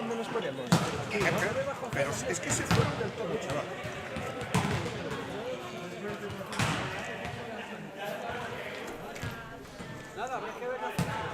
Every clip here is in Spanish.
¿Dónde nos ponemos? Aquí, ¿no? Pero es que se fueron del todo, chaval. Nada, ves que venga.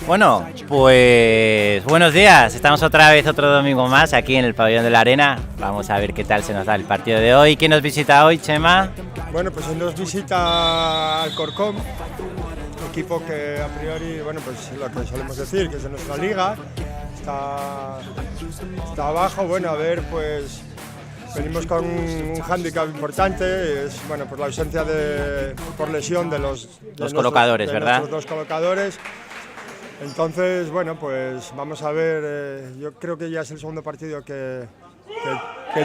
Bueno, pues buenos días, estamos otra vez otro domingo más aquí en el pabellón de la Arena. Vamos a ver qué tal se nos da el partido de hoy. ¿Quién nos visita hoy, Chema? Bueno, pues hoy nos visita Alcorcón, equipo que a priori, bueno, pues lo que solemos decir, que es de nuestra liga, está abajo. Bueno, a ver, pues venimos con un hándicap importante, es bueno, pues la ausencia por lesión de los colocadores, ¿verdad? Nuestros dos colocadores. Entonces, bueno, pues vamos a ver, yo creo que ya es el segundo partido que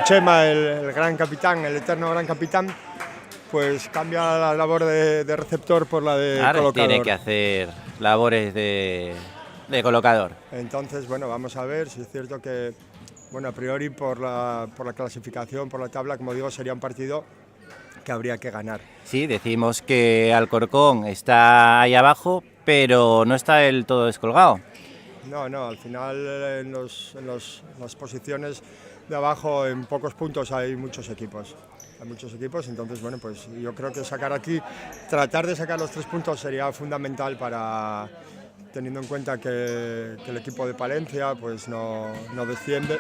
Chema, el gran capitán, el eterno gran capitán, pues cambia la labor de receptor por la de colocador. Tiene que hacer labores de colocador. Entonces, bueno, vamos a ver si es cierto que, bueno, a priori por la clasificación, por la tabla, como digo, sería un partido que habría que ganar. Sí, decimos que Alcorcón está ahí abajo, pero no está del todo descolgado. No, al final en las posiciones de abajo, en pocos puntos, hay muchos equipos. Entonces, bueno, pues yo creo que tratar de sacar los 3 puntos sería fundamental para, teniendo en cuenta que el equipo de Palencia pues no desciende,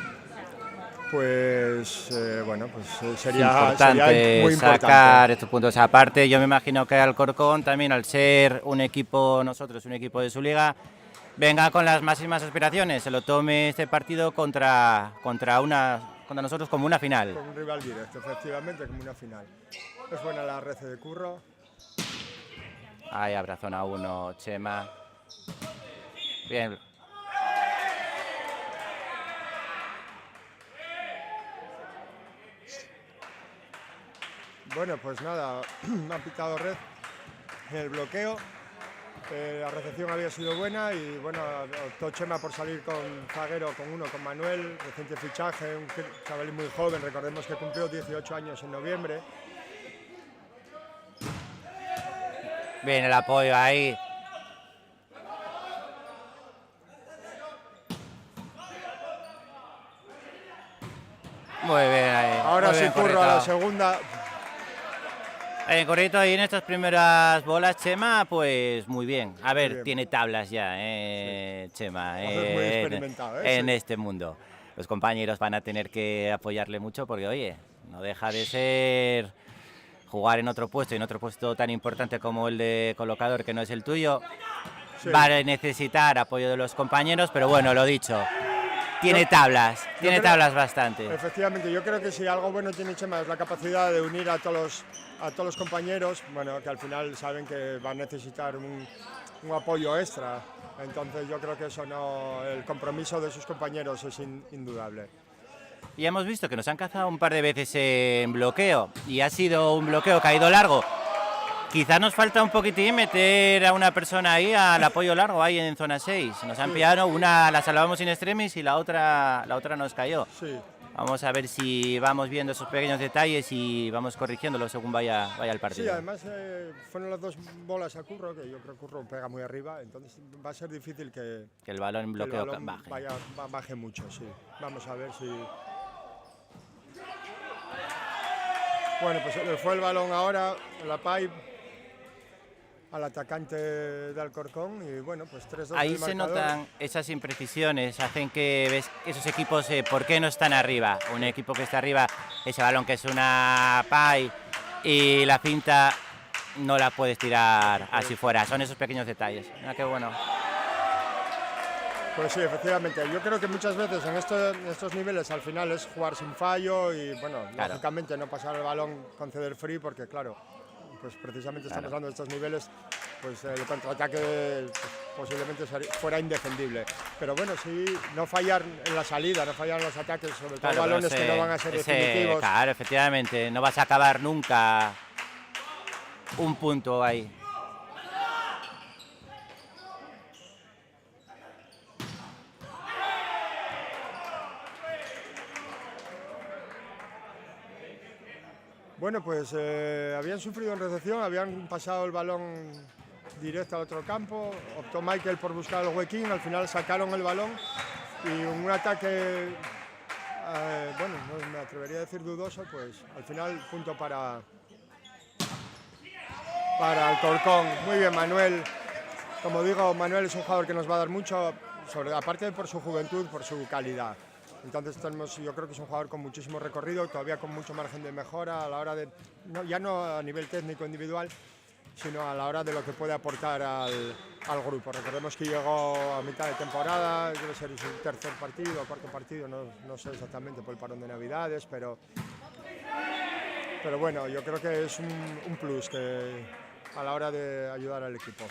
pues bueno, pues sería muy importante sacar estos puntos. Aparte, yo me imagino que Alcorcón también, al ser un equipo de su liga, venga con las máximas aspiraciones, se lo tome este partido contra nosotros como una final. Con un rival directo, efectivamente, como una final. Es buena la red de Curro. Ahí habrá zona 1, Chema. Bien. Bueno, pues nada, me ha pitado red en el bloqueo. La recepción había sido buena y bueno, optó Chema por salir con zaguero, con Manuel, reciente fichaje, un chavalín muy joven, recordemos que cumplió 18 años en noviembre. Bien, el apoyo ahí. Muy bien ahí. Ahora sí, Curro a la segunda. Correcto, y en estas primeras bolas, Chema, pues muy bien. A ver, bien. Tiene tablas ya, Sí. Chema, Es muy experimentado, en sí. este mundo. Los compañeros van a tener que apoyarle mucho porque, oye, no deja de ser jugar en otro puesto tan importante como el de colocador, que no es el tuyo. Sí. Va a necesitar apoyo de los compañeros, pero bueno, lo dicho. Tiene tablas bastante. Efectivamente, yo creo que si algo bueno tiene Chema es la capacidad de unir a todos los compañeros, bueno, que al final saben que van a necesitar un apoyo extra. Entonces yo creo que el compromiso de sus compañeros es indudable. Y hemos visto que nos han cazado un par de veces en bloqueo y ha sido un bloqueo que ha ido largo. Quizás nos falta un poquitín meter a una persona ahí al apoyo largo, ahí en zona 6. Nos han pillado, una la salvamos in extremis y la otra nos cayó. Sí. Vamos a ver si vamos viendo esos pequeños detalles y vamos corrigiéndolo según vaya el partido. Sí, además fueron las 2 bolas a Curro, que yo creo que Curro pega muy arriba, entonces va a ser difícil que el balón en bloqueo baje mucho, sí. Vamos a ver si... Bueno, pues fue el balón ahora, la pipe al atacante de Alcorcón y bueno, pues 3-2. Ahí se notan esas imprecisiones, hacen que ves esos equipos, ¿por qué no están arriba? Un equipo que está arriba, ese balón que es una pie y la finta no la puedes tirar así fuera, son esos pequeños detalles. Mira qué bueno. Pues sí, efectivamente. Yo creo que muchas veces en estos niveles al final es jugar sin fallo y bueno, claro, lógicamente no pasar el balón, conceder free, porque claro, pues precisamente estamos hablando de estos niveles, pues el contraataque pues, posiblemente fuera indefendible. Pero bueno, sí, no fallar en la salida, no fallar en los ataques, sobre todo balones que no van a ser definitivos. Claro, efectivamente, no vas a acabar nunca un punto ahí. Bueno, pues habían sufrido en recepción, habían pasado el balón directo al otro campo, optó Michael por buscar el huequín, al final sacaron el balón y un ataque bueno, no me atrevería a decir dudoso, pues al final punto para Alcorcón. Muy bien, Manuel. Como digo, Manuel es un jugador que nos va a dar mucho, aparte por su juventud, por su calidad. Entonces yo creo que es un jugador con muchísimo recorrido, todavía con mucho margen de mejora a la hora de, ya no a nivel técnico individual, sino a la hora de lo que puede aportar al grupo. Recordemos que llegó a mitad de temporada, debe ser su tercer partido o cuarto partido, no sé exactamente por el parón de Navidades, pero bueno, yo creo que es un plus a la hora de ayudar al equipo.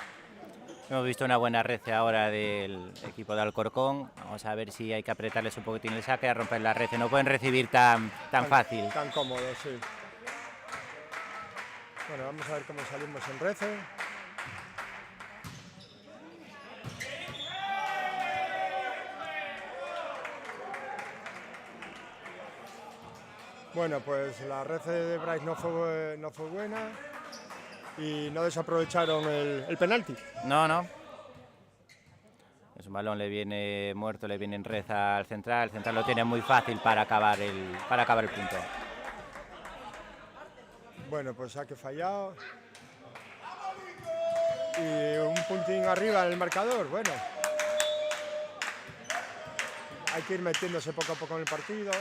Hemos visto una buena red ahora del equipo de Alcorcón. Vamos a ver si hay que apretarles un poquitín el saque, a romper la red. No pueden recibir tan fácil. Tan cómodo, sí. Bueno, vamos a ver cómo salimos en rece. Bueno, pues la rece de Bryce no fue buena y no desaprovecharon el penalti. No. Es un balón, le viene muerto, le viene en red al central. El central lo tiene muy fácil para acabar el punto. Bueno, pues saque fallado. Y un puntín arriba en el marcador. Bueno, hay que ir metiéndose poco a poco en el partido.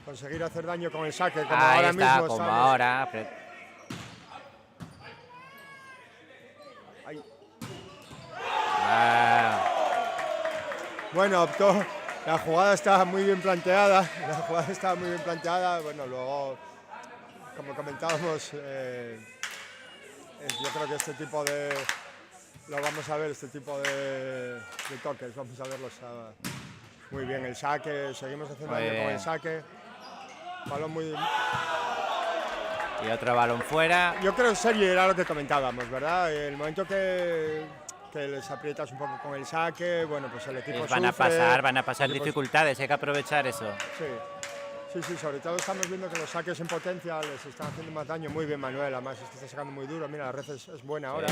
Conseguir hacer daño con el saque, como ahí ahora está, mismo. Como ¿sabes? ahora. Bueno, optó. La jugada estaba muy bien planteada. Bueno, luego, como comentábamos, yo creo que este tipo de... Lo vamos a ver, este tipo de toques. Vamos a verlos muy bien. El saque, seguimos haciendo daño con el saque. Balón muy... Y otro balón fuera. Yo creo que Sergi era lo que comentábamos, ¿verdad? El momento que les aprietas un poco con el saque, bueno, pues el equipo van a pasar dificultades, hay que aprovechar eso. Sí, sobre todo estamos viendo que los saques en potencia les están haciendo más daño. Muy bien, Manuel, además está sacando muy duro. Mira, la red es buena ahora.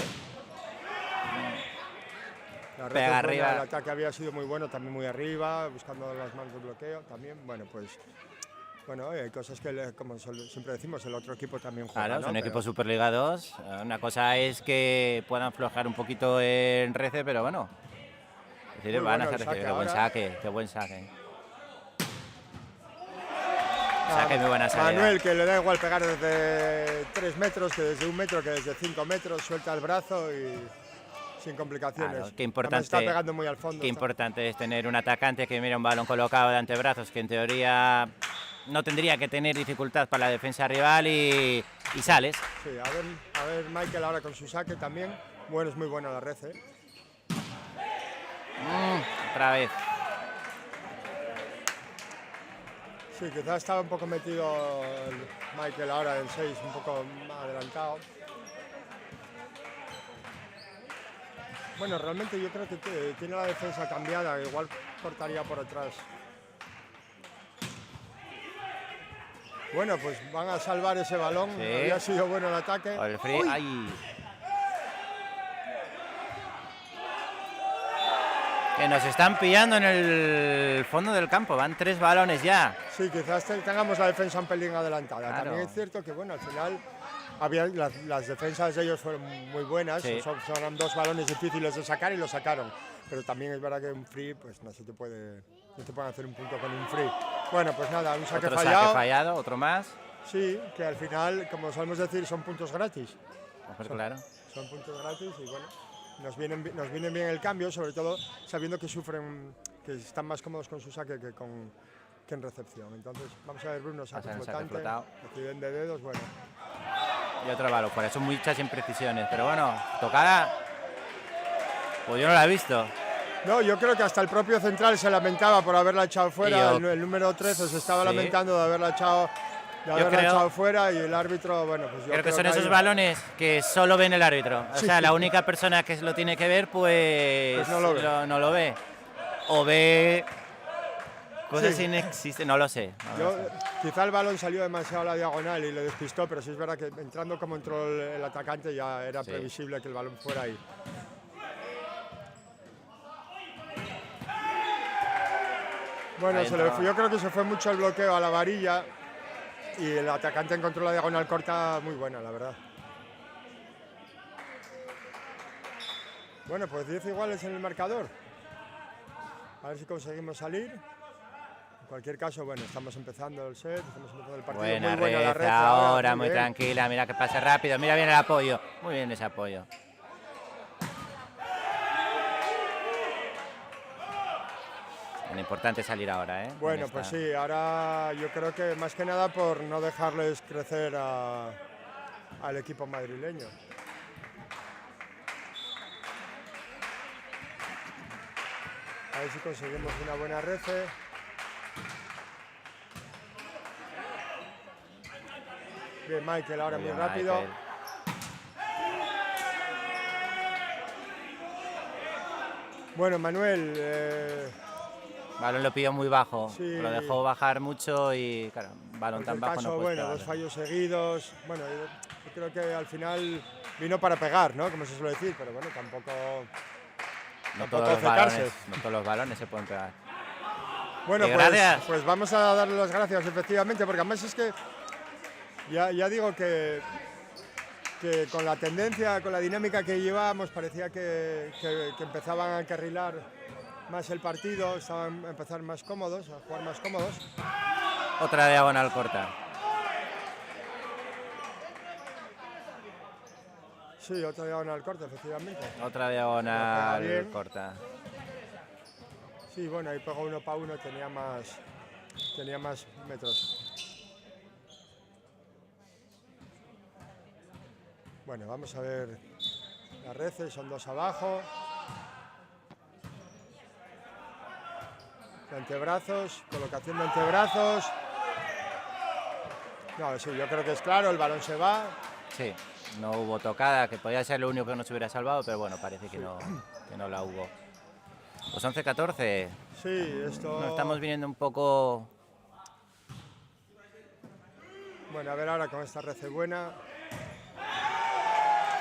La red Pega arriba. El ataque había sido muy bueno, también muy arriba, buscando las manos de bloqueo también. Bueno, pues... Bueno, hay cosas que, como siempre decimos, el otro equipo también juega. Claro, ¿no? es un equipo Superliga 2. Una cosa es que puedan aflojar un poquito en rece, pero bueno. Es decir, van a hacer qué buen saque. Saque muy buena salida. Manuel, que le da igual pegar desde 3 metros que desde 1 metro, que desde 5 metros, suelta el brazo y sin complicaciones. Claro, qué importante, está pegando muy al fondo. Qué importante es tener un atacante que mira un balón colocado de antebrazos, que en teoría no tendría que tener dificultad para la defensa rival y sales. Sí, a ver Michael ahora con su saque también. Bueno, es muy buena la red, ¿eh? Otra vez. Sí, quizás estaba un poco metido Michael ahora en 6, un poco adelantado. Bueno, realmente yo creo que tiene la defensa cambiada, igual cortaría por atrás. Bueno, pues van a salvar ese balón. Sí. Había sido bueno el ataque. El free. ¡Ay! Que nos están pillando en el fondo del campo. Van 3 balones ya. Sí, quizás tengamos la defensa un pelín adelantada. Claro. También es cierto que, bueno, al final las defensas de ellos fueron muy buenas. Sí. Son 2 balones difíciles de sacar y los sacaron. Pero también es verdad que un free, pues no te pueden hacer un punto con un free. Bueno, pues nada, un saque fallado. Otro saque fallado, otro más. Sí, que al final, como solemos decir, son puntos gratis. Pues claro. Son puntos gratis y bueno, nos viene bien el cambio, sobre todo sabiendo que que están más cómodos con su saque que en recepción. Entonces, vamos a ver Bruno, saque flotante, accidente de dedos, bueno. Y otro balón, por eso muchas imprecisiones, pero bueno, tocada, pues yo no la he visto. No, yo creo que hasta el propio central se lamentaba por haberla echado fuera, el número 13 se estaba lamentando de haberla echado fuera y el árbitro, bueno, pues yo creo que son esos balones que solo ven el árbitro. O sea, la única persona que lo tiene que ver, pues no lo ve. O ve cosas inexistentes, no lo sé. Quizá el balón salió demasiado a la diagonal y le despistó, pero sí es verdad que entrando como entró el atacante ya era previsible que el balón fuera ahí. Bueno, yo creo que se fue mucho el bloqueo a la varilla y el atacante encontró la diagonal corta muy buena, la verdad. Bueno, pues 10 iguales en el marcador. A ver si conseguimos salir. En cualquier caso, bueno, estamos empezando el set, estamos empezando el partido. Buena muy buena la red ahora, muy tranquila, mira que pase rápido, mira bien el apoyo, muy bien ese apoyo. Lo importante es salir ahora, ¿eh? Bueno, pues sí, ahora yo creo que más que nada por no dejarles crecer al equipo madrileño. A ver si conseguimos una buena rece. Bien, Michael ahora muy rápido. Michael. Bueno, Manuel... balón lo pilló muy bajo, sí. Lo dejó bajar mucho y claro, balón tan bajo no puede. Bueno, dos fallos seguidos. Bueno, yo creo que al final vino para pegar, ¿no? Como se suele decir, pero bueno, tampoco no todos los balones se pueden pegar. Bueno, pues vamos a darle las gracias, efectivamente, porque además es que ya digo que con la tendencia, con la dinámica que llevábamos, parecía que empezaban a encarrilar más el partido, estaban a empezar más cómodos, a jugar más cómodos. Otra diagonal corta. Sí, otra diagonal corta, efectivamente. Otra diagonal corta. Sí, bueno, ahí pegó 1 para 1, tenía más metros. Bueno, vamos a ver las reces, son 2 abajo. De antebrazos, colocación de antebrazos. No, sí, yo creo que es claro, el balón se va. Sí, no hubo tocada, que podía ser lo único que nos hubiera salvado, pero bueno, parece que no la hubo. Pues 11-14. Sí, esto... Nos estamos viniendo un poco... Bueno, a ver ahora con esta rece buena.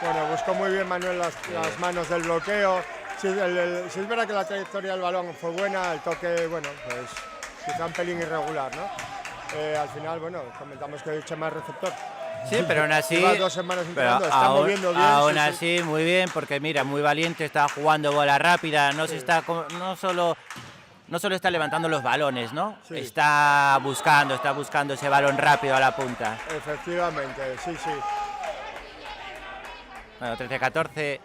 Bueno, buscó muy bien Manuel las manos del bloqueo. Si es verdad que la trayectoria del balón fue buena, el toque, bueno, pues quizá un pelín irregular, ¿no? Al final, bueno, comentamos que Chema es receptor. Sí, pero aún así, lleva 2 semanas entrenando, está moviendo bien. Aún así, muy bien, porque mira, muy valiente, está jugando bola rápida, no solo está levantando los balones, ¿no? Sí. Está buscando ese balón rápido a la punta. Efectivamente, sí. Bueno, 13-14,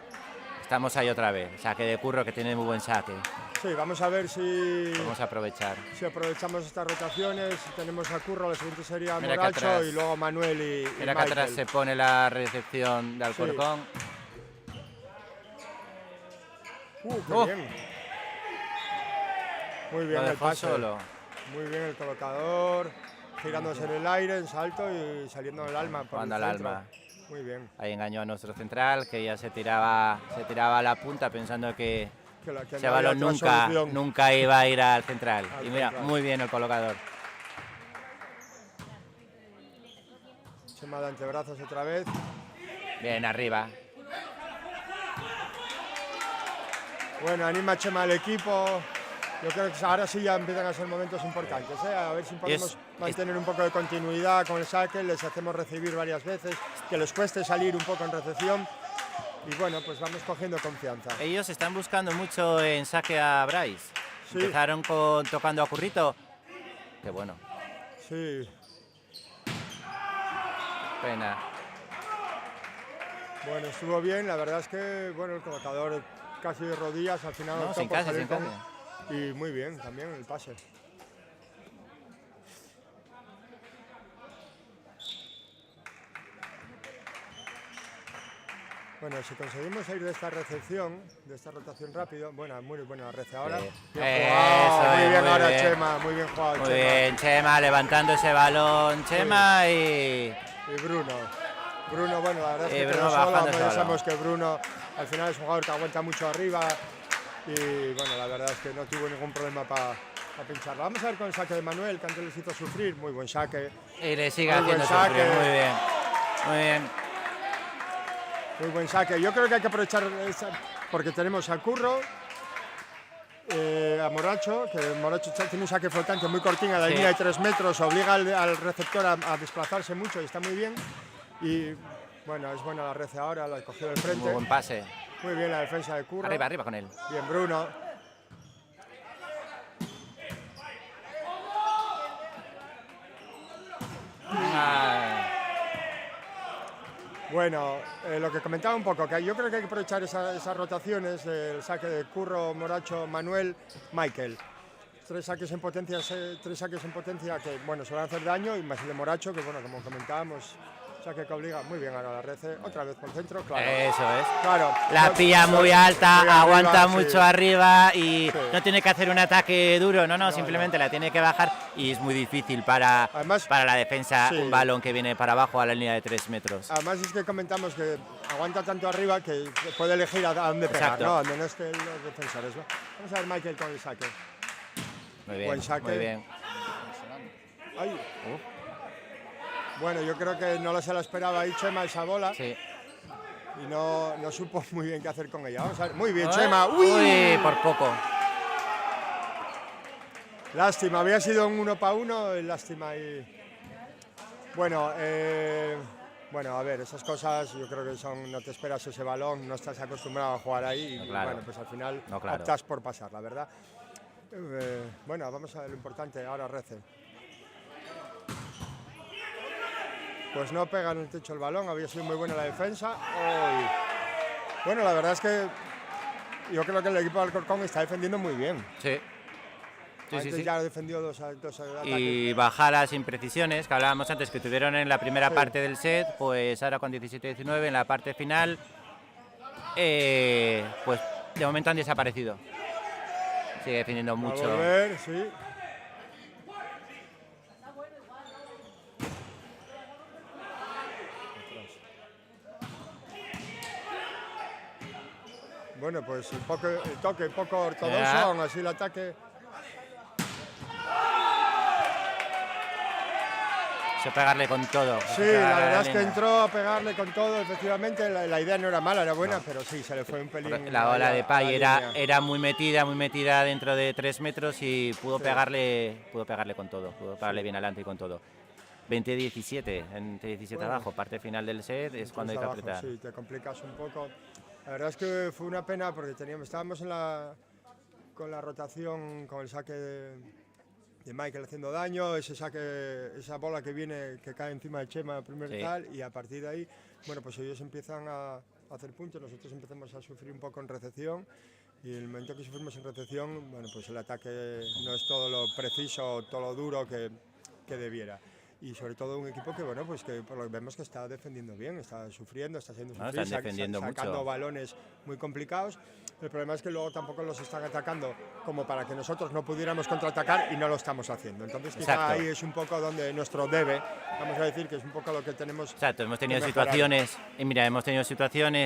estamos ahí otra vez. Saque de Curro, que tiene muy buen saque. Sí, vamos a ver si... Vamos a aprovechar. Si aprovechamos estas rotaciones, tenemos a Curro, la siguiente sería Moracho y luego Manuel y Mira Michael. Que atrás se pone la recepción de Alcorcón. Sí. Qué bien. Muy bien el pase. Solo. Muy bien el colocador, girándose en el aire, en salto y saliendo del alma. Jugando al alma. Muy bien. Ahí engañó a nuestro central, que ya se tiraba a la punta pensando que ese balón nunca iba a ir al central. Y mira, muy bien el colocador. Chema de antebrazos otra vez. Bien, arriba. Bueno, anima Chema al equipo. Yo creo que ahora sí ya empiezan a ser momentos importantes, ¿eh? A ver si podemos mantener un poco de continuidad con el saque, les hacemos recibir varias veces, que les cueste salir un poco en recepción. Y bueno, pues vamos cogiendo confianza. Ellos están buscando mucho en saque a Bryce. Sí. Empezaron tocando a Currito. Qué bueno. Sí. Pena. Bueno, estuvo bien. La verdad es que bueno, el colocador casi de rodillas al final. No, sin casi. Y muy bien también el pase. Bueno, si conseguimos salir de esta recepción, de esta rotación rápido, bueno, muy buena rece ahora. Sí. Muy bien ahora Chema, muy bien jugado Chema. Muy bien Chema, levantando ese balón, Chema sí. Y Bruno, bueno, la verdad es que no solo, pensamos que Bruno al final es un jugador que aguanta mucho arriba y bueno, la verdad es que no tuvo ningún problema para pincharlo. Vamos a ver con el saque de Manuel, que antes les hizo sufrir, muy buen saque. Y le sigue haciendo sufrir, muy bien. Muy buen saque. Yo creo que hay que aprovechar porque tenemos a Curro a Moracho, que Moracho tiene un saque flotante muy cortín a la línea de 3 metros, obliga al receptor a desplazarse mucho y está muy bien. Y bueno, es buena la Rece ahora, la cogió del frente. Muy buen pase. Muy bien la defensa de Curro. Arriba, arriba con él. Bien, Bruno. Bueno, lo que comentaba un poco, que yo creo que hay que aprovechar esas rotaciones del saque de Curro, Moracho, Manuel, Michael. Tres saques en potencia que, bueno, se van a hacer daño, y más el de Moracho, que, bueno, como comentábamos, saque que obliga. Muy bien ahora la Rece, otra vez por centro, claro. Eso es. Claro. La pilla muy alta, muy aguanta arriba, mucho sí. arriba y Sí. no tiene que hacer un ataque duro, no, No, simplemente la tiene que bajar y es muy difícil para, Además, para la defensa sí. un balón que viene para abajo a la línea de 3 metros. Además es que comentamos que aguanta tanto arriba que puede elegir a dónde pegar, Exacto. ¿no? Donde no estén los defensores, ¿no? Vamos a ver Michael con el saque. Muy bien, Buen saque. muy bien. Ay. Bueno, yo creo que no se la esperaba ahí Chema esa bola. Sí. Y no supo muy bien qué hacer con ella. Vamos a ver. Muy bien, Chema. Uy, por poco. Lástima, había sido un 1 para 1, lástima. Bueno, a ver, esas cosas yo creo que son, no te esperas ese balón, no estás acostumbrado a jugar ahí y claro. bueno, pues al final Claro. optas por pasar, la verdad. Bueno, vamos a ver lo importante, ahora Rece. Pues no pega en el techo el balón, había sido muy buena la defensa. ¡Ay! Bueno, la verdad es que yo creo que el equipo de Alcorcón está defendiendo muy bien. Sí. Antes ya defendió dos ataques. Y bajar las imprecisiones que hablábamos antes que tuvieron en la primera parte del set, pues ahora con 17-19 en la parte final, pues de momento han desaparecido. Sigue defendiendo mucho. A volver, sí. Bueno, pues el toque poco ortodoxo, aún así el ataque. Se pegarle con todo. Sí, la verdad es que entró a pegarle con todo, efectivamente. La idea no era mala, era buena, pero sí, se le fue un pelín. La ola de Pay era muy metida dentro de 3 metros y pudo pegarle con todo, pudo pegarle bien adelante y con todo. 20-17, entre 17 abajo, parte final del set, es cuando hay que apretar. Sí, te complicas un poco. La verdad es que fue una pena porque estábamos con la rotación, con el saque de Michael haciendo daño, esa bola que viene, que cae encima de Chema tal, y a partir de ahí, bueno, pues ellos empiezan a hacer puntos, nosotros empezamos a sufrir un poco en recepción, y en el momento que sufrimos en recepción, bueno, pues el ataque no es todo lo preciso, todo lo duro que debiera. Y sobre todo un equipo que, bueno, pues que por lo que vemos que está defendiendo bien, está sufriendo, está haciendo sufrir, están defendiendo sacando mucho. balones muy complicados. El problema es que luego tampoco los están atacando como para que nosotros no pudiéramos contraatacar y no lo estamos haciendo. Entonces quizá ahí es un poco donde nuestro debe, vamos a decir que es un poco lo que tenemos. Exacto, hemos tenido situaciones,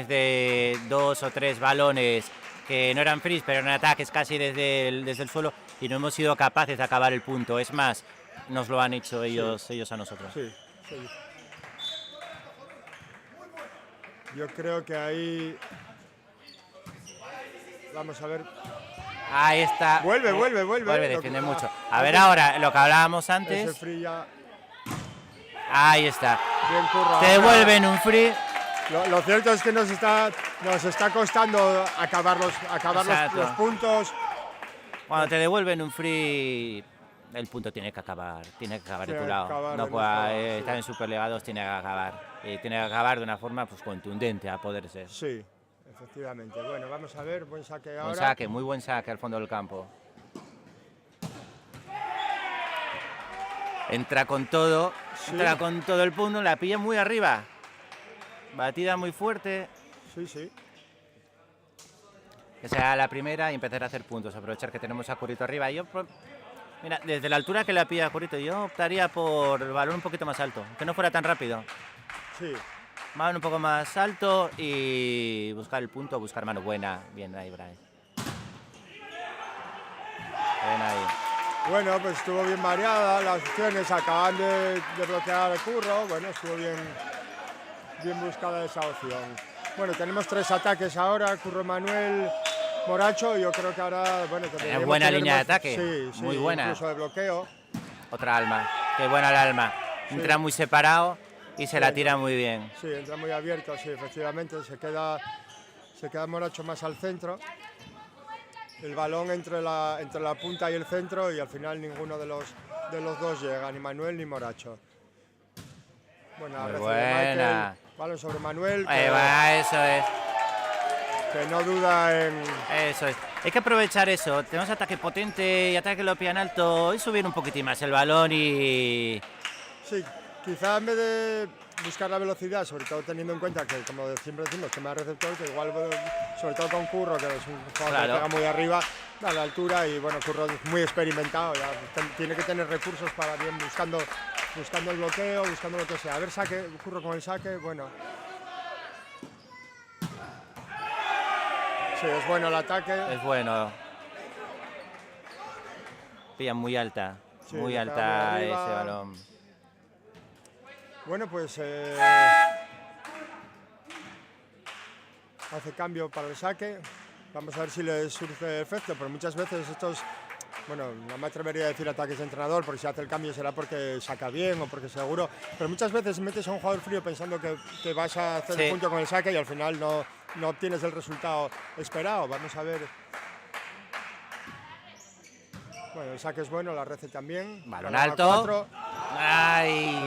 de 2 o 3 balones que no eran frees, pero eran ataques casi desde el suelo y no hemos sido capaces de acabar el punto. Es más, nos lo han hecho ellos a nosotros. Sí. Yo creo que ahí... Vamos a ver. Ahí está. Vuelve. Defiende mucho. A ver ahora, lo que hablábamos antes. Ese free ya... Ahí está. Bien currado. Te devuelven un free. Lo cierto es que nos está costando acabar los puntos. Cuando te devuelven un free, el punto tiene que acabar de tu lado. No puede estar en superlevados, tiene que acabar. Y tiene que acabar de una forma pues contundente a poder ser. Sí, efectivamente. Bueno, vamos a ver, buen saque ahora. Buen saque, muy buen saque al fondo del campo. Entra con todo el punto, la pilla muy arriba. Batida muy fuerte. Sí. Que sea la primera y empezar a hacer puntos, aprovechar que tenemos a Currito arriba. Mira, desde la altura que la pilla Currito, yo optaría por el balón un poquito más alto, que no fuera tan rápido. Sí. Balón un poco más alto y buscar el punto, buscar mano buena. Bien ahí, Brian. Bien ahí. Bueno, pues estuvo bien variada, las opciones acaban de bloquear el Curro, bueno, estuvo bien buscada esa opción. Bueno, tenemos 3 ataques ahora, Curro Manuel, Moracho, yo creo que ahora, bueno, es buena línea de ataque, sí, muy buena. Incluso de bloqueo. Otra Alma, qué buena el Alma. Entra muy separado y se la tira muy bien. Sí, entra muy abierto, sí, efectivamente. Se queda Moracho más al centro. El balón entre la punta y el centro y al final ninguno de los dos llega, ni Manuel ni Moracho. Buena, muy buena. Balón sobre Manuel. Eso es. Que no duda en... Eso es. Hay que aprovechar eso. Tenemos ataque potente y ataque lo pillan alto y subir un poquitín más el balón y... Sí, quizá en vez de buscar la velocidad, sobre todo teniendo en cuenta que, como siempre decimos, que más receptor, que igual, sobre todo con Curro, que es un jugador que pega muy arriba, a la altura, y bueno, Curro es muy experimentado, ya tiene que tener recursos para bien buscando el bloqueo, buscando lo que sea. A ver, Curro con el saque, bueno. Sí, es bueno el ataque. Es bueno. Pilla muy alta, sí, muy alta ese balón. Bueno, pues hace cambio para el saque. Vamos a ver si le surge efecto, pero muchas veces estos, bueno, no me atrevería a decir ataques de entrenador, porque si hace el cambio será porque saca bien o porque seguro, pero muchas veces metes a un jugador frío pensando que vas a hacer el punto con el saque y al final no obtienes el resultado esperado. Vamos a ver. Bueno, el saque es bueno, la rece también. Balón alto. ¡Ay!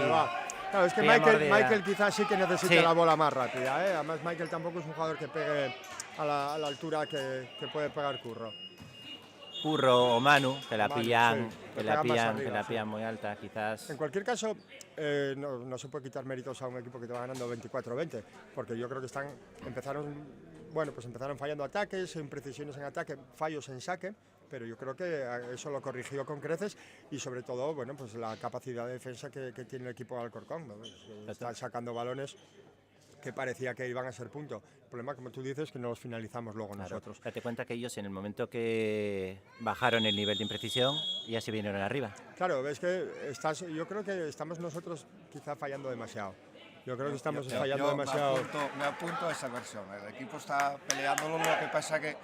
Claro, es que Michael quizás sí que necesita la bola más rápida, ¿eh? Además, Michael tampoco es un jugador que pegue a la altura que puede pegar Curro. Curro o Manu, que la pillan, que la pillan muy alta, quizás. En cualquier caso, no se puede quitar méritos a un equipo que te va ganando 24-20, porque yo creo que empezaron fallando ataques, imprecisiones en ataque, fallos en saque, pero yo creo que eso lo corrigió con creces y sobre todo, bueno, pues la capacidad de defensa que tiene el equipo de Alcorcón, ¿no? Está sacando balones que parecía que iban a ser punto. El problema, como tú dices, es que no los finalizamos luego nosotros. Date cuenta que ellos en el momento que bajaron el nivel de imprecisión ya se vinieron arriba. Claro, ves que yo creo que estamos nosotros quizá fallando demasiado. Yo creo que estamos fallando demasiado. Me apunto a esa versión. El equipo está peleándolo, lo que pasa que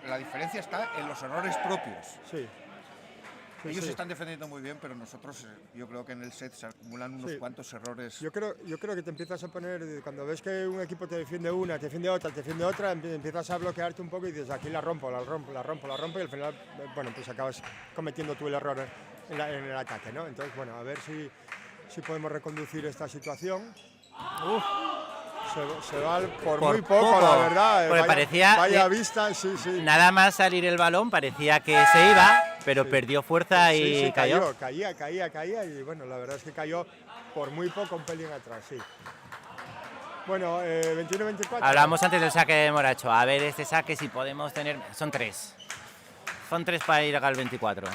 la diferencia está en los errores propios. Sí. Ellos se están defendiendo muy bien, pero nosotros, yo creo que en el set se acumulan unos cuantos errores. Yo creo que te empiezas a poner, cuando ves que un equipo te defiende una, te defiende otra, empiezas a bloquearte un poco y dices, aquí la rompo, y al final, bueno, pues acabas cometiendo tú el error en el ataque, ¿no? Entonces, bueno, a ver si podemos reconducir esta situación. Se va por muy poco, la verdad. Porque vaya vista, sí. Nada más salir el balón, parecía que se iba, pero perdió fuerza y cayó. Caía y bueno, la verdad es que cayó por muy poco, un pelín atrás, sí. Bueno, 21-24. Hablamos antes del saque de Moracho. A ver este saque si podemos tener... Son tres para ir al 24.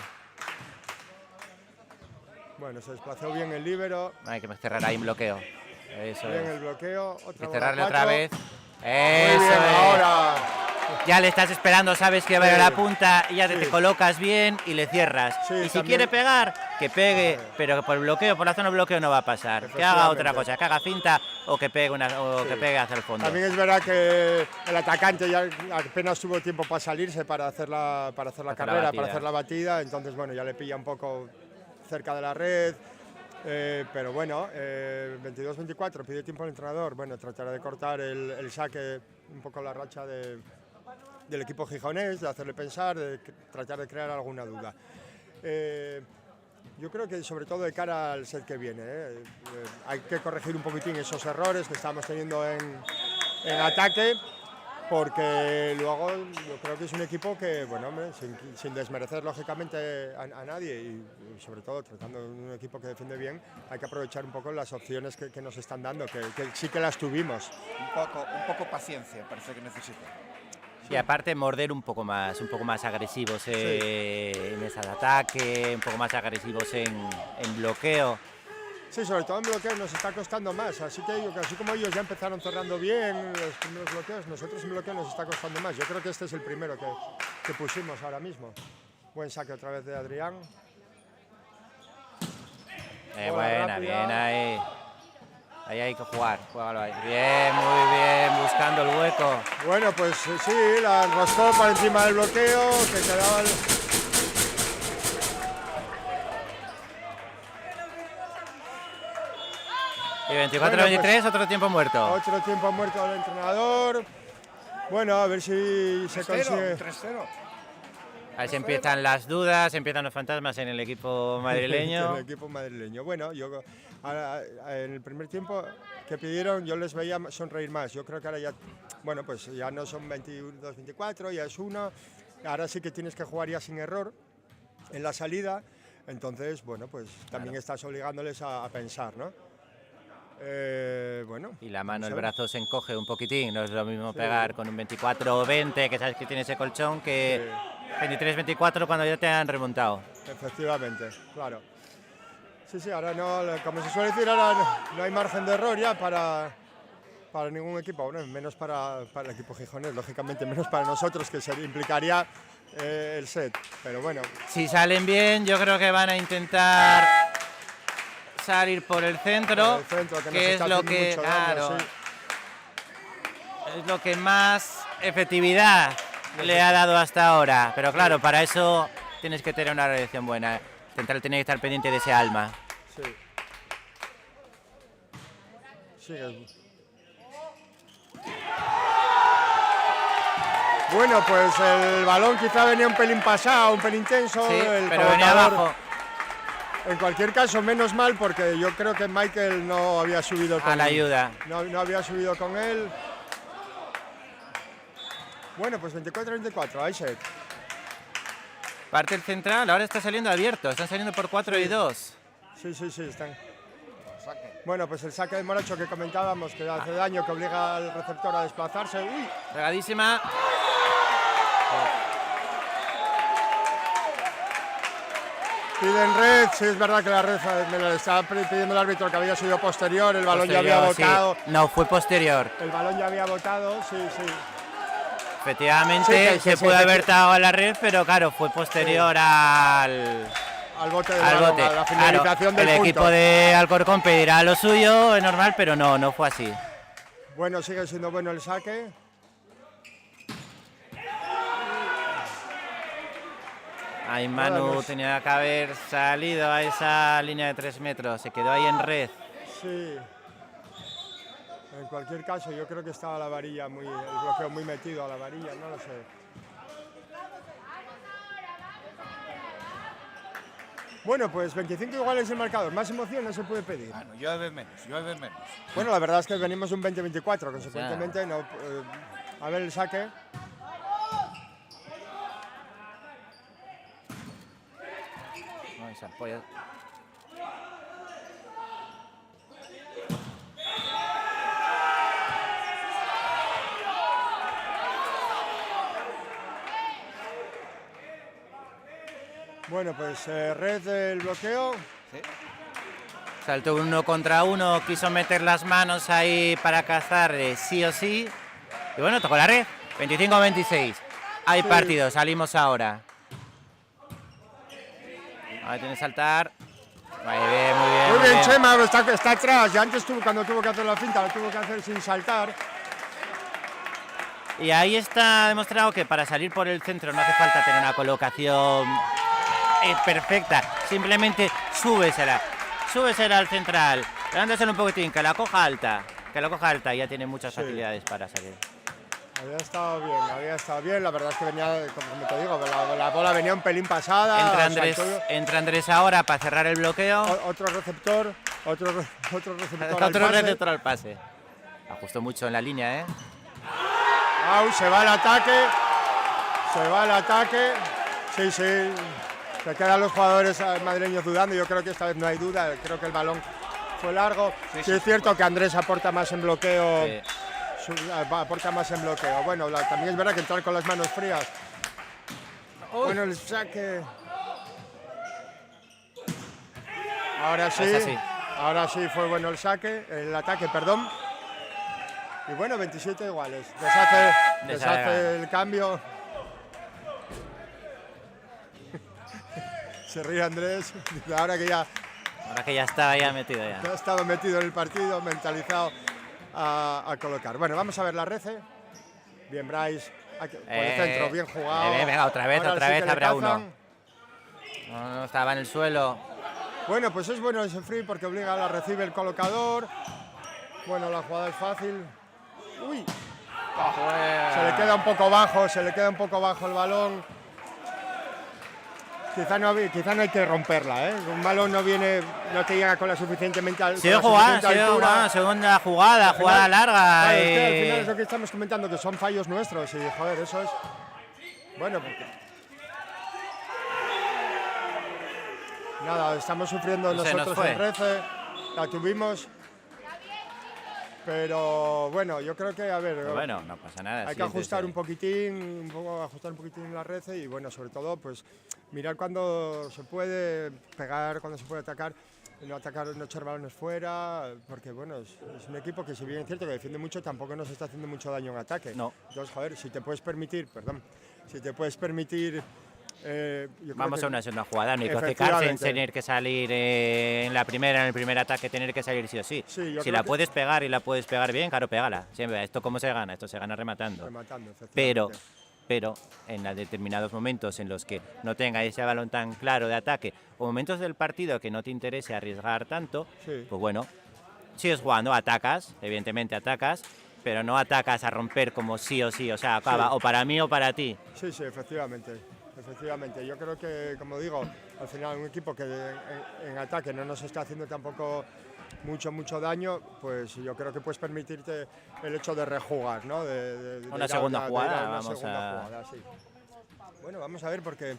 Bueno, se desplazó bien el líbero. Hay que cerrar ahí un bloqueo. Eso bien el bloqueo. Y cerrarle otra vez. Eso es. Ahora. Ya le estás esperando, sabes que va a ir a la punta y ya te colocas bien y le cierras. Y si quiere pegar, que pegue, pero por el bloqueo, por la zona de bloqueo no va a pasar. Que haga otra cosa, que haga finta o que pegue que pegue hacia el fondo. También es verdad que el atacante ya apenas tuvo tiempo para salirse para hacer la carrera, para hacer la batida, entonces bueno, ya le pilla un poco cerca de la red. Pero bueno, 22-24, pide tiempo al entrenador. Bueno, tratará de cortar el saque, un poco la racha del equipo gijonés, de hacerle pensar, de tratar de crear alguna duda. Yo creo que sobre todo de cara al set que viene, hay que corregir un poquitín esos errores que estamos teniendo en ataque, porque luego yo creo que es un equipo que, bueno, hombre, sin desmerecer lógicamente a nadie y sobre todo tratando de un equipo que defiende bien, hay que aprovechar un poco las opciones que nos están dando, que sí que las tuvimos. Un poco paciencia parece que necesita. Y aparte morder un poco más agresivos en ese ataque, un poco más agresivos en bloqueo. Sí, sobre todo en bloqueos nos está costando más, así como ellos ya empezaron cerrando bien los primeros bloqueos, nosotros en bloqueo nos está costando más. Yo creo que este es el primero que pusimos ahora mismo. Buen saque otra vez de Adrián. Buena, bien ahí. Ahí hay que jugar. Juégalo ahí. Bien, muy bien, buscando el hueco. Bueno, pues sí, la enroscó por encima del bloqueo, que quedaba el... Y 24-23, pues, otro tiempo muerto. Otro tiempo muerto del entrenador. Bueno, a ver si se consigue. 3-0. Ahí se empiezan las dudas, empiezan los fantasmas en el equipo madrileño. En el equipo madrileño. Bueno, yo en el primer tiempo que pidieron, yo les veía sonreír más. Yo creo que ahora ya, bueno, pues ya no son 22-24, ya es 1. Ahora sí que tienes que jugar ya sin error en la salida. Entonces, bueno, pues también estás obligándoles a pensar, ¿no? Bueno. Y la mano, el brazo se encoge un poquitín. No es lo mismo pegar con un 24-20, que sabes que tiene ese colchón, que 23-24 cuando ya te han remontado. Efectivamente, claro. Sí, ahora no, como se suele decir, ahora no hay margen de error ya para ningún equipo, bueno, menos para el equipo gijonés, lógicamente, menos para nosotros, que se implicaría el set, pero bueno. Si salen bien, yo creo que van a intentar salir por el centro, que es lo que, claro, sí, es lo que más efectividad le ha dado hasta ahora. Pero claro, para eso tienes que tener una reacción buena. Central tiene que estar pendiente de ese alma. Sí. Bueno, pues el balón quizá venía un pelín pasado, un pelín tenso. Sí, pero venía abajo. En cualquier caso, menos mal, porque yo creo que Michael no había subido a la ayuda. No había subido con él. Bueno, pues 24-24, ahí set. Parte el central, ahora está saliendo abierto, están saliendo por 4 y 2. Sí, están. Bueno, pues el saque de Morocho que comentábamos, que hace daño, que obliga al receptor a desplazarse. ¡Uy! Pegadísima. Piden red, sí es verdad que la red me lo estaba pidiendo el árbitro, que había sido posterior, el balón ya había botado. Sí. No, fue posterior. El balón ya había botado, sí. Efectivamente, se pudo haber dado a la red, pero claro, fue posterior al bote, a la finalización del punto. El equipo de Alcorcón pedirá lo suyo, es normal, pero no fue así. Bueno, sigue siendo bueno el saque. Ahí Manu tenía que haber salido a esa línea de 3 metros, se quedó ahí en red. Sí. En cualquier caso, yo creo que estaba la varilla el bloqueo muy metido a la varilla, no lo sé. Bueno, pues 25 iguales el marcador, más emoción no se puede pedir. Bueno, llueve menos. Bueno, la verdad es que venimos un 20-24, consecuentemente no. A ver el saque. No, se apoya. Bueno, pues red del bloqueo. Sí. Saltó 1 contra 1, quiso meter las manos ahí para cazar sí o sí. Y bueno, tocó la red. 25-26. Hay partido, salimos ahora. Ahí tiene que saltar. Muy bien. Muy bien, Chema, está atrás. Ya antes cuando tuvo que hacer la finta, lo tuvo que hacer sin saltar. Y ahí está demostrado que para salir por el centro no hace falta tener una colocación perfecta. Simplemente súbesela al central, dándosela un poquitín, que la coja alta, y ya tiene muchas facilidades para salir. Había estado bien, la verdad es que venía, como te digo, la bola venía un pelín pasada. Entra Andrés ahora para cerrar el bloqueo. Otro receptor al pase. Ajustó mucho en la línea, se va al ataque. Sí. Se quedan los jugadores madrileños dudando, yo creo que esta vez no hay duda, creo que el balón fue largo. Sí, es cierto que Andrés aporta más en bloqueo. Sí. Bueno, también es verdad que entrar con las manos frías. Bueno, el saque. Ahora sí fue bueno el ataque, perdón. Y bueno, 27 iguales. Deshace el cambio. Se ríe Andrés, ahora que ya Ahora que ya estaba metido ya. Ya estaba metido en el partido, mentalizado a colocar. Bueno, vamos a ver la Rece. Bien, Bryce. Por el centro, bien jugado. Venga, otra vez habrá cazan. uno. No, estaba en el suelo. Bueno, pues es bueno ese free porque obliga a la recibe el colocador. Bueno, la jugada es fácil. Uy. Se le queda un poco bajo el balón. Quizá no hay que romperla, ¿eh? Un balón no te llega con la suficientemente altura. Segunda jugada larga. Claro, es que al final es lo que estamos comentando, que son fallos nuestros y joder, eso es. Bueno, porque nada, estamos sufriendo nosotros en Rece, la tuvimos. Pero bueno, yo creo que, a ver, bueno, no pasa nada. Hay que ajustar un poquitín la red y bueno, sobre todo, pues mirar cuando se puede pegar, cuando se puede atacar, no echar balones fuera, porque bueno, es un equipo que si bien es cierto que defiende mucho, tampoco nos está haciendo mucho daño en ataque. No. Entonces, joder, si te puedes permitir, vamos a una segunda jugada, no hay que obcecarse en tener que salir en el primer ataque, tener que salir sí o sí. Si la puedes pegar y la puedes pegar bien, claro, pégala. Siempre, ¿esto cómo se gana? Esto se gana rematando. Pero en determinados momentos en los que no tenga ese balón tan claro de ataque, o momentos del partido que no te interese arriesgar tanto, pues bueno, sigues jugando, evidentemente atacas, pero no atacas a romper como sí o sí, o sea, acaba o para mí o para ti. Sí, efectivamente. Efectivamente, yo creo que, como digo, al final un equipo que en ataque no nos está haciendo tampoco mucho daño, pues yo creo que puedes permitirte el hecho de rejugar, ¿no? Una segunda jugada, sí. Bueno, vamos a ver, porque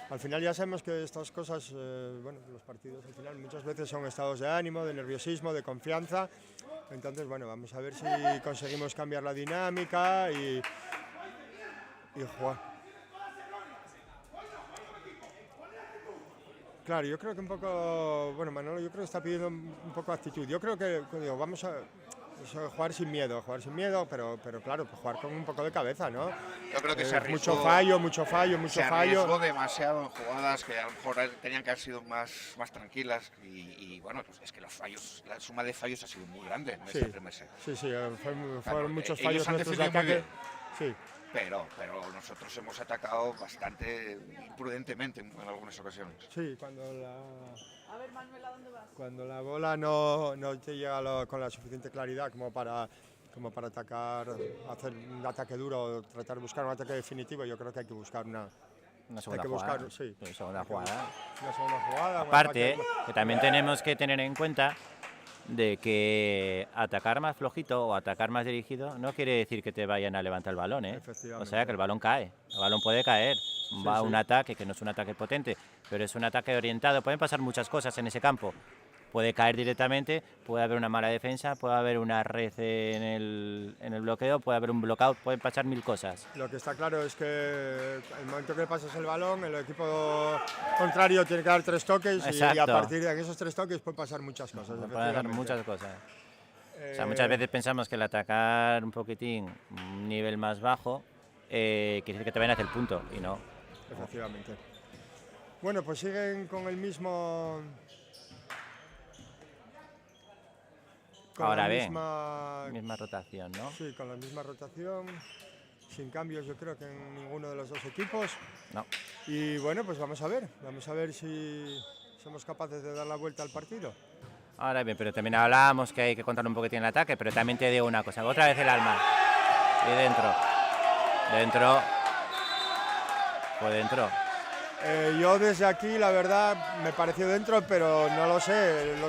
al final ya sabemos que estas cosas, los partidos al final muchas veces son estados de ánimo, de nerviosismo, de confianza. Entonces, bueno, vamos a ver si conseguimos cambiar la dinámica y jugar. Claro, yo creo que un poco, Manolo, yo creo que está pidiendo un poco de actitud. Yo creo que vamos a jugar sin miedo, pero claro, pues jugar con un poco de cabeza, ¿no? Yo creo que se arriesgó, mucho fallo. Se arriesgó demasiado en jugadas que a lo mejor tenían que haber sido más tranquilas y bueno, pues es que los fallos, la suma de fallos ha sido muy grande en este primer set. Sí, fueron muchos fallos nuestros de ataque. Sí. Pero nosotros hemos atacado bastante imprudentemente en algunas ocasiones. Sí, cuando la bola no te llega con la suficiente claridad como para atacar, hacer un ataque duro o tratar de buscar un ataque definitivo, yo creo que hay que buscar una segunda jugada. Aparte, que también tenemos que tener en cuenta de que atacar más flojito o atacar más dirigido no quiere decir que te vayan a levantar el balón, ¿eh? O sea, que el balón cae, el balón puede caer, un ataque que no es un ataque potente, pero es un ataque orientado, pueden pasar muchas cosas en ese campo. Puede caer directamente, puede haber una mala defensa, puede haber una red en el bloqueo, puede haber un blockout, pueden pasar mil cosas. Lo que está claro es que el momento que pasas el balón, el equipo contrario tiene que dar 3 toques y a partir de esos 3 toques pueden pasar muchas cosas. Pueden pasar muchas cosas. O sea, muchas veces pensamos que el atacar un poquitín, un nivel más bajo, quiere decir que te vayan hacia el punto y no. Efectivamente. Bueno, pues siguen con el mismo... Ahora bien, misma rotación, ¿no? Sí, con la misma rotación, sin cambios yo creo que en ninguno de los dos equipos. No. Y bueno, pues vamos a ver si somos capaces de dar la vuelta al partido. Ahora bien, pero también hablábamos que hay que contar un poquitín el ataque, pero también te digo una cosa, otra vez el alma. Y dentro. Yo desde aquí, la verdad, me pareció dentro, pero no lo sé. El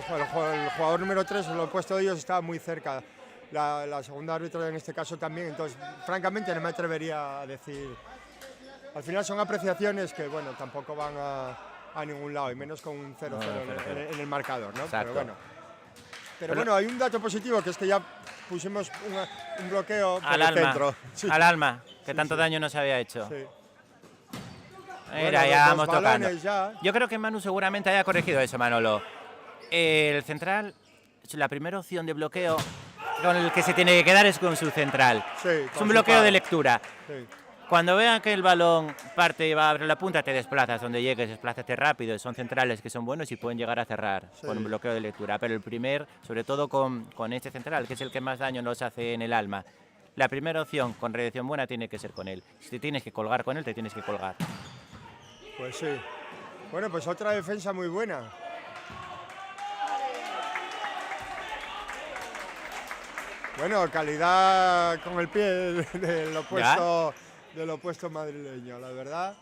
jugador número 3, lo he puesto ellos, estaba muy cerca. La segunda árbitro en este caso también, entonces, francamente, no me atrevería a decir. Al final son apreciaciones que, bueno, tampoco van a ningún lado, y menos con un 0-0 en el marcador, ¿no? Exacto. Pero bueno, hay un dato positivo, que es que ya pusimos un bloqueo por al el alma, centro. Sí. Al alma, que tanto daño nos había hecho. Sí. Mira, ya vamos tocando. Ya. Yo creo que Manu seguramente haya corregido eso, Manolo. El central, la primera opción de bloqueo con el que se tiene que quedar es con su central. Sí, es un bloqueo de lectura. Sí. Cuando vean que el balón parte y va a abrir la punta, te desplazas donde llegues, desplázate rápido. Son centrales que son buenos y pueden llegar a cerrar con un bloqueo de lectura. Pero el primer, sobre todo con este central, que es el que más daño nos hace en el alma, la primera opción con reacción buena tiene que ser con él. Si te tienes que colgar con él, te tienes que colgar. Pues sí. Bueno, pues otra defensa muy buena. Bueno, calidad con el pie del opuesto madrileño, la verdad.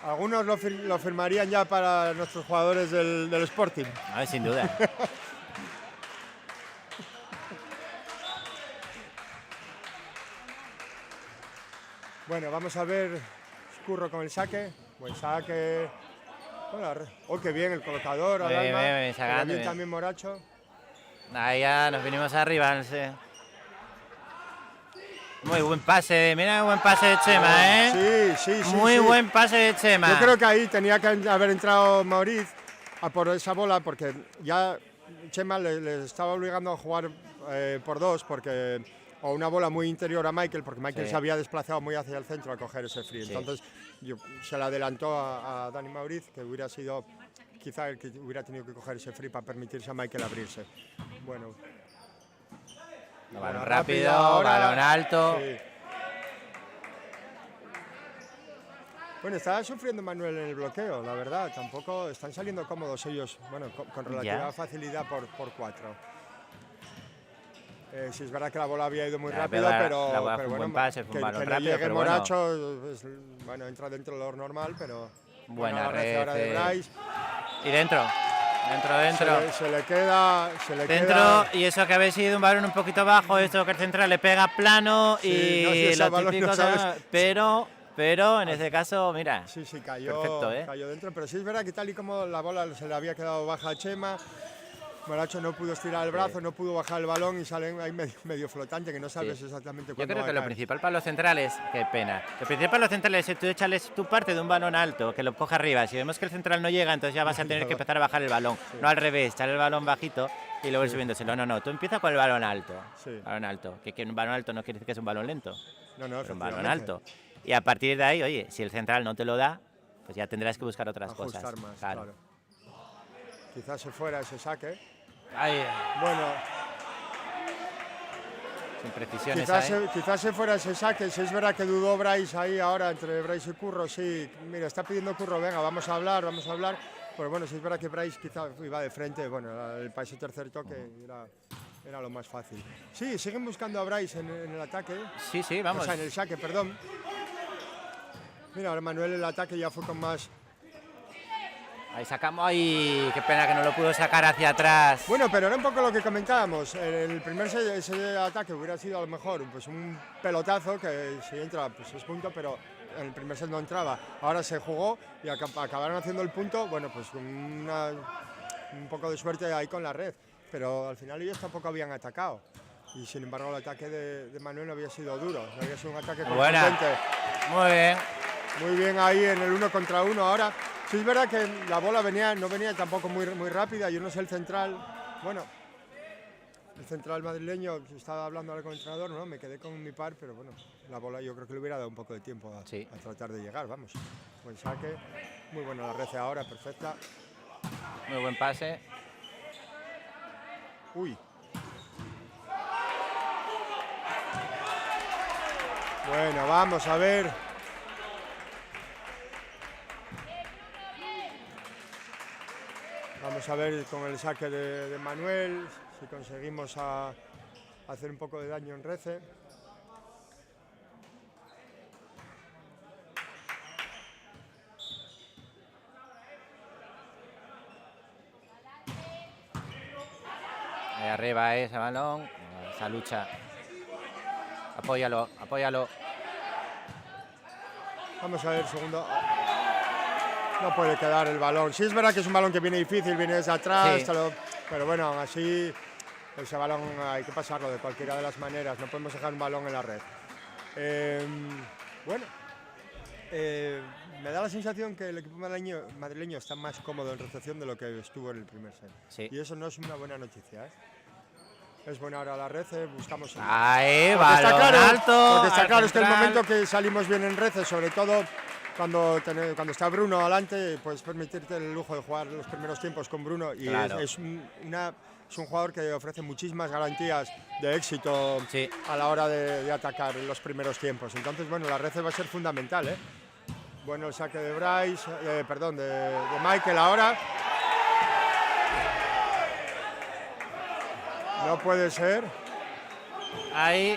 Algunos lo firmarían ya para nuestros jugadores del Sporting. A ver, sin duda. Bueno, vamos a ver Curro con el saque. Buen saque. Oh, qué bien el colocador. Bien, sacando, bien también Moracho. Ahí ya nos vinimos arriba, no sé. Muy buen pase, mira, buen pase de Chema, ¿eh? Sí. Muy buen pase de Chema. Yo creo que ahí tenía que haber entrado Mauriz a por esa bola, porque ya Chema le estaba obligando a jugar por dos, porque o una bola muy interior a Michael, porque Michael se había desplazado muy hacia el centro a coger ese free. Sí. Entonces se le adelantó a Dani Mauriz, que hubiera sido quizá el que hubiera tenido que coger ese free para permitirse a Michael abrirse. Bueno. Balón rápido, ahora, balón alto. Sí. Bueno, estaba sufriendo Manuel en el bloqueo, la verdad. Tampoco están saliendo cómodos ellos, bueno, con relativa facilidad por 4. Sí, es verdad que la bola había ido muy rápido, pero bueno, buen pase, fue un balón que rápido, no llegue Moracho, bueno. Bueno, entra dentro de lo normal, pero buena red ahora de Bryce. Y dentro. Se le queda. Dentro, y eso que habéis sido un balón un poquito bajo, esto que el central le pega plano y lo típico, pero en ese caso, mira. Sí, cayó. Perfecto, cayó dentro, pero sí es verdad que tal y como la bola se le había quedado baja a Chema, Moracho no pudo estirar el brazo, no pudo bajar el balón y salen ahí medio flotante, que no sabes exactamente cuándo. Yo creo va que a lo caer. principal para los centrales, qué pena, lo principal para los centrales es tú échales tu parte de un balón alto, que lo coja arriba. Si vemos que el central no llega, entonces ya vas a tener que empezar a bajar el balón, no al revés, echar el balón bajito y luego ir subiéndoselo. No, tú empieza con el balón alto. Balón alto, que un balón alto no quiere decir que es un balón lento, pero un balón alto. Y a partir de ahí, oye, si el central no te lo da, pues ya tendrás que buscar otras cosas. Más, claro. Quizás se fuera ese saque. Ahí. Bueno. Sin precisiones. Quizás se fuera ese saque. Si es verdad que dudó Bryce ahí ahora entre Bryce y Curro. Sí, mira, está pidiendo Curro, venga, vamos a hablar. Pero bueno, si es verdad que Bryce quizás iba de frente. Bueno, ese tercer toque era lo más fácil. Sí, siguen buscando a Bryce en el ataque. Sí, vamos. O sea, en el saque, perdón. Mira, ahora Manuel el ataque ya fue con más. Ahí sacamos, ay, qué pena que no lo pudo sacar hacia atrás. Bueno, pero era un poco lo que comentábamos. El primer ese ataque hubiera sido a lo mejor pues un pelotazo que si entra pues es punto, pero en el primer set no entraba. Ahora se jugó y acabaron haciendo el punto, bueno, pues con un poco de suerte ahí con la red. Pero al final ellos tampoco habían atacado. Y sin embargo el ataque de Manuel no había sido duro, no había sido un ataque contundente. Muy bien. Muy bien ahí en el 1 contra 1 ahora. Sí, es verdad que la bola no venía tampoco muy rápida. Yo no sé el central. Bueno, el central madrileño, estaba hablando ahora con el entrenador, ¿no? Me quedé con mi par, pero bueno, la bola yo creo que le hubiera dado un poco de tiempo a tratar de llegar, vamos. Buen saque, muy buena la red ahora, perfecta. Muy buen pase. Uy. Bueno, vamos a ver. Vamos a ver con el saque de Manuel si conseguimos hacer un poco de daño en Rece. Ahí arriba ese balón, esa lucha. Apóyalo. Vamos a ver, segundo. No puede quedar el balón. Sí, es verdad que es un balón que viene difícil, viene desde atrás, pero bueno, aún así ese balón hay que pasarlo de cualquiera de las maneras. No podemos dejar un balón en la red. Me da la sensación que el equipo madrileño está más cómodo en recepción de lo que estuvo en el primer set. Sí. Y eso no es una buena noticia, ¿eh? Es buena hora la Rece, buscamos... Ahí, porque está balón claro, alto. porque está claro, es que el central. momento que salimos bien en Rece, sobre todo cuando está Bruno adelante, puedes permitirte el lujo de jugar los primeros tiempos con Bruno y Claro. es un jugador que ofrece muchísimas garantías de éxito Sí. a la hora de atacar en los primeros tiempos. Entonces, bueno, la Rece va a ser fundamental, ¿eh? Bueno, el saque de Bryce, de Michael ahora. No puede ser. Ahí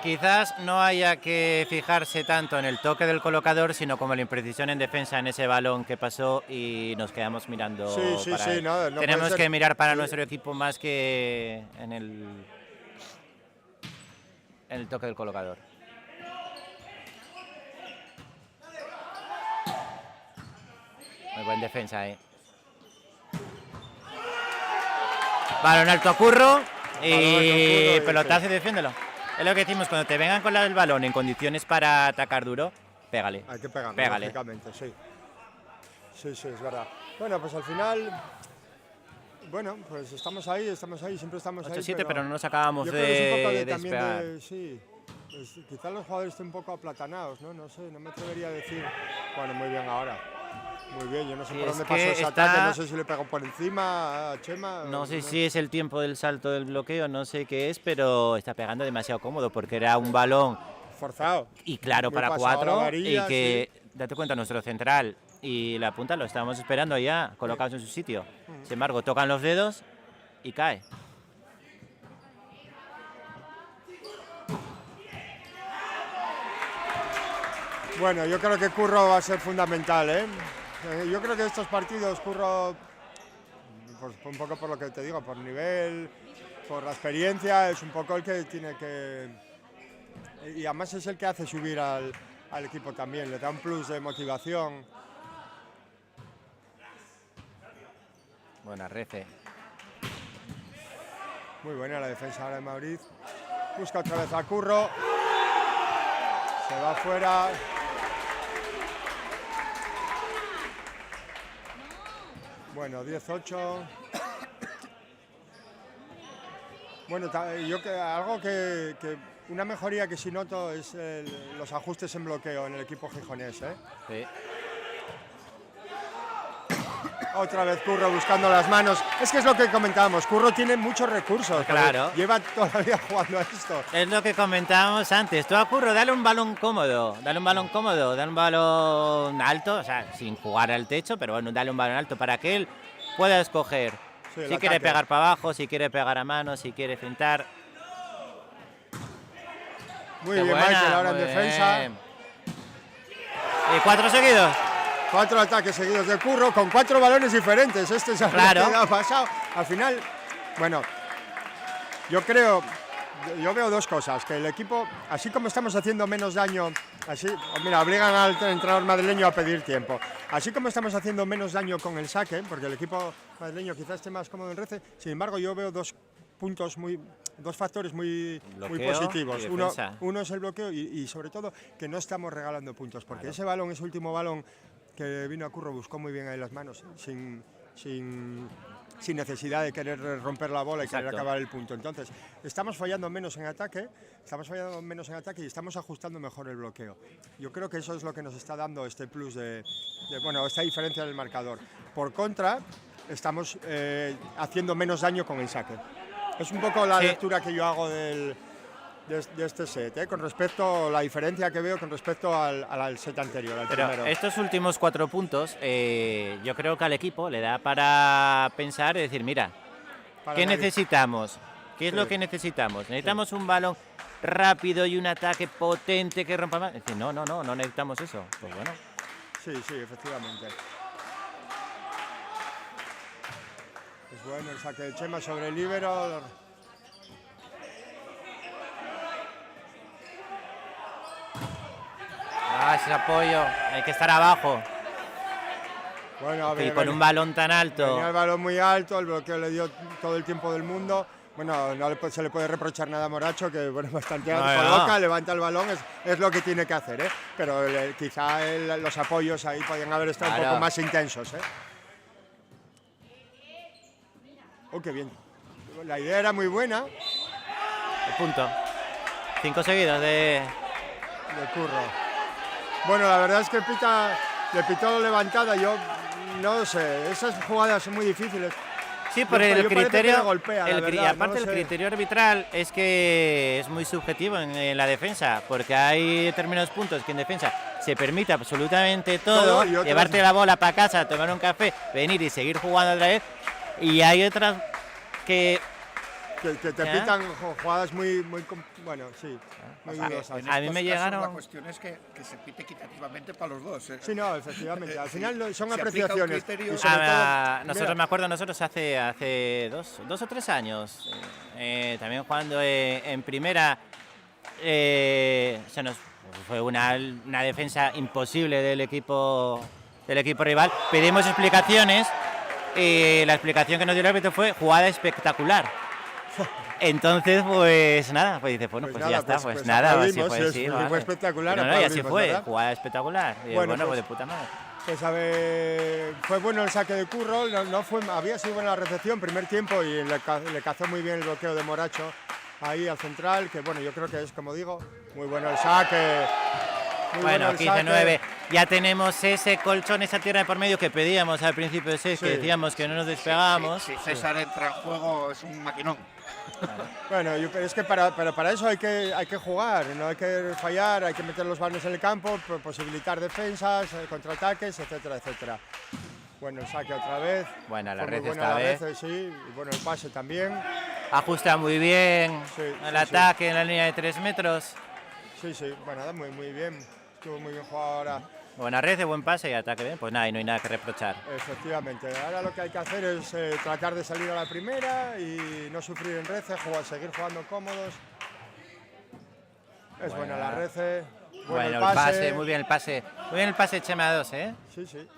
quizás no haya que fijarse tanto en el toque del colocador, sino como la imprecisión en defensa en ese balón que pasó y nos quedamos mirando. Sí, para él. no Tenemos puede ser. que mirar para nuestro equipo más que en el toque del colocador. Muy buen defensa ahí. Balón alto a Curro y pelotazo y defiéndelo. Es lo que decimos, cuando te vengan con el balón en condiciones para atacar duro, pégale. Hay que pegarlo, Pégale. lógicamente, sí. Sí, es verdad. Bueno, pues al final, bueno, pues estamos ahí, siempre estamos ahí. 8-7, pero no nos acabamos yo creo que es un poco de también despegar. sí, pues quizás los jugadores estén un poco aplatanados, ¿no? No sé, no me atrevería a decir, bueno, muy bien ahora. Muy bien, yo no sé Sí, por es dónde pasó que ese está- ataque, no sé si le pegó por encima a Chema. No sé si es el tiempo del salto del bloqueo, no sé qué es, pero está pegando demasiado cómodo porque era un balón Forzado. y claro Muy para pasado a la 4 varilla, y que, date cuenta, nuestro central y la punta lo estábamos esperando ya, colocados en su sitio. Sin embargo, tocan los dedos y cae. Bueno, yo creo que Curro va a ser fundamental, ¿eh? Yo creo que estos partidos, Curro, pues un poco por lo que te digo, por nivel, por la experiencia, es un poco el que tiene que... Y además es el que hace subir al equipo también, le da un plus de motivación. Buena Rece. Muy buena la defensa ahora de Madrid. Busca otra vez a Curro. Se va fuera. Bueno, 10-8. Bueno, algo que una mejoría que sí noto es los ajustes en bloqueo en el equipo gijonés, ¿eh? Sí. Otra vez Curro buscando las manos. Es que es lo que comentábamos, Curro tiene muchos recursos. Claro. Lleva toda la vida jugando a esto. Es lo que comentábamos antes. Tú a Curro, dale un balón cómodo, dale un balón alto, o sea, sin jugar al techo, pero bueno, dale un balón alto para que él pueda escoger. Sí, el Si quiere ataque. pegar para abajo, si quiere pegar a mano, si quiere fintar. Muy Qué bien, buena, Michael ahora en muy defensa. bien. Y 4 seguidos. 4 ataques seguidos de Curro con 4 balones diferentes. Este es el Claro. que ha pasado. Al final, bueno, yo veo dos cosas. Que el equipo, así como estamos haciendo menos daño, mira, obligan al entrenador madrileño a pedir tiempo. Así como estamos haciendo menos daño con el saque, porque el equipo madrileño quizás esté más cómodo en Rece, sin embargo yo veo dos factores muy Bloqueo positivos. y Uno defensa. es el bloqueo y sobre todo que no estamos regalando puntos, porque Claro. ese balón, ese último balón que vino a Curro, buscó muy bien ahí las manos, sin necesidad de querer romper la bola y querer Exacto. acabar el punto. Entonces, estamos fallando menos en ataque y estamos ajustando mejor el bloqueo. Yo creo que eso es lo que nos está dando este plus esta diferencia del marcador. Por contra, estamos haciendo menos daño con el saque. Es un poco la Sí. lectura que yo hago de este set, con respecto a la diferencia que veo con respecto al set anterior, al Pero primero. estos últimos 4 puntos, yo creo que al equipo le da para pensar y decir, mira, Para ¿qué analizar. necesitamos? ¿Qué es Sí. lo que necesitamos? ¿Necesitamos un balón rápido y un ataque potente que rompa más? Es decir, no necesitamos eso. Pues bueno, Sí, efectivamente. Es bueno el saque de Chema sobre el líbero. ese apoyo, hay que estar abajo. Bueno, a Y ver, con un balón tan alto. venía el balón muy alto, el bloqueo le dio todo el tiempo del mundo. Bueno, se le puede reprochar nada a Moracho, que bueno, bastante No, coloca, no. levanta el balón, es lo que tiene que hacer, ¿eh? Pero quizá los apoyos ahí podían haber estado un Claro. poco más intensos, ¿eh? Oh, qué bien. la idea era muy buena. El punto. 5 seguidos de Curro. Bueno, la verdad es que le pitó levantada, yo no sé, esas jugadas son muy difíciles. Sí, por el criterio, golpea, y aparte el criterio arbitral es que es muy subjetivo en la defensa, porque hay determinados puntos que en defensa se permite absolutamente todo, llevarte la bola para casa, tomar un café, venir y seguir jugando otra vez, y hay otras que te pitan jugadas muy bueno, sí, muy dudosas. A mí me llegaron... La cuestión es que se pite equitativamente para los dos. Sí, no, efectivamente, al final son apreciaciones. Nosotros, me acuerdo, nosotros hace dos o 3 años, también jugando en primera, se nos fue una defensa imposible del equipo rival. Pedimos explicaciones y la explicación que nos dio el árbitro fue jugada espectacular. Entonces, pues nada, pues dice, bueno, pues ya está, pues nada, así fue, sí, fue espectacular. No, y así fue, ¿verdad? Jugada espectacular. Y bueno, pues de puta madre. Pues a ver, fue bueno el saque de Curro, había sido buena la recepción, primer tiempo, y le cazó muy bien el bloqueo de Moracho ahí al central, que bueno, yo creo que es, como digo, muy bueno el saque. Bueno, 15-9, ya tenemos ese colchón, esa tierra de por medio que pedíamos al principio de 6, que decíamos que no nos despegábamos. Si César entra en juego es un maquinón. Bueno, es que para eso hay que jugar, no hay que fallar, hay que meter los balones en el campo, posibilitar defensas, contraataques, etcétera, etcétera. Bueno, el saque otra vez. Buena la red esta vez. Sí, y bueno, el pase también. Ajusta muy bien el ataque en la línea de 3 metros. Sí, bueno, muy bien. Estuvo muy bien jugado ahora. Buena red, buen pase y ataque bien. Pues nada, y no hay nada que reprochar. Efectivamente. Ahora lo que hay que hacer es tratar de salir a la primera y no sufrir en rece, seguir jugando cómodos. Es buena la rece. Bueno, el pase, muy bien el pase. Muy bien el pase Chema 2, ¿eh? Sí.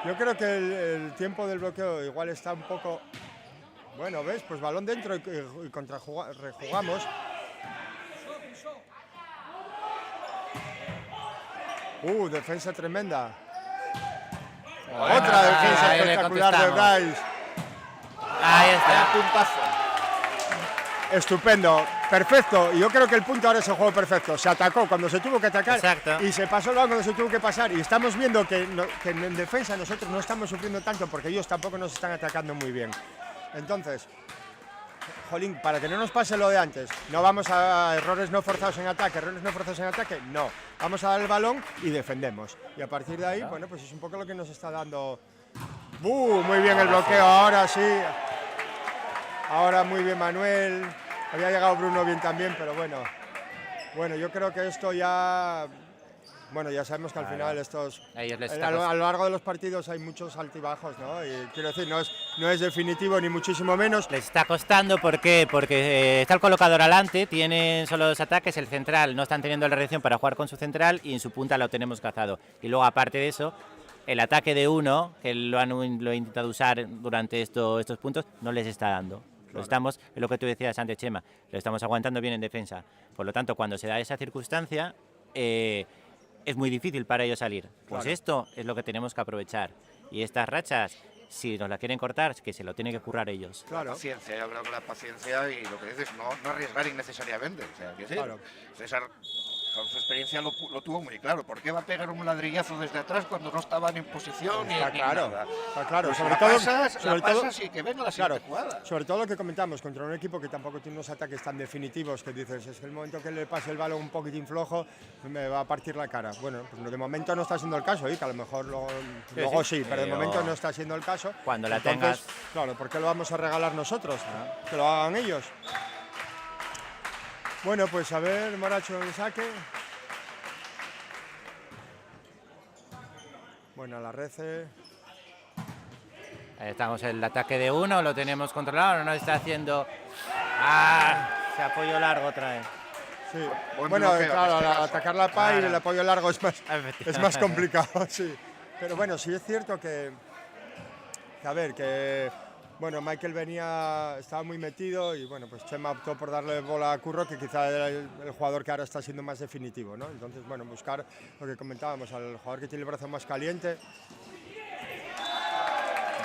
Yo creo que el tiempo del bloqueo igual está un poco... Bueno, ¿ves? Pues balón dentro y rejugamos. Defensa tremenda. Otra defensa espectacular de Bryce. Ahí está. Puntazo. Estupendo, perfecto. Y yo creo que el punto ahora es el juego perfecto. Se atacó cuando se tuvo que atacar. Exacto. Y se pasó el balón cuando se tuvo que pasar. Y estamos viendo que en defensa nosotros no estamos sufriendo tanto porque ellos tampoco nos están atacando muy bien. Entonces, jolín, para que no nos pase lo de antes, no vamos a errores no forzados en ataque, no. Vamos a dar el balón y defendemos. Y a partir de ahí, bueno, pues es un poco lo que nos está dando. Muy bien el bloqueo, ahora sí. Ahora muy bien Manuel. Había llegado Bruno bien también, pero bueno. Bueno, yo creo que esto ya... Bueno, ya sabemos que al final a lo largo de los partidos hay muchos altibajos, ¿no? Y quiero decir, no es definitivo ni muchísimo menos. Les está costando, ¿por qué? Porque está el colocador adelante, tienen solo 2 ataques, el central no están teniendo la reacción para jugar con su central y en su punta lo tenemos cazado. Y luego, aparte de eso, el ataque de uno, que lo he intentado usar durante estos puntos, no les está dando. Claro. Es lo que tú decías antes, Chema, lo estamos aguantando bien en defensa. Por lo tanto, cuando se da esa circunstancia... es muy difícil para ellos salir. Pues claro. Esto es lo que tenemos que aprovechar. Y estas rachas, si nos la quieren cortar, que se lo tienen que currar ellos. Claro. La paciencia, yo creo que la paciencia y lo que dices, no arriesgar innecesariamente. O sea, que claro. César, con su experiencia lo tuvo muy claro. ¿Por qué va a pegar un ladrillazo desde atrás cuando no estaban en posición ni nada? Está claro. Pues sobre todo, y que venga la siguiente jugada. Sobre todo lo que comentamos, contra un equipo que tampoco tiene unos ataques tan definitivos que dices, es que el momento que le pase el balón un poquitín flojo, me va a partir la cara. Bueno, pues de momento no está siendo el caso, que a lo mejor luego sí, pero de momento no está siendo el caso. Cuando la tengas... Claro, ¿por qué lo vamos a regalar nosotros? Que lo hagan ellos. Bueno, pues a ver, Moracho en saque. Bueno, la rece. Ahí estamos, el ataque de uno, lo tenemos controlado, no está haciendo... se apoyo largo otra vez. Sí, bueno, claro, al atacar la PAI el apoyo largo es más complicado, sí. Pero bueno, sí es cierto que bueno, Michael estaba muy metido y bueno, pues Chema optó por darle bola a Curro, que quizá era el jugador que ahora está siendo más definitivo, ¿no? Entonces, bueno, buscar lo que comentábamos, al jugador que tiene el brazo más caliente.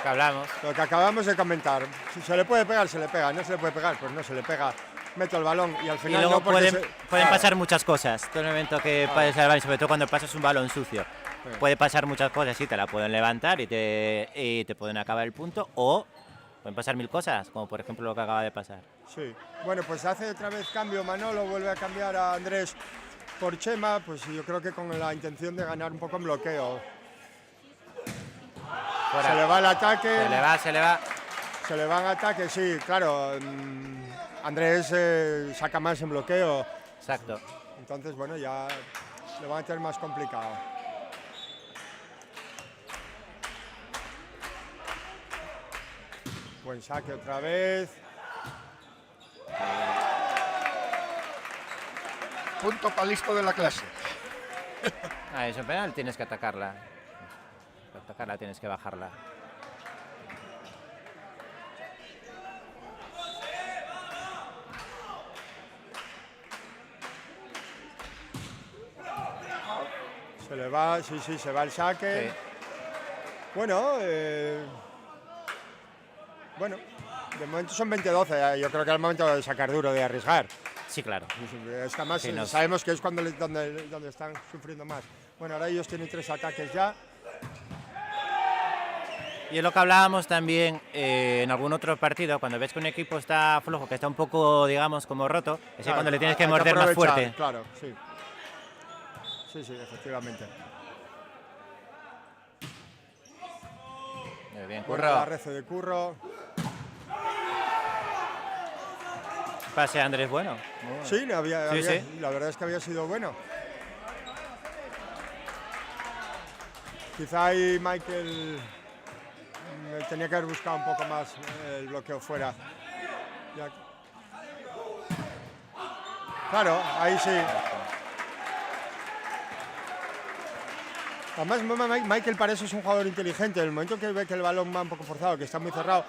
que hablamos. Lo que acabamos de comentar. Si se le puede pegar, se le pega. No se le puede pegar, pues no se le pega. Meto el balón y al final. Y luego no porque pueden pasar muchas cosas. Todo el momento que puedes salvar, sobre todo cuando pasas un balón sucio. Sí. Puede pasar muchas cosas, sí, te la pueden levantar y te pueden acabar el punto, o pueden pasar mil cosas, como por ejemplo lo que acaba de pasar. Sí. Bueno, pues hace otra vez cambio Manolo, vuelve a cambiar a Andrés por Chema, pues yo creo que con la intención de ganar un poco en bloqueo. Fuera. Se le va el ataque. Se le va. Se le va en ataque, sí, claro. Andrés saca más en bloqueo. Exacto. Entonces, bueno, ya le van a tener más complicado. Buen saque otra vez. Punto palisto de la clase. Eso es penal, tienes que atacarla. Para atacarla tienes que bajarla. Se le va, sí, se va el saque. Sí. Bueno, de momento son 20-12. Yo creo que es el momento de sacar duro, de arriesgar. Sí, claro. Es que además Sí, no. sabemos que es donde están sufriendo más. Bueno, ahora ellos tienen 3 ataques ya. Y es lo que hablábamos también en algún otro partido, cuando ves que un equipo está flojo, que está un poco, digamos, como roto, es Claro, cuando le tienes que hay morder más aprovechar, fuerte. Claro, sí. Sí, efectivamente. Muy bien, Bueno, Curro. la rece de Curro. Pase a Andrés Bueno. Sí, Sí. la verdad es que había sido bueno. Quizá ahí Michael tenía que haber buscado un poco más el bloqueo fuera. Claro, ahí sí. Además, Michael para eso es un jugador inteligente. En el momento que ve que el balón va un poco forzado, que está muy cerrado,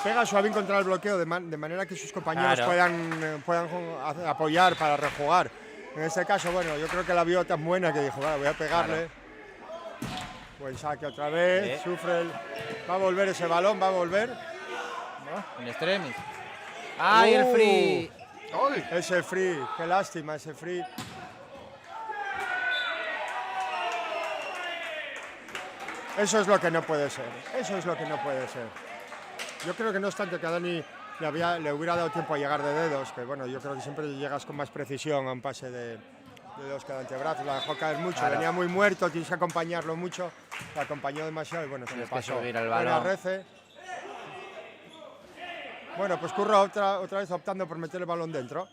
pega suave contra el bloqueo de manera que sus compañeros puedan apoyar para rejugar. En este caso, bueno, yo creo que la vio tan buena que dijo, vale, voy a pegarle. Claro. Buen saque otra vez, sufre va a volver ese balón, va a volver. En extremis. ¡Ay, el free! Ese free, qué lástima ese free. Eso es lo que no puede ser. Eso es lo que no puede ser. Yo creo que no obstante que a Dani le hubiera dado tiempo a llegar de dedos, que bueno, yo creo que siempre llegas con más precisión a un pase de dedos que de antebrazo. La dejó caer mucho, claro. Venía muy muerto, tienes que acompañarlo mucho. La acompañó demasiado y bueno, se le pasó. Buena rece. Bueno, pues Curro otra vez optando por meter el balón dentro.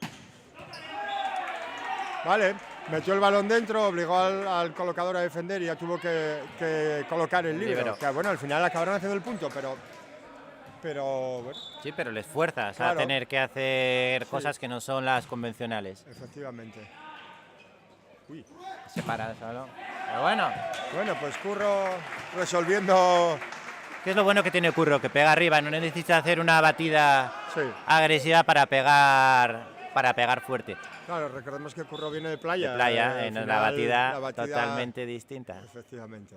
Vale, metió el balón dentro, obligó al colocador a defender y ya tuvo que colocar el líbero. Que bueno, al final acabaron haciendo el punto, pero bueno. Sí, pero les fuerzas a tener que hacer cosas que no son las convencionales. Efectivamente. Uy. Se para ese balón. Pero bueno. Bueno, pues Curro resolviendo. ¿Qué es lo bueno que tiene Curro? Que pega arriba, no necesita hacer una batida agresiva para pegar fuerte. Claro, recordemos que Curro viene de Playa. De Playa, en la batida totalmente distinta. Efectivamente.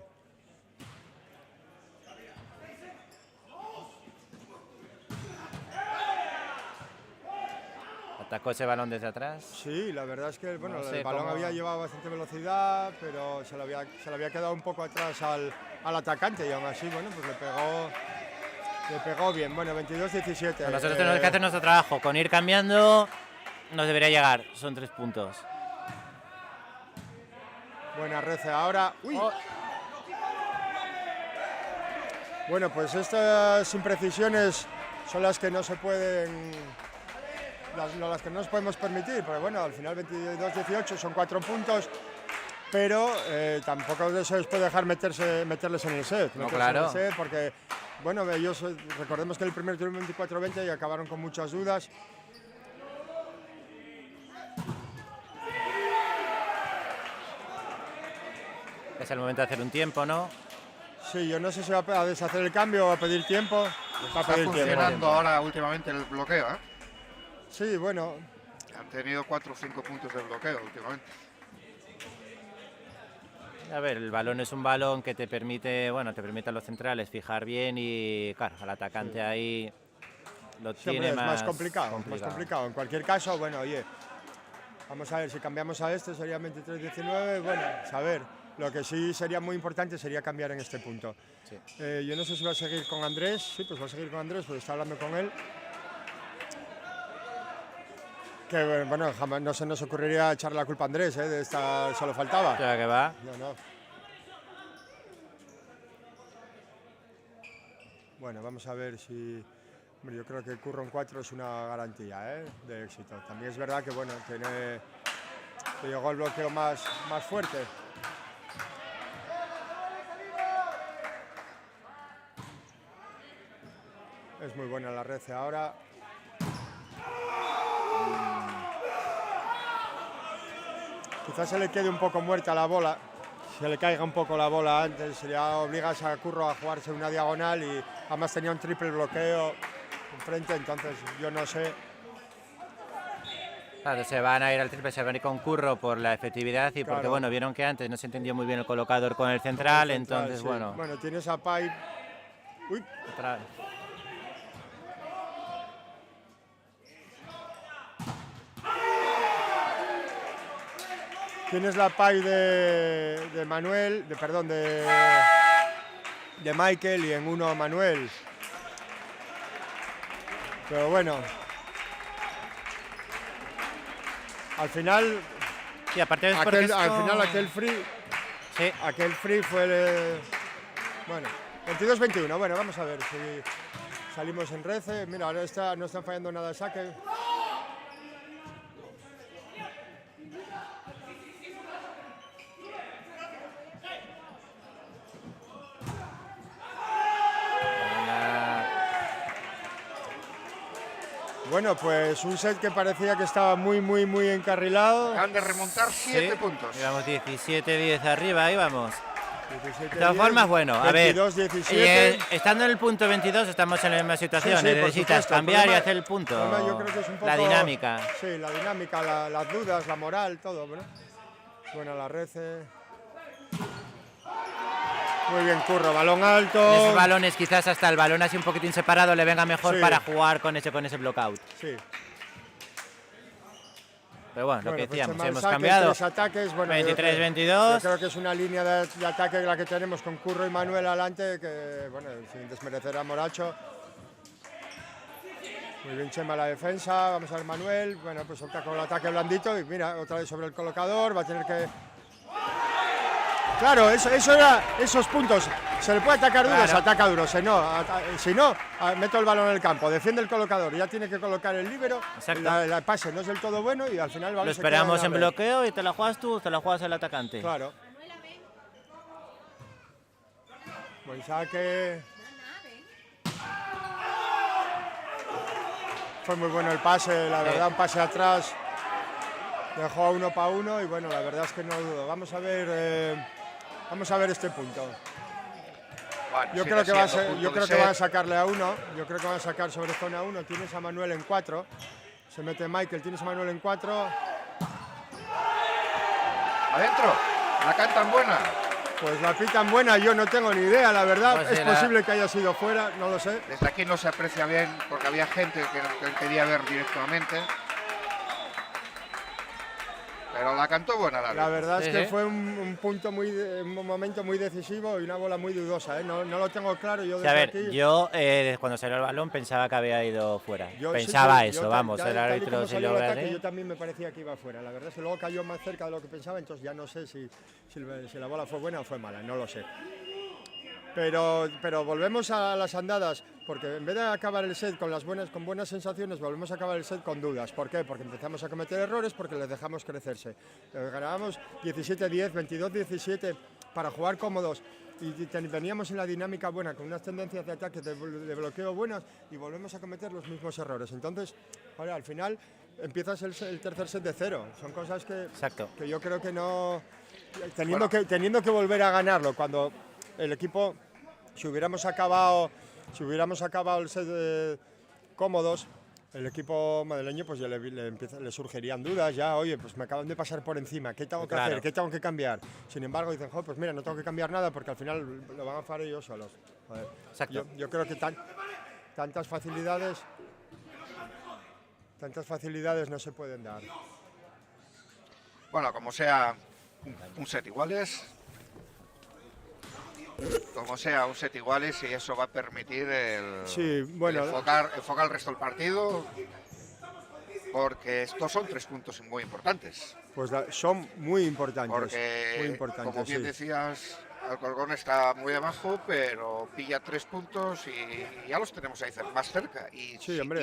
Atacó ese balón desde atrás. Sí, la verdad es que bueno, el balón había llevado bastante velocidad, pero se le había quedado un poco atrás al atacante y aún así, bueno, pues le pegó bien. Bueno, 22-17. Nosotros tenemos que hacer nuestro trabajo. Con ir cambiando nos debería llegar. Son 3 puntos. Buena rece ahora. ¡Uy! Bueno, pues estas imprecisiones son las que no se pueden... Las que no nos podemos permitir, porque bueno, al final 22-18 son 4 puntos, pero tampoco se les puede dejar meterles en el set. No, claro. En el set porque, bueno, ellos, recordemos que el primer tuvieron 24-20 y acabaron con muchas dudas. Es el momento de hacer un tiempo, ¿no? Sí, yo no sé si va a deshacer el cambio o va a pedir tiempo. Va a pedir funcionando tiempo. Ahora últimamente el bloqueo, ¿eh? Sí, bueno. Han tenido 4 o 5 puntos de bloqueo últimamente. A ver, el balón es un balón que te permite, bueno, te permite a los centrales fijar bien y, claro, al atacante ahí lo tiene es más complicado. En cualquier caso, bueno, oye, vamos a ver, si cambiamos a este sería 23-19, bueno, a ver, lo que sí sería muy importante sería cambiar en este punto. Sí. Yo no sé si va a seguir con Andrés, sí, pues va a seguir con Andrés, porque está hablando con él. Que bueno, jamás no se nos ocurriría echarle la culpa a Andrés, de esta solo faltaba. Ya que va. No. Bueno, vamos a ver si... Yo creo que Curro en 4 es una garantía de éxito. También es verdad que bueno, que llegó el bloqueo más fuerte. Es muy buena la red ahora. Quizás se le quede un poco muerta la bola, se le caiga un poco la bola antes, ya obligas a Curro a jugarse una diagonal y además tenía un triple bloqueo enfrente, entonces yo no sé. Claro, se van a ir al triple, se van a ir con Curro por la efectividad y porque, bueno, vieron que antes no se entendió muy bien el colocador con el central, entonces, sí. bueno. Bueno, tienes a Pai. Uy. Otra vez. Tienes la Pai de Manuel, de Michael y en uno Manuel. Pero bueno, al final, sí, aparte de aquel free, sí. Aquel free fue bueno, 22-21. Bueno, vamos a ver si salimos en rece. Mira, ahora no están fallando nada de saque. Bueno, pues un set que parecía que estaba muy encarrilado. Acaban de remontar 7 puntos. Llevamos 17-10 arriba, ahí vamos. 17, de todas formas, bueno, 22, a ver, 17. Estando en el punto 22 estamos en la misma situación, Sí, necesitas supuesto, cambiar y hacer el punto, yo creo que es un poco, la dinámica. Sí, la dinámica, las dudas, la moral, todo, ¿no? Buena la red. Muy bien, Curro, balón alto. En esos balones quizás hasta el balón así un poquitín separado le venga mejor para jugar con ese blockout. Sí. Pero bueno, lo que decíamos, pues hemos cambiado. Ataques, bueno, 23-22. Yo creo que es una línea de ataque la que tenemos con Curro y Manuel adelante, que bueno, sin desmerecer a Moracho. Muy bien Chema la defensa, vamos a ver Manuel, bueno, pues opta con el ataque blandito y mira, otra vez sobre el colocador, va a tener que... Claro, eso era esos puntos. Se le puede atacar duro, se ataca duro. Si no, meto el balón en el campo, defiende el colocador, ya tiene que colocar el líbero. El pase no es del todo bueno y al final el balón lo esperamos en bloqueo y te la juegas tú, te la juegas el atacante. Claro. Buen saque. Fue muy bueno el pase, la verdad, un pase atrás. Dejó a 1 para 1 y bueno, la verdad es que no dudo. Vamos a ver este punto. Bueno, yo creo que van a sacarle a 1. Yo creo que van a sacar sobre zona 1. Tienes a Manuel en 4. Se mete Michael, tienes a Manuel en 4. Adentro, la cantan buena. Pues la pitan buena, yo no tengo ni idea, la verdad. Pues es posible que haya sido fuera, no lo sé. Desde aquí no se aprecia bien porque había gente que quería ver directamente. Pero la cantó buena la verdad es que fue un momento muy decisivo y una bola muy dudosa, No lo tengo claro. Yo cuando salió el balón pensaba que había ido fuera. Pensaba eso, vamos, el árbitro se lo ve. Yo también me parecía que iba fuera. La verdad es que luego cayó más cerca de lo que pensaba, entonces ya no sé si la bola fue buena o fue mala, no lo sé. Pero volvemos a las andadas, porque en vez de acabar el set con buenas sensaciones, volvemos a acabar el set con dudas. ¿Por qué? Porque empezamos a cometer errores, porque les dejamos crecerse. Ganábamos 17-10, 22-17 para jugar cómodos y veníamos en la dinámica buena, con unas tendencias de ataque, de bloqueo buenas y volvemos a cometer los mismos errores. Entonces, ahora al final empiezas el tercer set de 0. Son cosas que yo creo que no... Teniendo que volver a ganarlo cuando el equipo... Si hubiéramos acabado el set cómodos, el equipo madrileño pues ya le surgirían dudas, ya, oye, pues me acaban de pasar por encima, ¿qué tengo que hacer? ¿Qué tengo que cambiar? Sin embargo, dicen, joder, pues mira, no tengo que cambiar nada porque al final lo van a hacer ellos solos. Exacto. Yo creo que tantas facilidades no se pueden dar. Bueno, como sea un set iguales, y eso va a permitir enfocar el resto del partido, porque estos son 3 puntos muy importantes. Pues son muy importantes. Porque, muy importantes, como bien decías, Alcorcón está muy abajo, pero pilla 3 puntos y ya los tenemos ahí más cerca. Y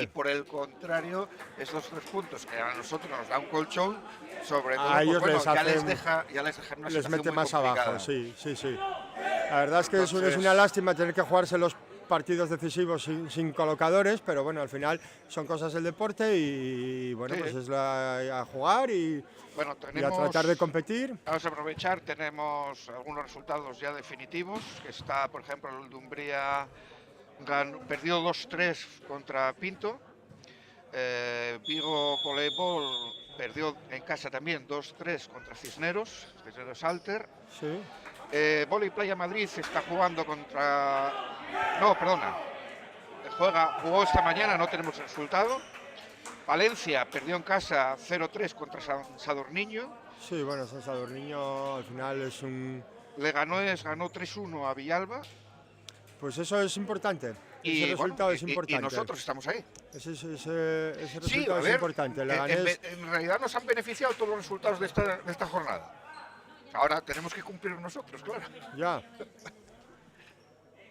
por el contrario, estos 3 puntos que a nosotros nos da un colchón, sobre todo, ellos ya les deja una situación mete muy más complicada. abajo, sí. La verdad es que es una lástima tener que jugarse los partidos decisivos sin colocadores, pero bueno, al final son cosas del deporte y bueno, pues es a jugar y a tratar de competir. Vamos a aprovechar, tenemos algunos resultados ya definitivos, que está, por ejemplo, el de Umbría perdió 2-3 contra Pinto, Vigo Voleibol perdió en casa también 2-3 contra Cisneros Alter. Sí. Vóley Playa Madrid está jugando contra... No, perdona. Jugó esta mañana, no tenemos resultado. Valencia perdió en casa 0-3 contra San Sadurniño. Sí, bueno, San Sadurniño al final es un... Leganés ganó 3-1 a Villalba. Pues eso es importante. Ese resultado es importante. Y nosotros estamos ahí. Ese resultado es importante. En realidad nos han beneficiado todos los resultados de esta jornada. Ahora tenemos que cumplir nosotros, claro. Ya.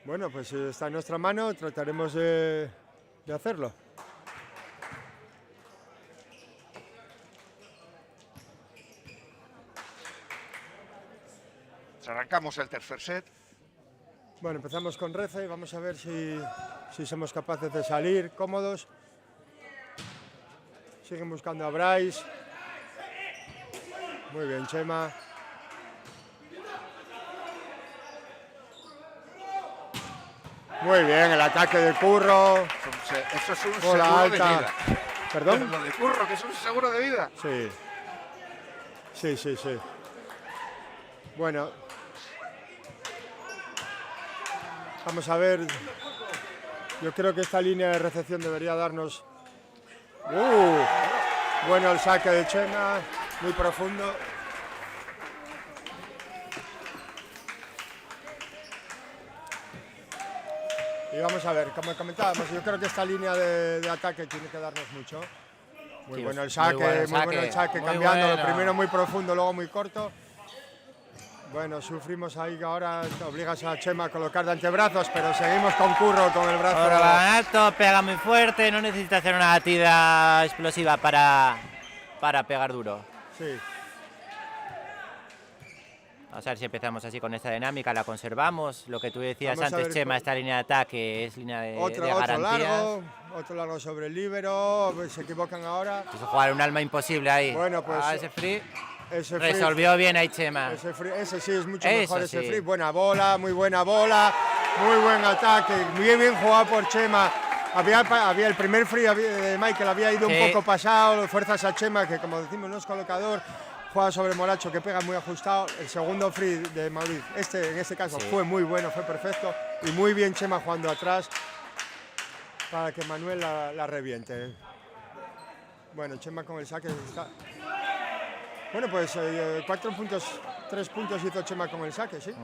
Bueno, pues está en nuestra mano, trataremos de hacerlo. Arrancamos el tercer set. Bueno, empezamos con Reza y vamos a ver si somos capaces de salir cómodos. Siguen buscando a Bryce. Muy bien, Chema. Muy bien, el ataque de Curro. Eso es un bola seguro alta. de vida. ¿Perdón? Lo de Curro, que es un seguro de vida. Sí. Bueno. Vamos a ver. Yo creo que esta línea de recepción debería darnos... Bueno el saque de Chema, muy profundo. Y vamos a ver, como comentábamos, yo creo que esta línea de ataque tiene que darnos mucho. Muy bueno el saque, muy bueno el saque, cambiando, lo primero muy profundo, luego muy corto. Bueno, sufrimos ahí que ahora te obligas a Chema a colocar de antebrazos, pero seguimos con Curro con el brazo. Ahora alto, pega muy fuerte, no necesita hacer una batida explosiva para pegar duro. Sí. Vamos a ver si empezamos así con esta dinámica, la conservamos. Lo que tú decías antes, Chema, esta línea de ataque es línea de garantías. Otro largo sobre el líbero, se equivocan ahora. Quiso jugar un alma imposible ahí. Bueno, pues ese free. Resolvió bien ahí Chema. Ese sí es mucho mejor ese free. Buena bola, muy buen ataque, muy bien jugado por Chema. Había el primer free de Michael, había ido un poco pasado, fuerzas a Chema, que como decimos no es colocador, juega sobre Moracho, que pega muy ajustado. El segundo free de Madrid, en este caso fue muy bueno, fue perfecto, y muy bien Chema jugando atrás para que Manuel la reviente. Bueno, Chema con el saque está... Bueno, pues 3 puntos hizo Chema con el saque, sí.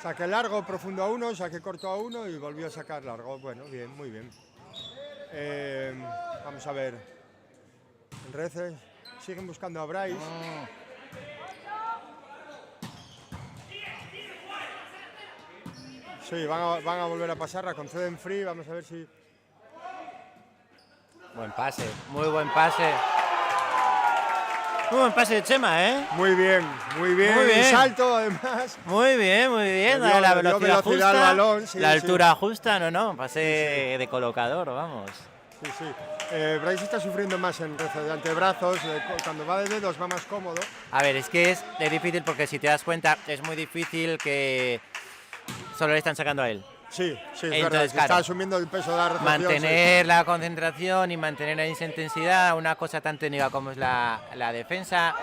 Saque largo, profundo a 1, saque corto a 1 y volvió a sacar largo. Bueno, bien, muy bien. Vamos a ver. En Rece siguen buscando a Bryce. Sí, van a volver a pasarla, conceden free, vamos a ver si... Buen pase, muy buen pase. Muy buen pase de Chema, ¿eh? Muy bien. Y salto, además. Muy bien. La velocidad justa, al balón, la altura justa, pase de colocador, vamos. Sí. Bryce está sufriendo más en rezo de antebrazos, cuando va de dedos va más cómodo. A ver, es que es difícil porque si te das cuenta es muy difícil que solo le están sacando a él. Sí, es Entonces, verdad, claro, está asumiendo el peso de la recepción. Mantener la concentración y mantener esa intensidad, una cosa tan técnica como es la defensa.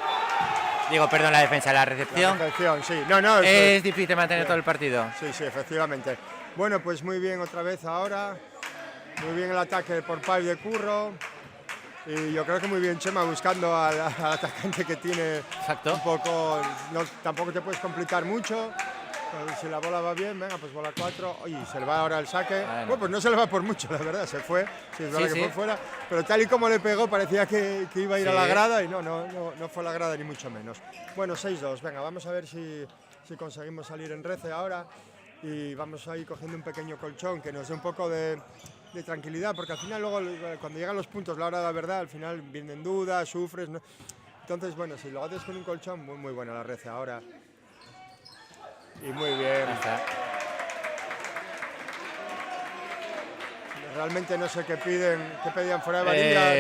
Digo, perdón, la defensa, la recepción. La recepción, sí. No, es difícil mantener todo el partido. Sí, efectivamente. Bueno, pues muy bien otra vez ahora. Muy bien el ataque por Pau de Curro. Y yo creo que muy bien Chema buscando al atacante que tiene. Exacto. Un poco. Tampoco te puedes complicar mucho. Si la bola va bien, venga, pues bola 4. Oye, se le va ahora el saque. Bueno, pues no se le va por mucho, la verdad, se fue. Sí, es verdad que fue fuera. Pero tal y como le pegó, parecía que iba a ir a la grada y no fue a la grada ni mucho menos. Bueno, 6-2. Venga, vamos a ver si conseguimos salir en rece ahora. Y vamos a ir cogiendo un pequeño colchón que nos dé un poco de tranquilidad, porque al final luego cuando llegan los puntos, la hora de la verdad, al final vienen dudas, sufres. ¿No? Entonces, bueno, si lo haces con un colchón, muy buena la rece ahora. Y muy bien. Realmente no sé qué pedían fuera de varilla.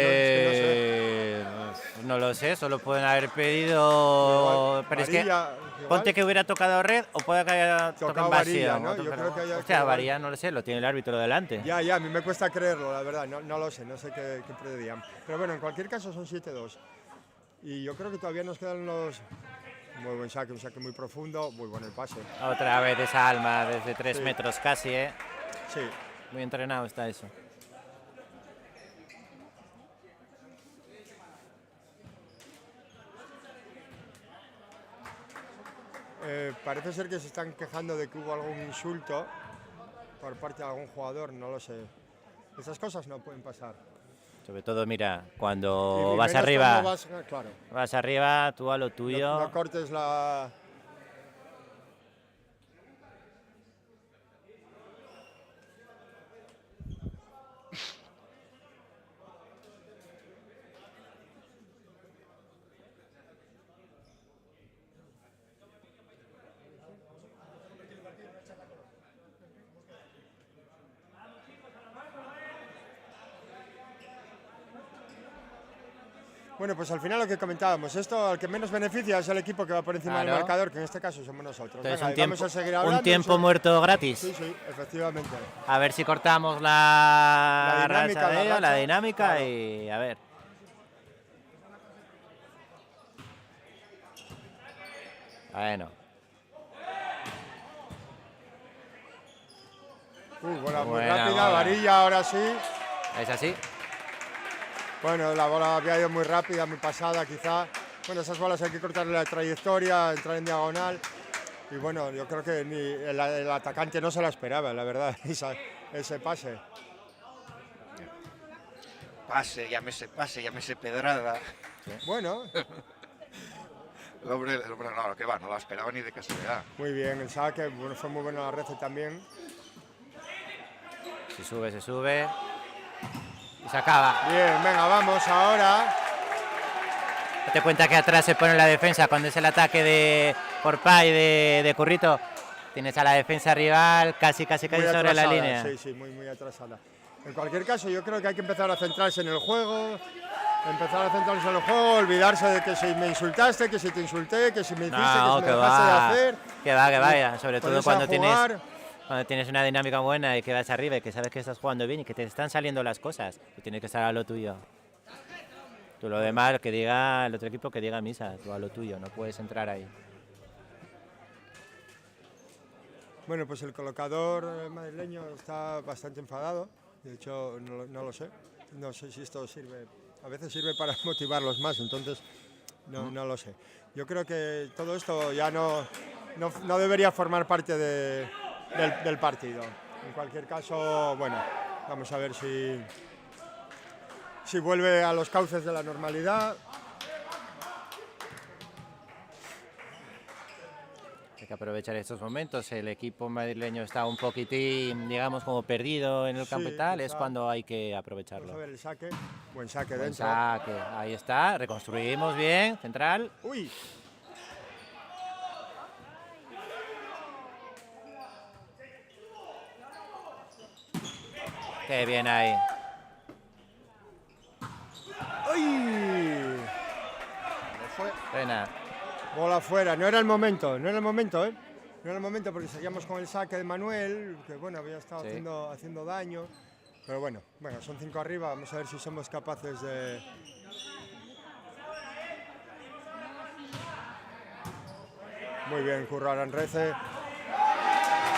No lo sé, solo pueden haber pedido. Pero varilla, es que ponte que hubiera tocado red o puede que haya tocado varilla, ¿no? Yo creo que haya. Hostia, varilla no lo sé, lo tiene el árbitro delante. Ya, a mí me cuesta creerlo, la verdad, no lo sé, no sé qué pedían. Pero bueno, en cualquier caso son 7-2. Y yo creo que todavía nos quedan los. Muy buen saque, un saque muy profundo, muy bueno el pase. Otra vez esa Alma desde 3 metros casi, ¿eh? Sí. Muy entrenado está eso. Parece ser que se están quejando de que hubo algún insulto por parte de algún jugador, no lo sé. Esas cosas no pueden pasar. Sobre todo, mira, cuando vas arriba, vas arriba, tú a lo tuyo. No cortes la... Bueno, pues al final lo que comentábamos, esto al que menos beneficia es el equipo que va por encima del marcador, que en este caso somos nosotros. Entonces, venga, vamos a seguir hablando. Un tiempo muerto gratis. Sí, efectivamente. A ver si cortamos la dinámica claro. Y a ver. Bueno. Bola muy rápida, varilla ahora sí. ¿Es así? Bueno, la bola había ido muy rápida, muy pasada quizá. Bueno, esas bolas hay que cortarle la trayectoria, entrar en diagonal. Y bueno, yo creo que ni el atacante no se la esperaba, la verdad, ese pase. Llámese pedrada. ¿Sí? Bueno. el hombre no, que va, no la esperaba ni de casualidad. Muy bien, el saque, bueno, fue muy bueno la rece también. Se sube. Y se acaba. Bien, venga, vamos ahora. Date cuenta que atrás se pone la defensa cuando es el ataque por Pay de Currito. Tienes a la defensa rival casi sobre la línea. Sí, muy atrasada. En cualquier caso, yo creo que hay que empezar a centrarse en el juego. Olvidarse de que si me insultaste, que si te insulté, que si me hiciste, que si me dejaste de hacer. Que vaya. Sobre todo cuando tienes una dinámica buena y que vas arriba y que sabes que estás jugando bien y que te están saliendo las cosas, tú tienes que estar a lo tuyo. Tú lo demás, que diga el otro equipo, que diga misa, tú a lo tuyo, no puedes entrar ahí. Bueno, pues el colocador madrileño está bastante enfadado, de hecho no lo sé. No sé si esto sirve, a veces sirve para motivarlos más, entonces no lo sé. Yo creo que todo esto ya no debería formar parte del partido. En cualquier caso, bueno, vamos a ver si vuelve a los cauces de la normalidad. Hay que aprovechar estos momentos. El equipo madrileño está un poquitín, digamos, como perdido en el campo y tal. Es cuando hay que aprovecharlo. Vamos a ver el saque. Buen saque Buen dentro. Saque. Ahí está. Reconstruimos bien. Central. Uy. Qué bien ahí. ¡Ay! Pena. Bola fuera. No era el momento, ¿eh? No era el momento porque seguíamos con el saque de Manuel, que bueno, había estado haciendo daño. Pero bueno, son 5 arriba, vamos a ver si somos capaces de... Muy bien, Curro Aranrece.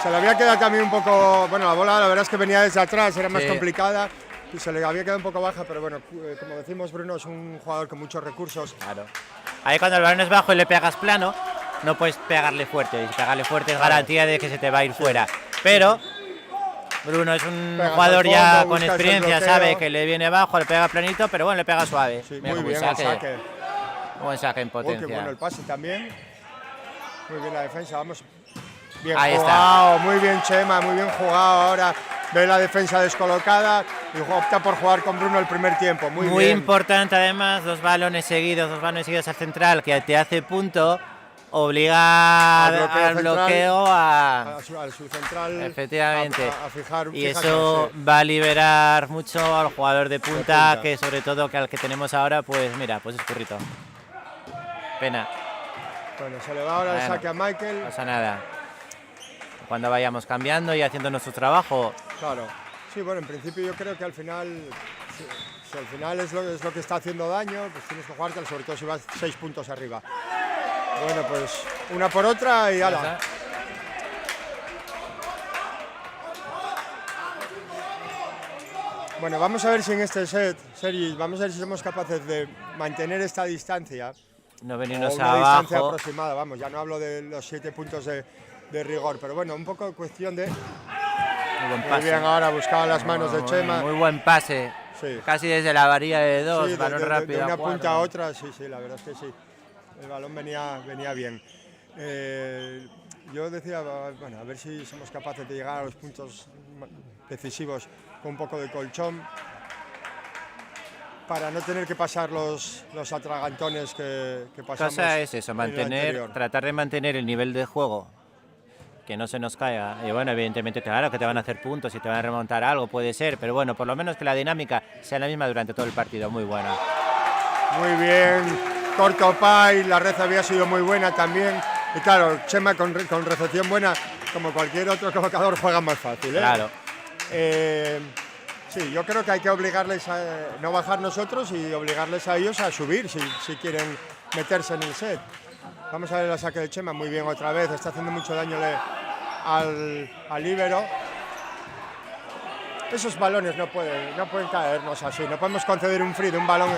Se le había quedado también un poco... Bueno, la bola la verdad es que venía desde atrás, era más complicada y se le había quedado un poco baja, pero bueno, como decimos, Bruno es un jugador con muchos recursos. Claro. Ahí cuando el balón es bajo y le pegas plano, no puedes pegarle fuerte. Y pegarle fuerte es garantía de que se te va a ir fuera. Pero Bruno es un jugador ya con experiencia, sabe que le viene bajo, le pega planito, pero bueno, le pega suave. Sí, muy bien el saque. Buen saque en potencia. Qué bueno el pase también. Muy bien la defensa, vamos. Bien ahí jugado, está. Muy bien Chema, muy bien jugado. Ahora ve la defensa descolocada y opta por jugar con Bruno el primer tiempo. Muy bien. Importante además, dos balones seguidos al central que te hace punto, obliga al bloqueo a su central. Efectivamente. A fijar, y eso va a liberar mucho al jugador de punta, que sobre todo que al que tenemos ahora, pues mira, pues es Currito. Pena. Bueno, se le va ahora el saque a Michael. No pasa nada. Cuando vayamos cambiando y haciendo nuestro trabajo. Claro. Sí, bueno, en principio yo creo que al final, si al final es lo que está haciendo daño, pues tienes que jugártelo, sobre todo si vas 6 puntos arriba. Bueno, pues una por otra y ala. Bueno, vamos a ver si en este set, Sergi, vamos a ver si somos capaces de mantener esta distancia. No venirnos una abajo. Distancia aproximada, vamos, ya no hablo de los 7 puntos de rigor, pero bueno, un poco cuestión de... Muy bien, ahora buscaba las manos de Chema. Muy buen pase. Sí. Casi desde la varilla de 2, sí, balón rápido. De una punta a otra, sí, la verdad es que sí. El balón venía bien. Yo decía, bueno, a ver si somos capaces de llegar a los puntos decisivos con un poco de colchón para no tener que pasar los atragantones que pasamos. La cosa es eso, tratar de mantener el nivel de juego, que no se nos caiga. Y bueno, evidentemente, claro que te van a hacer puntos y te van a remontar algo, puede ser, pero bueno, por lo menos que la dinámica sea la misma durante todo el partido. Muy buena. Muy bien, corto pay, la red había sido muy buena también. Y claro, Chema con recepción buena, como cualquier otro colocador, juega más fácil, ¿eh? Claro. Sí, yo creo que hay que obligarles a no bajar nosotros y obligarles a ellos a subir si quieren meterse en el set. Vamos a ver el saque de Chema, muy bien otra vez, está haciendo mucho daño al líbero. Esos balones no pueden caernos así, no podemos conceder un free de un balón.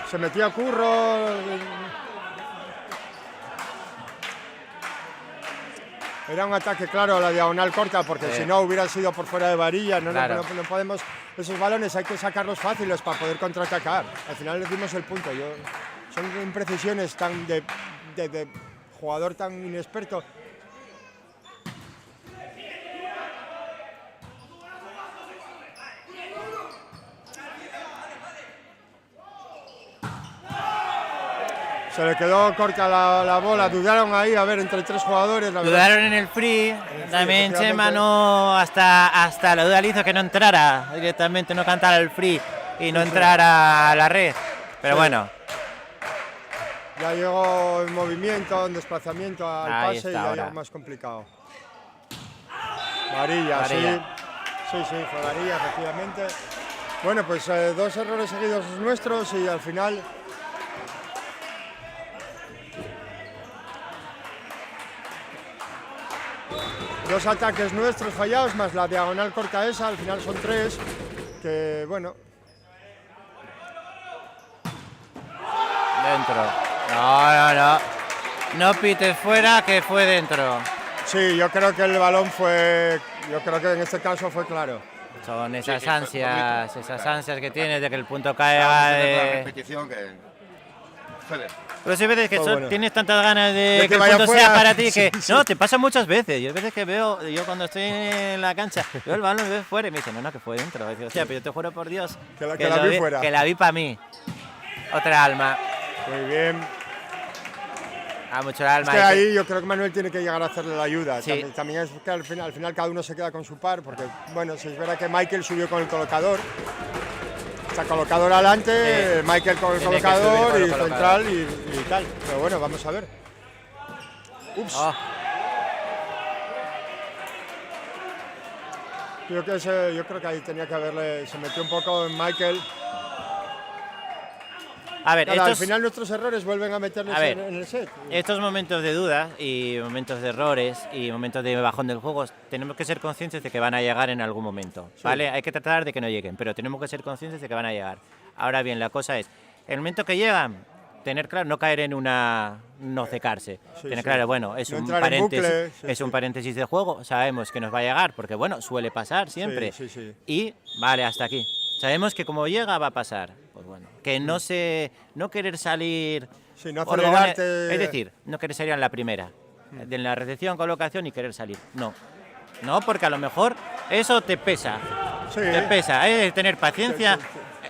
Se metió a Curro. Era un ataque claro a la diagonal corta, porque si no hubiera sido por fuera de varilla. No podemos. Esos balones hay que sacarlos fáciles para poder contraatacar. Al final le dimos el punto. Son imprecisiones tan de jugador tan inexperto. Se le quedó corta la bola, dudaron ahí, a ver, entre 3 jugadores. Dudaron en el free, también Chema no, hasta la duda le hizo que no entrara, directamente no cantara el free y no entrara a la red, pero bueno. Ya llegó en movimiento, en desplazamiento al pase y ya llegó más complicado. Varilla, sí, fue Varilla, efectivamente. Bueno, pues 2 errores seguidos nuestros y al final... Dos ataques nuestros fallados, más la diagonal corta esa, al final son 3, que bueno. Dentro. No pites fuera, que fue dentro. Sí, yo creo que el balón yo creo que en este caso fue claro. Son esas ansias que tienes de que el punto caiga la repetición que... Joder. Pero si veces que tienes tantas ganas de que el punto sea para ti, que no, te pasa muchas veces. Yo a veces que veo, yo cuando estoy en la cancha, veo el balón y veo fuera y me dicen, no, que fue dentro. Y digo, hostia, pero yo te juro por Dios que la vi fuera. Que la vi para mí. Otra alma. Muy bien. Mucho alma. Es que ahí yo creo que Manuel tiene que llegar a hacerle la ayuda. Sí. También es que al final cada uno se queda con su par, porque bueno, si es verdad que Michael subió con el colocador. Está colocador adelante, Michael con el colocador y central y tal. Pero bueno, vamos a ver. Ups. Oh. Yo creo que ahí tenía que haberle... Se metió un poco en Michael. A ver, Claro, al final nuestros errores vuelven a meterles en el set. Estos momentos de duda y momentos de errores y momentos de bajón del juego, tenemos que ser conscientes de que van a llegar en algún momento, ¿vale? Hay que tratar de que no lleguen, pero tenemos que ser conscientes de que van a llegar. Ahora bien, la cosa es, el momento que llegan, tener claro, no caer en una... no cecarse. Tener claro, bueno, es, un paréntesis, un paréntesis de juego, sabemos que nos va a llegar, porque bueno, suele pasar siempre. Y vale, hasta aquí. Sabemos que como llega va a pasar. Pues bueno, que no querer salir... no acelerarte... Es decir, no querer salir en la primera. De la recepción, colocación y querer salir. No, porque a lo mejor eso te pesa. Te pesa, tener paciencia.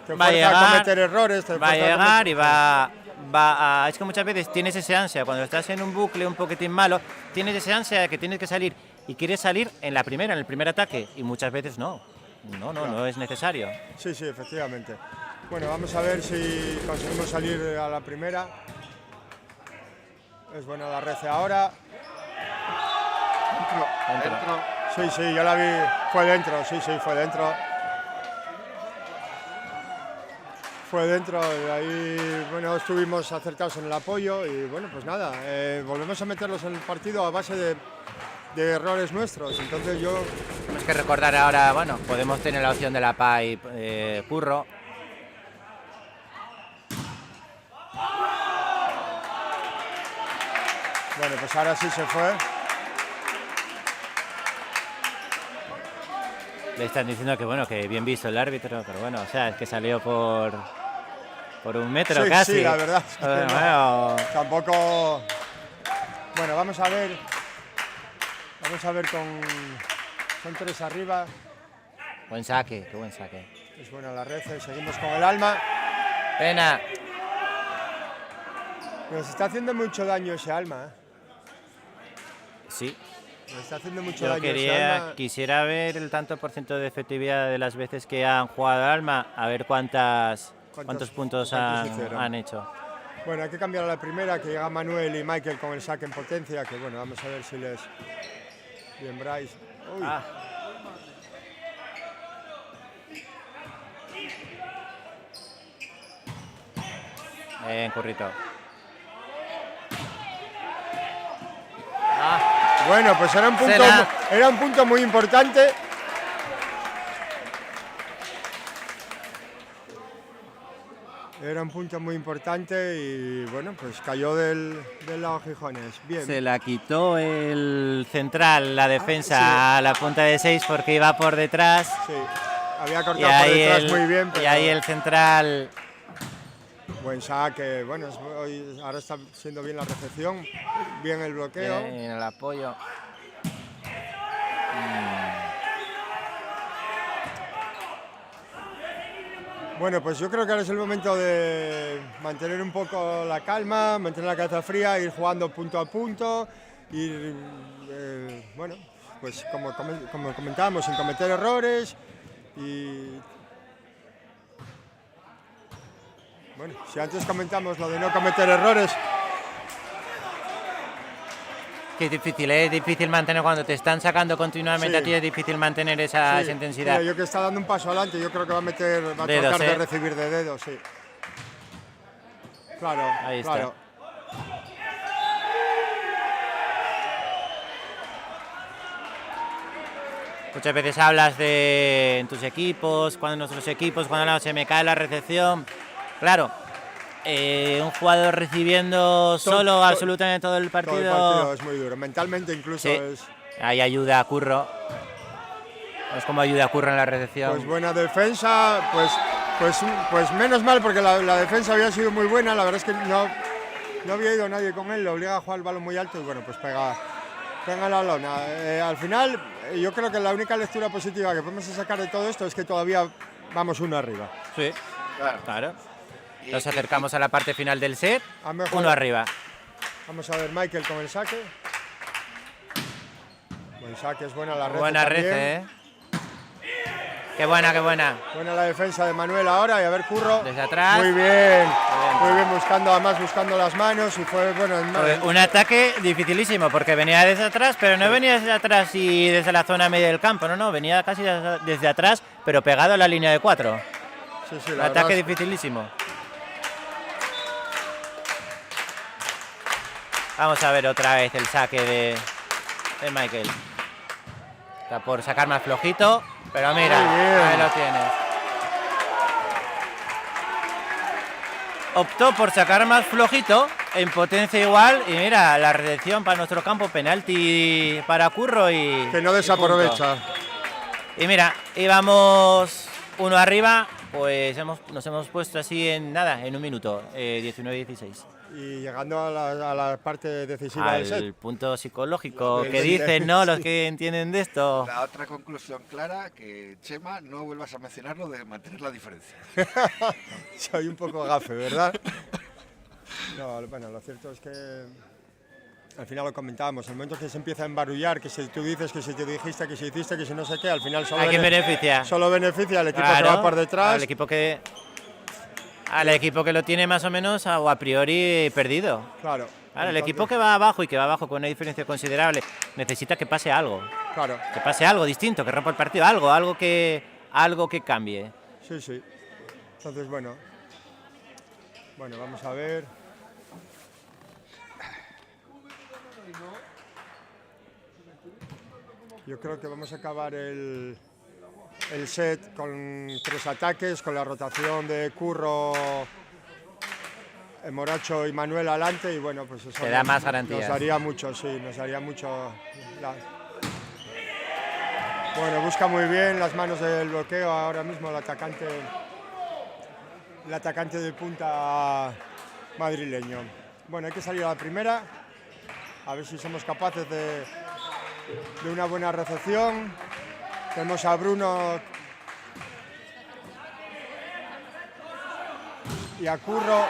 Te va a llegar a cometer errores. Va a llegar y va a... Es que muchas veces tienes esa ansia, cuando estás en un bucle un poquitín malo, tienes esa ansia de que tienes que salir y quieres salir en la primera, en el primer ataque, y muchas veces no es necesario. Sí, efectivamente. Bueno, vamos a ver si conseguimos salir a la primera. Es buena la rece ahora. Dentro. Sí, yo la vi. Fue dentro, fue dentro. Fue dentro, y ahí bueno, estuvimos acertados en el apoyo y bueno, pues nada, volvemos a meterlos en el partido a base de errores nuestros, entonces yo... Tenemos que recordar ahora, bueno, podemos tener la opción de la PAI Curro. Bueno, pues ahora sí se fue. Le están diciendo que bueno, que bien visto el árbitro, pero bueno, o sea, es que salió por 1 metro casi. Sí, la verdad. Es que no, tampoco... Bueno, vamos a ver son 3 arriba. Buen saque, qué buen saque. Es buena la red, seguimos con el alma. Pena. Nos está haciendo mucho daño ese alma, Sí. Nos está haciendo mucho daño ese alma. Quisiera ver el tanto por ciento de efectividad de las veces que han jugado alma, a ver cuántos puntos han hecho. Bueno, hay que cambiar a la primera, que llega Manuel y Michael con el saque en potencia, que bueno, vamos a ver si les... Bien, Bryce. Uy. Bien, Currito. Bueno, pues era un punto muy importante. Era un punto muy importante y bueno, pues cayó del lado Gijones. Bien. Se la quitó el central, la defensa a la punta de 6 porque iba por detrás. Sí, había cortado por detrás muy bien. Pero... Y ahí el central... Buen saque, bueno, ahora está siendo bien la recepción, bien el bloqueo. Bien el apoyo. Bueno, pues yo creo que ahora es el momento de mantener un poco la calma, mantener la cabeza fría, ir jugando punto a punto, ir, bueno, pues como comentábamos, sin cometer errores y... Bueno, si antes comentamos lo de no cometer errores... Que es difícil mantener cuando te están sacando continuamente, a ti es difícil mantener esa intensidad. Yo que está dando un paso adelante, yo creo que va a tratar de recibir de dedos, sí. Claro, ahí está. Claro. Muchas veces hablas en tus equipos, cuando nuestros equipos, cuando se me cae la recepción. Claro, un jugador recibiendo solo absolutamente todo el partido. Todo el partido es muy duro, mentalmente incluso es... Ahí ayuda a Curro. Es como ayuda a Curro en la recepción. Pues buena defensa, pues menos mal porque la defensa había sido muy buena, la verdad es que no había ido nadie con él, le obliga a jugar el balón muy alto y bueno, pues pega la lona. Al final, yo creo que la única lectura positiva que podemos sacar de todo esto es que todavía vamos 1 arriba. Sí, claro. Nos acercamos a la parte final del set, 1 arriba. Vamos a ver Michael con el saque. Buen saque, es buena la red. Buena red, Qué buena, qué buena. Buena la defensa de Manuel ahora y a ver Curro. Desde atrás. Muy bien, además buscando las manos y fue bueno. Un ataque dificilísimo porque venía desde atrás, pero no venía desde atrás y desde la zona media del campo, no, venía casi desde atrás, pero pegado a la línea de 4. Sí, un ataque dificilísimo. Vamos a ver otra vez el saque de Michael. Está por sacar más flojito, pero mira, ahí lo tienes. Optó por sacar más flojito, en potencia igual, y mira, la recepción para nuestro campo, penalti para Curro y... Que no desaprovecha. Y mira, íbamos 1 arriba, pues nos hemos puesto así en un minuto, 19-16. Y llegando a la parte decisiva del set. Al punto psicológico que dicen, ¿no? Los que entienden de esto. La otra conclusión clara, que Chema, no vuelvas a mencionarlo de mantener la diferencia. Soy un poco gafe, ¿verdad? No, bueno, lo cierto es que al final lo comentábamos, el momento que se empieza a embarullar, que si tú dices, que si te dijiste, que si hiciste, que si no sé qué, al final solo, solo beneficia al equipo que va por detrás. Al equipo que lo tiene más o menos o a priori perdido. Claro. El equipo que va abajo y que va abajo con una diferencia considerable necesita que pase algo. Claro. Que pase algo distinto, que rompa el partido, algo que cambie. Sí. Entonces, bueno, vamos a ver. Yo creo que vamos a acabar el set con 3 ataques, con la rotación de Curro, Moracho y Manuel adelante, y bueno, pues eso da más garantías. Nos daría mucho, sí, nos daría mucho. Bueno, busca muy bien las manos del bloqueo ahora mismo el atacante de punta madrileño. Bueno, hay que salir a la primera, a ver si somos capaces de una buena recepción. Tenemos a Bruno y a Curro,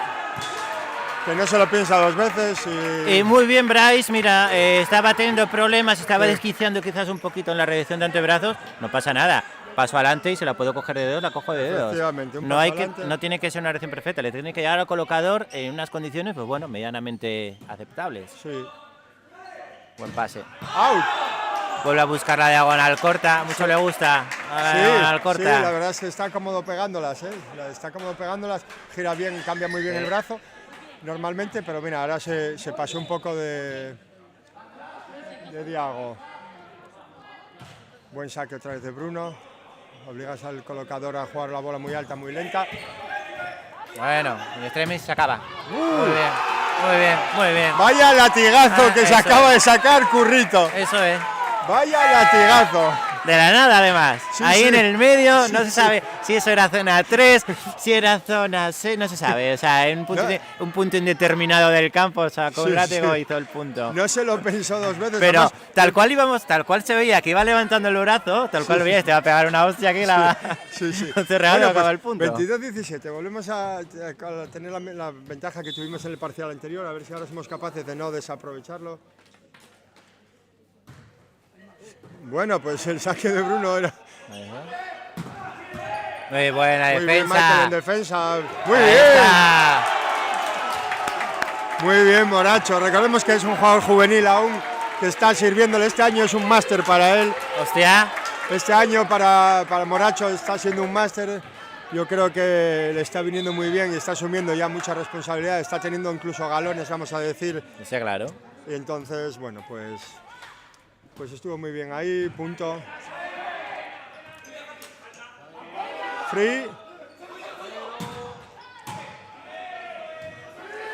que no se lo piensa 2 veces. Y muy bien Bryce, mira, estaba teniendo problemas, estaba desquiciando quizás un poquito en la reacción de antebrazos, no pasa nada. Paso adelante y se la puedo coger de dedos, la cojo de dedos. Efectivamente, no tiene que ser una reacción perfecta, le tiene que llegar al colocador en unas condiciones, pues bueno, medianamente aceptables. Sí. Buen pase. ¡Out! Vuelve a buscar la diagonal corta, mucho le gusta la diagonal corta. Sí, la verdad es que está cómodo pegándolas, gira bien, cambia muy bien el brazo normalmente, pero mira, ahora se pasó un poco de Diago. Buen saque otra vez de Bruno, obligas al colocador a jugar la bola muy alta, muy lenta. Bueno, el extremis se acaba. Muy bien. Vaya latigazo que se acaba de sacar Currito. Eso es. Vaya latigazo. De la nada, además. Ahí en el medio no se sabe si eso era zona 3, si era zona 6, no se sabe. O sea, en un punto indeterminado del campo, o sea, con el látigo hizo el punto. No se lo pensó 2 veces. Pero además, tal cual se veía que iba levantando el brazo, tal cual veía, te va a pegar una hostia aquí la cerrado y acaba el punto. 22-17, volvemos a tener la ventaja que tuvimos en el parcial anterior, a ver si ahora somos capaces de no desaprovecharlo. Bueno, pues el saque de Bruno era... Muy buena defensa. Muy bien, Michael en defensa. Muy bien, Moracho. Recordemos que es un jugador juvenil aún, que está sirviéndole. Este año es un máster para él. Hostia. Este año para Moracho está siendo un máster. Yo creo que le está viniendo muy bien y está asumiendo ya mucha responsabilidad. Está teniendo incluso galones, vamos a decir. Sí, claro. Y entonces, bueno, pues estuvo muy bien ahí, punto. Free.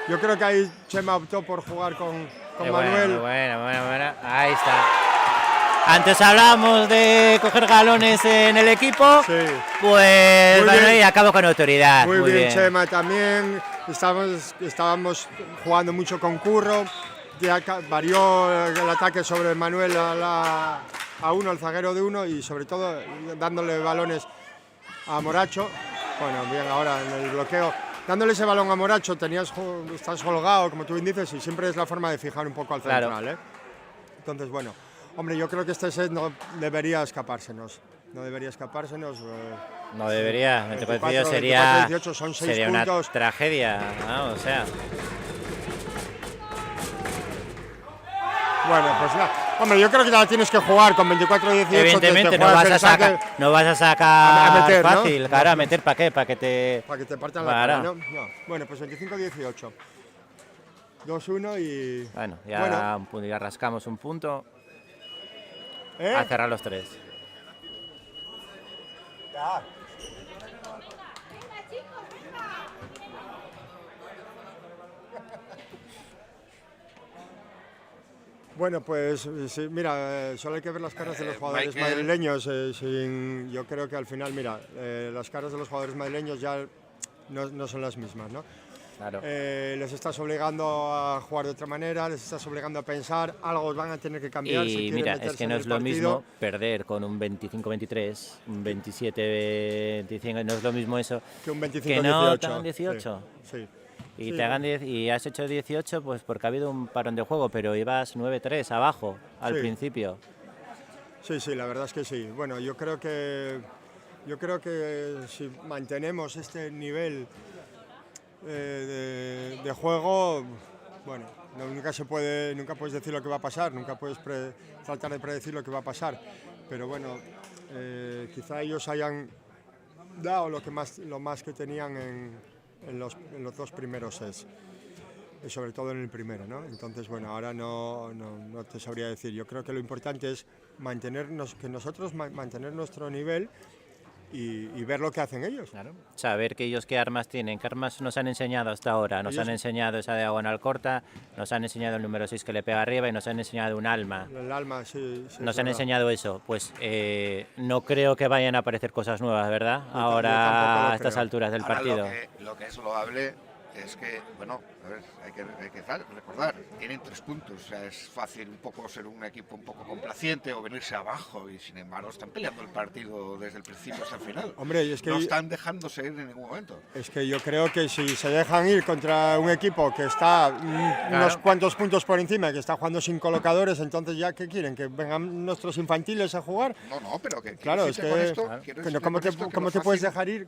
Yo creo que ahí Chema optó por jugar con Manuel. Bueno. Ahí está. Antes hablábamos de coger galones en el equipo. Sí. Pues bueno, y acabo con autoridad. Muy bien, Chema también. Estábamos jugando mucho con Curro. Ya varió el ataque sobre Manuel a uno, el zaguero de uno, y sobre todo dándole balones a Moracho. Bueno, bien ahora en el bloqueo. Dándole ese balón a Moracho, estás holgado, como tú bien dices, y siempre es la forma de fijar un poco al central. Entonces, bueno, hombre, yo creo que este set no debería escapársenos. no debería escapársenos. No debería, 24, sería, 18 son 6 sería una puntos. tragedia, ¿no? O sea. Bueno, pues nada. Hombre, yo creo que ya tienes que jugar con 24-18. Evidentemente, no vas a sacar a meter, fácil, ¿no? claro, a meter, ¿para qué? Para que te partan la cara, ¿no? Bueno, pues 25-18. 2-1 y... Bueno, ya rascamos un punto. A cerrar los 3. Ya. Bueno, pues sí, mira, solo hay que ver las caras de los jugadores madrileños. Yo creo que al final, mira, las caras de los jugadores madrileños ya no son las mismas, ¿no? Claro. Les estás obligando a jugar de otra manera, les estás obligando a pensar, algo van a tener que cambiar. Y si quieren mira, meterse es que no en es el lo partido. mismo perder con un 25-23, un 27-25, no es lo mismo eso que un 25-18. Que no te hagan 18. Sí. Y te hagan 10 y has hecho 18 pues porque ha habido un parón de juego, pero ibas 9-3 abajo al principio. Sí, la verdad es que sí. Bueno, yo creo que si mantenemos este nivel de juego, bueno, nunca puedes decir lo que va a pasar, nunca puedes tratar de predecir lo que va a pasar, pero bueno, quizá ellos hayan dado lo más que tenían en los 2 primeros sets, y sobre todo en el primero, ¿no? Entonces, bueno, ahora no te sabría decir. Yo creo que lo importante es mantener nuestro nivel y ver lo que hacen ellos. Claro. Saber que ellos qué armas tienen, qué armas nos han enseñado hasta ahora. Nos han enseñado esa diagonal corta, nos han enseñado el número 6 que le pega arriba y nos han enseñado un alma. El alma, sí. Nos han enseñado eso. Pues no creo que vayan a aparecer cosas nuevas, ¿verdad? Ahora a estas alturas del partido. Lo que es loable es que, bueno, a ver, hay que recordar, tienen 3 puntos, o sea, es fácil un poco ser un equipo un poco complaciente o venirse abajo, y sin embargo están peleando el partido desde el principio hasta el final. Hombre, y es que no están dejándose ir en ningún momento. Es que yo creo que si se dejan ir contra un equipo que está unos cuantos puntos por encima, que está jugando sin colocadores, entonces ya, ¿qué quieren? ¿Que vengan nuestros infantiles a jugar? No, pero que claro, es que ¿cómo te puedes dejar ir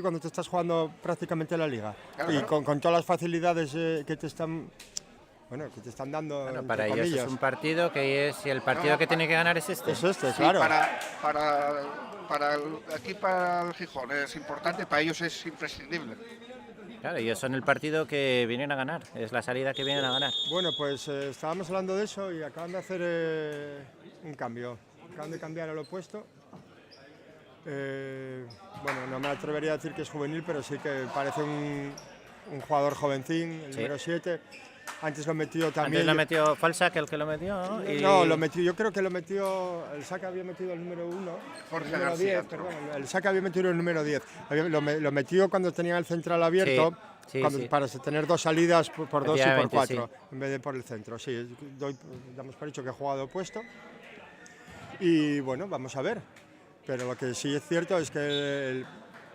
cuando te estás jugando prácticamente la liga? Claro. Con todas las facilidades que te están dando. Bueno, para ellos es un partido que es, y el partido que tiene que ganar es este. Es este, sí, claro. Para el Gijón es importante, para ellos es imprescindible. Claro, ellos son el partido que vienen a ganar, es la salida que vienen a ganar. Bueno, pues estábamos hablando de eso y acaban de hacer un cambio. Acaban de cambiar al opuesto. Bueno, no me atrevería a decir que es juvenil, pero sí que parece un jugador jovencín, el número 7. Antes lo metió también. Antes lo metió Falsa, que el que lo metió, ¿no? No, lo metió, yo creo que lo metió. El Saca había metido el número 1. Jorge el número García. 10, perdón. El Saca había metido el número 10. Lo metió cuando tenía el central abierto. Sí. Para tener 2 salidas por 2 y por 4, sí. en vez de por el centro. Sí, damos por hecho que ha jugado opuesto. Y bueno, vamos a ver. Pero lo que sí es cierto es que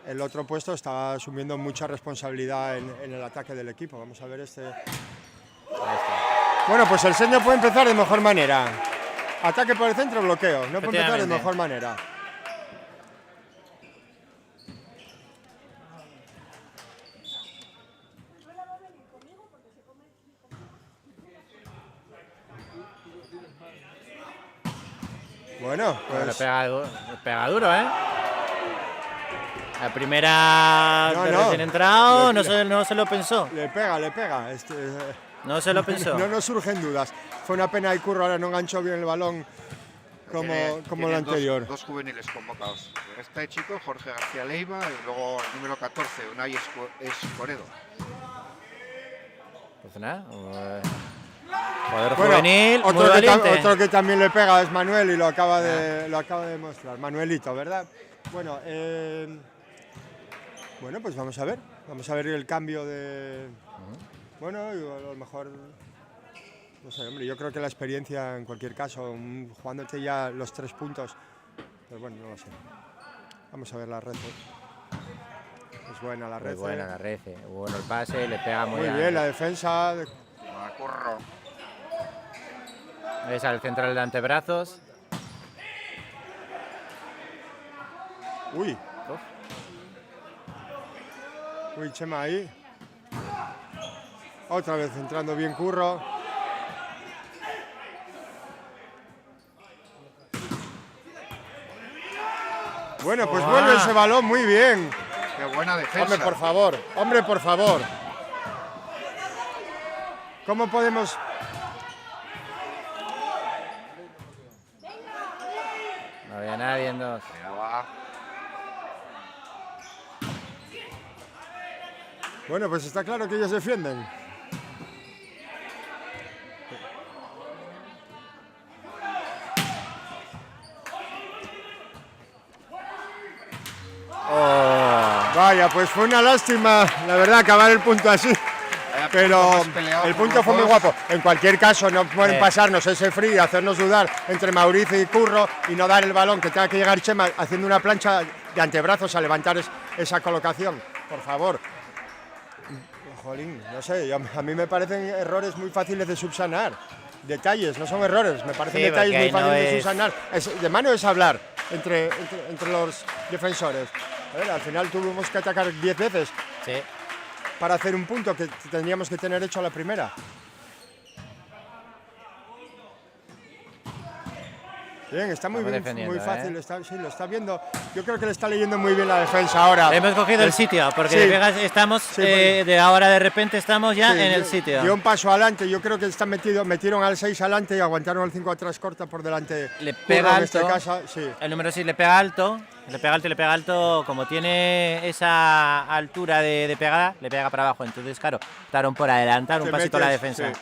el otro puesto está asumiendo mucha responsabilidad en el ataque del equipo. Vamos a ver este. Bueno, pues el Señor puede empezar de mejor manera. Ataque por el centro, bloqueo. No puede empezar de mejor manera. Bueno, pues... Le pega duro, ¿eh? La primera recién entrado no se lo pensó. Le pega. No se lo pensó. No surgen dudas. Fue una pena y Curro ahora no enganchó bien el balón como el anterior. Dos juveniles convocados. Este chico, Jorge García Leiva, y luego el número 14, Unai Escoredo. Pues nada. Jugador juvenil, otro que también le pega es Manuel y lo acaba de demostrar. Manuelito, ¿verdad? Bueno, pues vamos a ver el cambio de... Bueno, a lo mejor, no sé, hombre, yo creo que la experiencia en cualquier caso, jugándote ya los 3 puntos, pero bueno, no lo sé. Vamos a ver la red. Es buena la red. Muy buena la red. Bueno el pase, le pega muy bien la defensa. Curro. Es al central de antebrazos. Uy. Uy, Chema ahí. Otra vez entrando bien Curro. Bueno, pues vuelve ese balón muy bien. Qué buena defensa. Hombre, por favor. Hombre, por favor. ¿Cómo podemos...? No había nadie en dos. Ya va. Bueno, pues está claro que ellos defienden. Vaya, pues fue una lástima, la verdad, acabar el punto así. Pero el punto fue muy guapo. En cualquier caso, no pueden pasarnos ese free, hacernos dudar entre Mauricio y Curro y no dar el balón, que tenga que llegar Chema haciendo una plancha de antebrazos a levantar esa colocación. Por favor. Jolín, no sé, a mí me parecen errores muy fáciles de subsanar. Detalles, no son errores, me parecen detalles muy fáciles de subsanar. De mano es hablar entre los defensores. A ver, al final tuvimos que atacar 10 veces para hacer un punto que tendríamos que tener hecho a la primera. Bien, está muy bien, muy fácil, sí, lo está viendo. Yo creo que le está leyendo muy bien la defensa ahora. Hemos cogido el sitio, porque estamos, de ahora de repente estamos ya en el sitio. Dio un paso adelante, yo creo que están metieron al 6 adelante y aguantaron el 5 atrás corta por delante. Le pega alto, sí. El número 6 le pega alto, como tiene esa altura de pegada, le pega para abajo. Entonces, claro, optaron por adelantar un pasito a la defensa. Sí.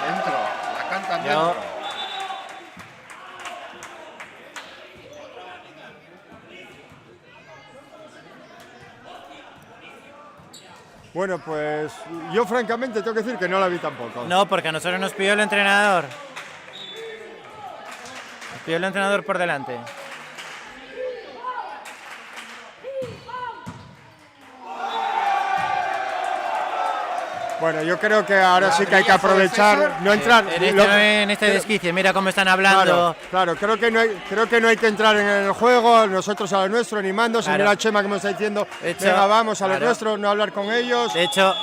Dentro, la cantan dentro. Bueno, pues yo francamente tengo que decir que no la vi tampoco. No, porque a nosotros nos pidió el entrenador. Nos pidió el entrenador por delante. Bueno, yo creo que ahora sí que hay que aprovechar, no entrar en este desquicie. Mira cómo están hablando. Claro, creo que no hay que entrar en el juego, nosotros a lo nuestro, animando. Mira Chema que me está diciendo, venga, vamos a lo nuestro, no hablar con ellos. De hecho,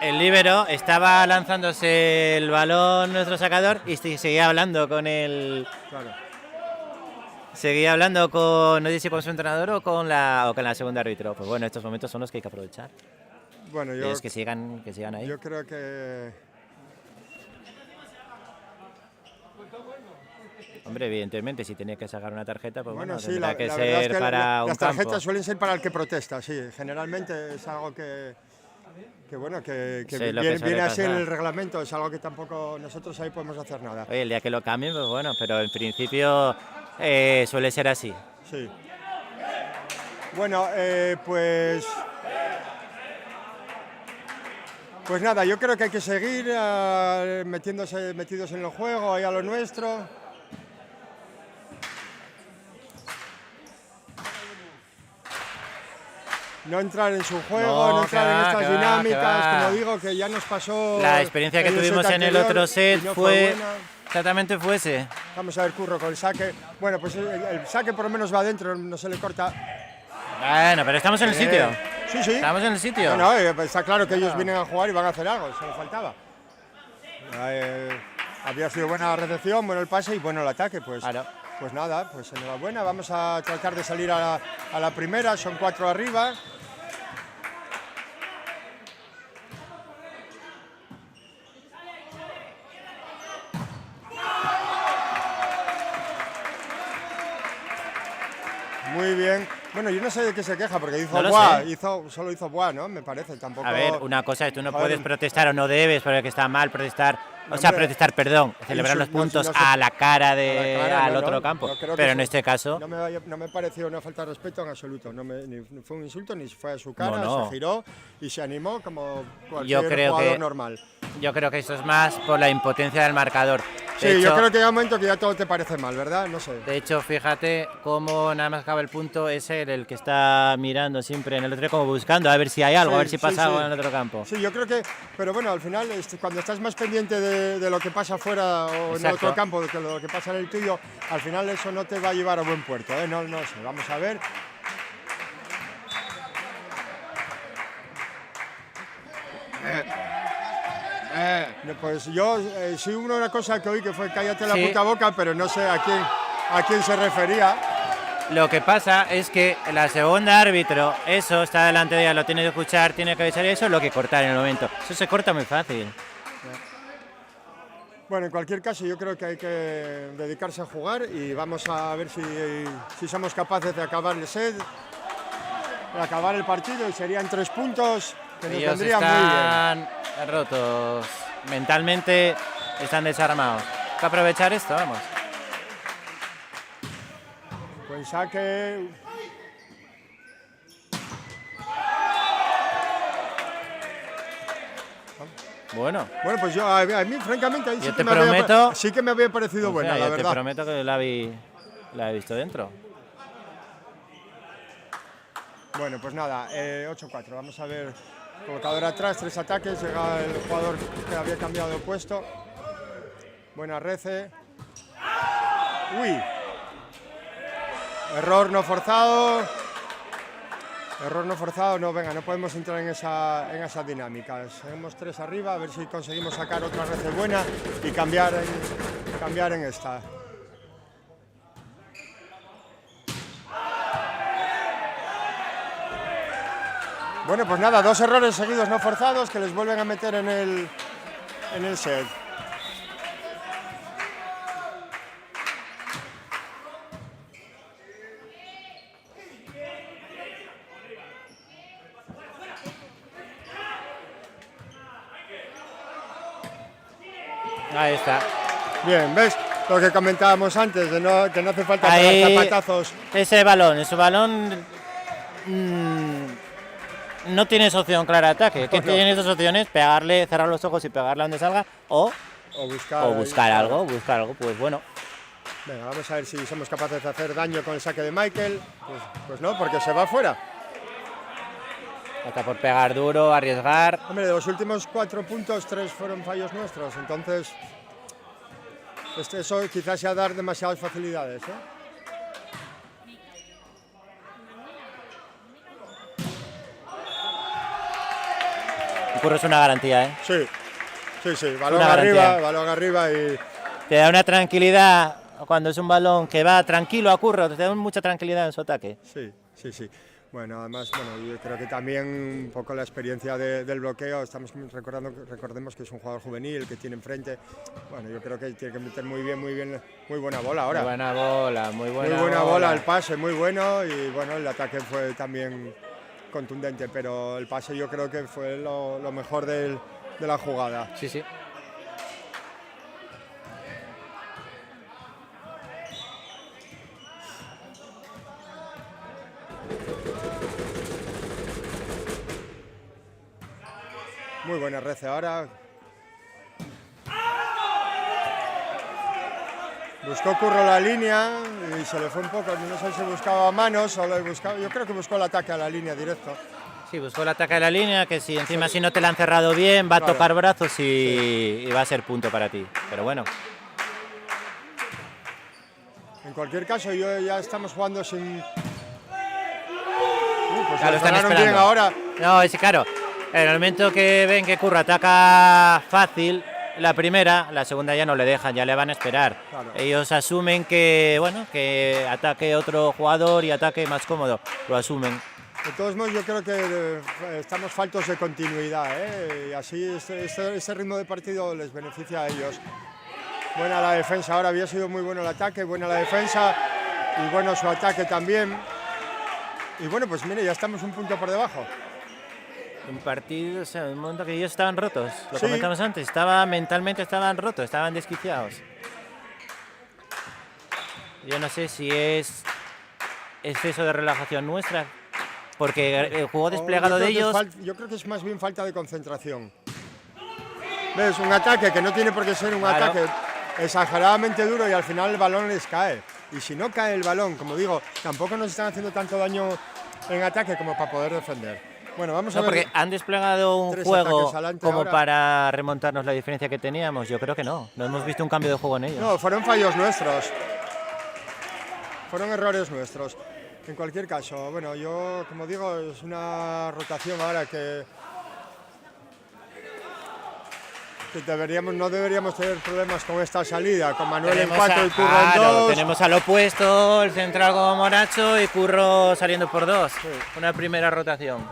el líbero estaba lanzándose el balón nuestro sacador y seguía hablando con el. Claro. Seguía hablando con, no sé si con su entrenador o con la segunda árbitro. Pues bueno, estos momentos son los que hay que aprovechar. Bueno, es que sigan ahí. Yo creo que... Hombre, evidentemente, si tenía que sacar una tarjeta, pues bueno, sí, tendrá que ser para un las tarjetas campo. suelen ser para el que protesta, sí. Generalmente es algo que viene así en el reglamento, es algo que tampoco nosotros ahí podemos hacer nada. Oye, el día que lo cambien, pues bueno, pero en principio suele ser así. Sí. Bueno, pues nada, yo creo que hay que seguir metidos en el juego, ahí a lo nuestro. No entrar en su juego, no entrar en estas dinámicas, como digo, que ya nos pasó. La experiencia que tuvimos en el otro set fue exactamente ese. Vamos a ver Curro con el saque. Bueno, pues el saque por lo menos va adentro, no se le corta. Bueno, pero estamos en el sitio. Sí. Estamos en el sitio. No, está claro que ellos vienen a jugar y van a hacer algo, eso le faltaba. Había sido buena la recepción, bueno el pase y bueno el ataque, pues. Claro. Pues nada, pues enhorabuena, vamos a tratar de salir a la primera, son 4 arriba. Muy bien. Bueno, yo no sé de qué se queja, porque solo hizo buah, ¿no? Me parece, tampoco... A ver, una cosa es, tú no puedes protestar o no debes, porque está mal protestar, celebrar los puntos a la cara al otro campo, pero en este caso... No me pareció una falta de respeto en absoluto, ni fue un insulto, ni fue a su cara, se giró y se animó como cualquier jugador normal. Yo creo que eso es más por la impotencia del marcador. Sí, hecho, yo creo que hay un momento que ya todo te parece mal, ¿verdad? No sé. De hecho, fíjate cómo nada más acaba el punto, es él el que está mirando siempre en el otro, como buscando a ver si hay algo, Sí, a ver si sí, pasa algo sí. en el otro campo. Sí, yo creo que, pero bueno, al final, cuando estás más pendiente de lo que pasa afuera o en Exacto. otro campo que lo que pasa en el tuyo, al final eso no te va a llevar a buen puerto, ¿eh? No sé, vamos a ver. Pues yo sí hubo una cosa que oí que fue cállate la Sí. puta boca, pero no sé a quién se refería. Lo que pasa es que la segunda árbitro, eso está delante de ella, lo tiene que escuchar, tiene que avisar, y eso es lo que cortar en el momento. Eso se corta muy fácil. Bueno, en cualquier caso yo creo que hay que dedicarse a jugar y vamos a ver si somos capaces de acabar el set, de acabar el partido, y serían 3 puntos que nos Ellos vendría muy bien. están rotos, mentalmente están desarmados. Hay que aprovechar esto, vamos. Pues saque. Bueno, Bueno, pues a mí francamente ahí Yo sí te que, prometo- sí que me había parecido o buena, sea, la yo te verdad. prometo que la he visto dentro. Bueno, pues nada, 8-4. Vamos a ver. Colocador atrás, 3 ataques. Llega el jugador que había cambiado de puesto. Buena rece. Uy. Error no forzado. Error no forzado. No, venga, no podemos entrar en esa dinámica. Seguimos 3 arriba, a ver si conseguimos sacar otra rece buena y cambiar en esta. Bueno, pues nada, 2 errores seguidos no forzados que les vuelven a meter en el set. Ahí está. Bien, ¿ves? Lo que comentábamos antes, que no hace falta pegar Ahí, zapatazos. ese balón no tienes opción clara de ataque. ¿Qué No. tienes dos opciones? Pegarle, cerrar los ojos y pegarle donde salga, o buscar algo, pues bueno. Venga, vamos a ver si somos capaces de hacer daño con el saque de Michael. Pues no, porque se va fuera. Hasta por pegar duro, arriesgar. Hombre, de los últimos 4 puntos, 3 fueron fallos nuestros. Entonces, eso quizás sea dar demasiadas facilidades, ¿eh? Curro es una garantía, ¿eh? Sí, balón Una arriba y... Te da una tranquilidad cuando es un balón que va tranquilo a Curro, te da mucha tranquilidad en su ataque. Sí. Bueno, además, yo creo que también un poco la experiencia del bloqueo, recordemos que es un jugador juvenil que tiene enfrente. Bueno, yo creo que tiene que meter muy buena bola ahora. Muy buena bola, el pase muy bueno y bueno, el ataque fue también contundente, pero el pase yo creo que fue lo mejor de la jugada. Sí. Muy buena rece ahora. Buscó Curro la línea y se le fue un poco, no sé si buscaba manos o yo creo que buscó el ataque a la línea directo. Sí, buscó el ataque de la línea, que si encima si no te la han cerrado bien, va a tocar brazos y va a ser punto para ti. Pero bueno. En cualquier caso, ya estamos jugando sin... pues Ya lo están ganaron esperando. bien ahora. No, es claro. En el momento que ven que Curro ataca fácil la primera, la segunda ya no le dejan, ya le van a esperar. Claro. Ellos asumen que ataque otro jugador y ataque más cómodo. Lo asumen. De todos modos, yo creo que estamos faltos de continuidad, ¿eh? Y así ese ritmo de partido les beneficia a ellos. Buena la defensa, ahora había sido muy bueno el ataque, buena la defensa y bueno su ataque también. Y bueno, pues mire, ya estamos un punto por debajo. Un partido, o sea, un momento que ellos estaban rotos, lo Sí. comentamos antes, mentalmente estaban rotos, estaban desquiciados. Yo no sé si es exceso de relajación nuestra, porque el juego desplegado de ellos... Yo creo que es más bien falta de concentración. ¿Ves? Un ataque que no tiene por qué ser un Claro. ataque exageradamente duro y al final el balón les cae. Y si no cae el balón, como digo, tampoco nos están haciendo tanto daño en ataque como para poder defender. Bueno, vamos a ver. Porque han desplegado un juego como ahora para remontarnos la diferencia que teníamos. Yo creo que no. No hemos visto un cambio de juego en ellos. No, fueron fallos nuestros. Fueron errores nuestros. En cualquier caso, bueno, yo, como digo, es una rotación ahora que no deberíamos tener problemas con esta salida, con Manuel en 4 y Curro en 2. Tenemos al opuesto, el central como Moracho y Curro saliendo por 2. Sí. Una primera rotación.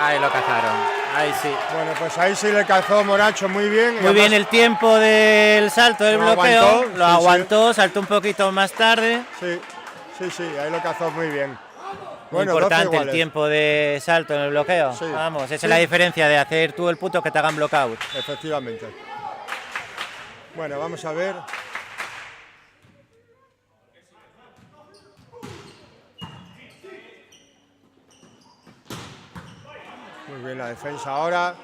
Ahí lo cazaron, ahí sí. Bueno, pues ahí sí le cazó Moracho muy bien. Muy bien el tiempo del salto del bloqueo, lo aguantó, saltó un poquito más tarde. Sí, ahí lo cazó muy bien. Muy importante el tiempo de salto en el bloqueo. Sí. Vamos, esa es la diferencia de hacer tú el punto que te hagan blockout. Efectivamente. Bueno, vamos a ver. Muy bien la defensa ahora.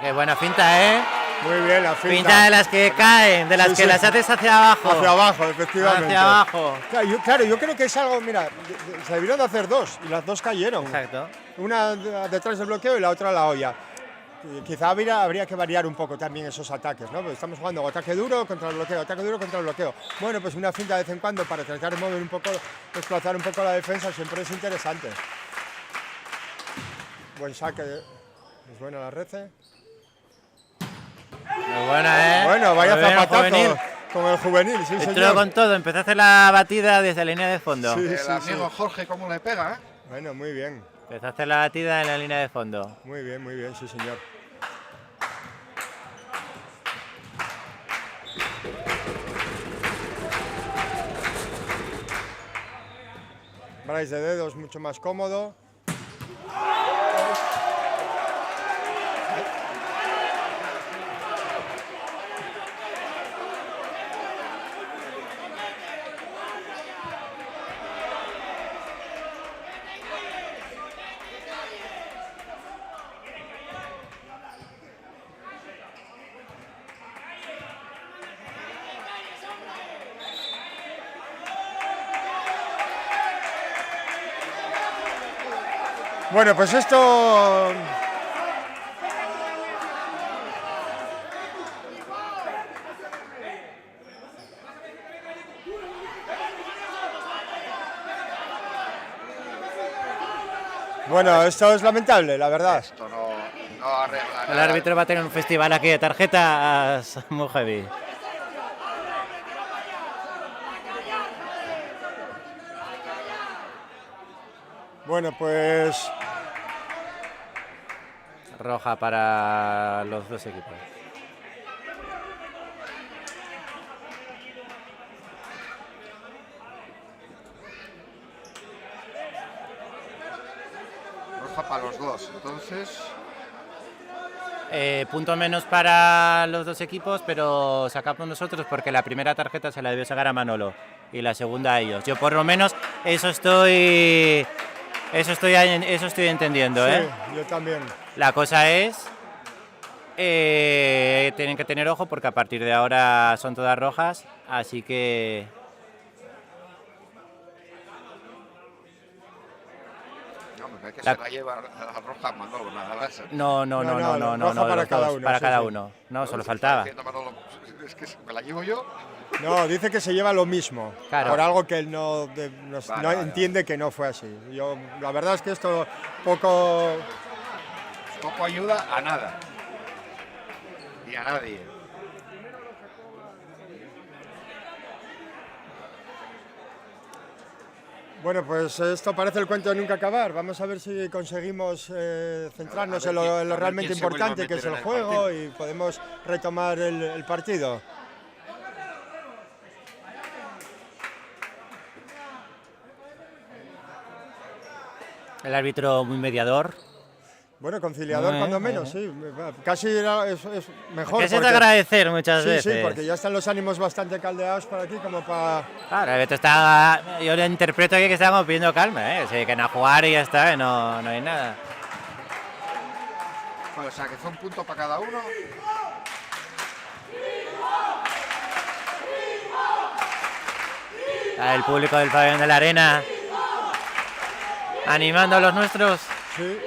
Qué buena finta, ¿eh? Muy bien la finta. Finta de las que caen, de las que las haces hacia abajo. Hacia abajo, efectivamente. Hacia abajo. Claro, yo creo que es algo, mira, se debieron de hacer dos y las dos cayeron. Exacto. Una detrás del bloqueo y la otra la olla. Quizá habría que variar un poco también esos ataques, ¿no? Porque estamos jugando ataque duro contra el bloqueo, ataque duro contra el bloqueo. Bueno, pues una finta de vez en cuando para tratar de mover un poco, desplazar un poco la defensa siempre es interesante. Buen saque, es buena la Rece. Muy buena, ¿eh? Bueno, vaya zapatazo con el juvenil, sí, señor. Con todo, empezó a hacer la batida desde la línea de fondo. Sí, el amigo Jorge, cómo le pega, ¿eh? Bueno, muy bien. Empezó a hacer la batida en la línea de fondo. Muy bien, sí, señor. Bryce de dedos mucho más cómodo. Bueno, pues esto... Bueno, esto es lamentable, la verdad. Esto no arregla nada. El árbitro va a tener un festival aquí de tarjetas muy heavy. Bueno, pues... Roja para los dos equipos. Roja para los dos, entonces... Punto menos para los dos equipos, pero sacamos nosotros porque la primera tarjeta se la debió sacar a Manolo y la segunda a ellos. Yo por lo menos eso estoy entendiendo, sí, ¿eh? Yo también. La cosa es, tienen que tener ojo porque a partir de ahora son todas rojas, así que... Que se la lleva la roja Manolo, nada más. No, para cada uno. Para cada uno. No, solo faltaba. Manolo, es que me la llevo yo. No, dice que se lleva lo mismo, claro. Por algo que él no entiende que no fue así. La verdad es que esto poco ayuda a nada. Y a nadie. Bueno, pues esto parece el cuento de nunca acabar. Vamos a ver si conseguimos centrarnos en lo realmente importante, que es el juego, y podemos retomar el partido. El árbitro muy mediador. Bueno, conciliador cuando menos, sí. Casi es mejor. Que se te agradecer muchas veces. Sí, porque ya están los ánimos bastante caldeados por aquí como para... Claro, yo lo interpreto aquí que estamos pidiendo calma, ¿eh? Sí, que no jugar y ya está, no hay nada. Bueno, o sea, que fue un punto para cada uno. El público del pabellón de la Arena animando a los nuestros. Sí.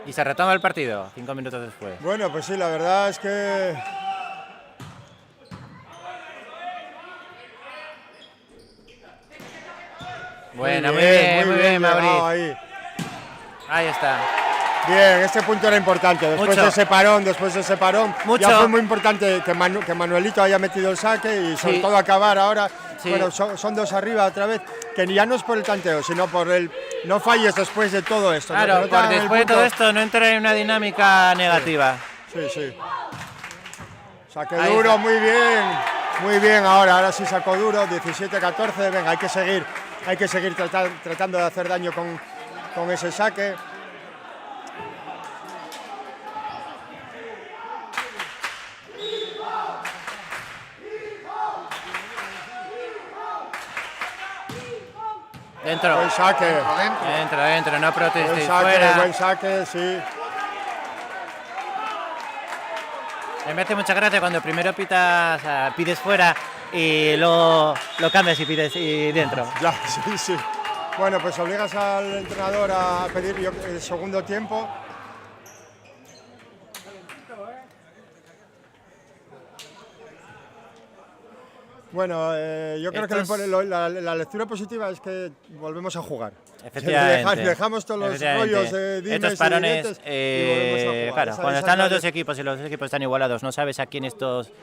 Y se retoma el partido 5 minutos después. Bueno, pues sí, la verdad es que... Bueno, muy bien, Mauricio. Ahí está. Bien, este punto era importante. Después de ese parón, ya fue muy importante que Manuelito haya metido el saque y sobre todo acabar ahora. Sí. Bueno, son 2 arriba otra vez, que ya no es por el tanteo, sino por el no falles después de todo esto. Claro, ¿no? Después de todo esto no entra en una dinámica negativa. Sí. Saque ahí duro, está. Muy bien ahora sí sacó duro, 17-14, venga, hay que seguir tratando de hacer daño con ese saque. Dentro. Buen saque. Dentro, no protestéis. Fuera. Buen saque, sí. Me hace mucha gracia cuando primero pides fuera y luego lo cambias y pides dentro. Ya, sí. Bueno, pues obligas al entrenador a pedir el segundo tiempo. Bueno, yo creo que la lectura positiva es que volvemos a jugar. Efectivamente. Dejamos todos los rollos de dimes estos parones, y volvemos a jugar. Claro, cuando están los dos equipos y los dos equipos están igualados, no sabes a quién estos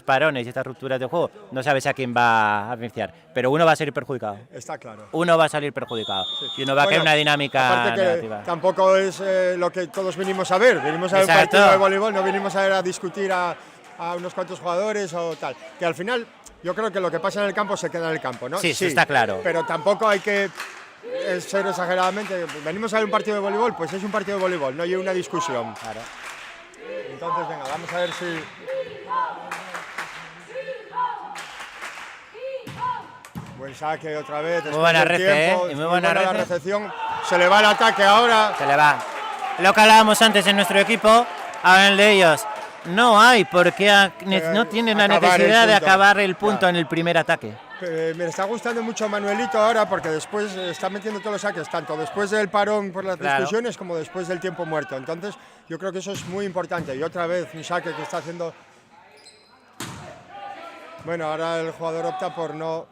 parones y estas rupturas de juego, no sabes a quién va a beneficiar. Pero uno va a salir perjudicado. Está claro. Uno va a salir perjudicado. Sí. Y uno va a caer una dinámica negativa. Tampoco es lo que todos vinimos a ver. Vinimos a ver un partido de voleibol, no vinimos a discutir a unos cuantos jugadores o tal. Que al final... Yo creo que lo que pasa en el campo se queda en el campo, ¿no? Sí, está claro. Pero tampoco hay que ser exageradamente... Venimos a ver un partido de voleibol, pues es un partido de voleibol, no hay una discusión. Claro. Entonces, venga, vamos a ver si... Buen saque otra vez. Muy buena la recepción. Se le va el ataque ahora. Se le va. Lo que hablábamos antes en nuestro equipo, ahora en el de ellos. No hay, porque no tienen la necesidad de acabar el punto en el primer ataque. Me está gustando mucho Manuelito ahora porque después está metiendo todos los saques, tanto después del parón por las discusiones como después del tiempo muerto. Entonces yo creo que eso es muy importante. Y otra vez un saque que está haciendo... Bueno, ahora el jugador opta por no...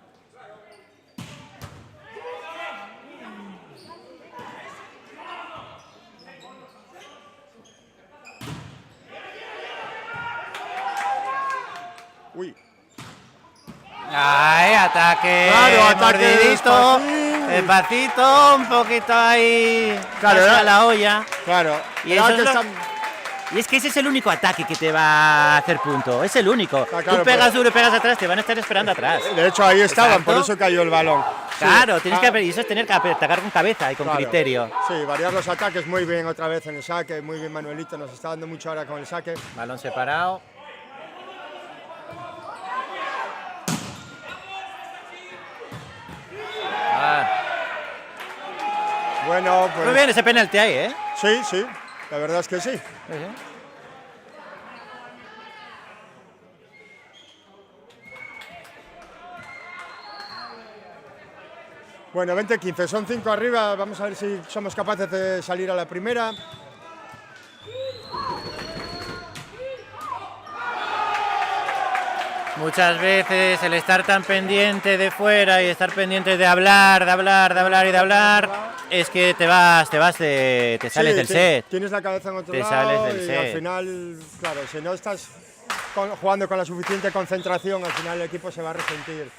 Uy. Ay, ataque. Claro, ataque despacito, un poquito ahí. Claro, a la olla. Claro. Y es que ese es el único ataque que te va a hacer punto. Es el único. Claro, tú pegas duro y pegas atrás, te van a estar esperando atrás. De hecho, ahí estaban, por eso cayó el balón. Claro, tienes que y eso es tener que atacar con cabeza y con criterio. Sí, variar los ataques muy bien otra vez en el saque. Muy bien, Manuelito, nos está dando mucho ahora con el saque. Balón separado. Bueno, pues... Muy bien ese penalti ahí, ¿eh? Sí, la verdad es que sí. Bueno, 20-15, son 5 arriba, vamos a ver si somos capaces de salir a la primera. Muchas veces el estar tan pendiente de fuera y estar pendiente de hablar, es que te sales del set. Tienes la cabeza en otro lado y al final, claro, si no estás jugando con la suficiente concentración, al final el equipo se va a resentir.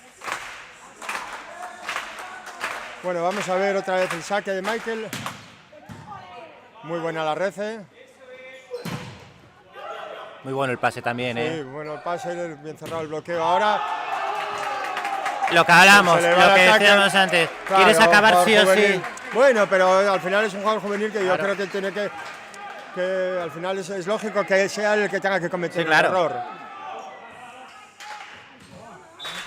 Bueno, vamos a ver otra vez el saque de Michael. Muy buena la rece. Muy bueno el pase también, Sí, bueno el pase, bien cerrado el bloqueo. Ahora Lo que hablamos, lo que decíamos antes. Claro, ¿Quieres acabar sí o juvenil. sí? Bueno, pero al final es un jugador juvenil que yo creo que tiene que al final es lógico que sea el que tenga que cometer el error.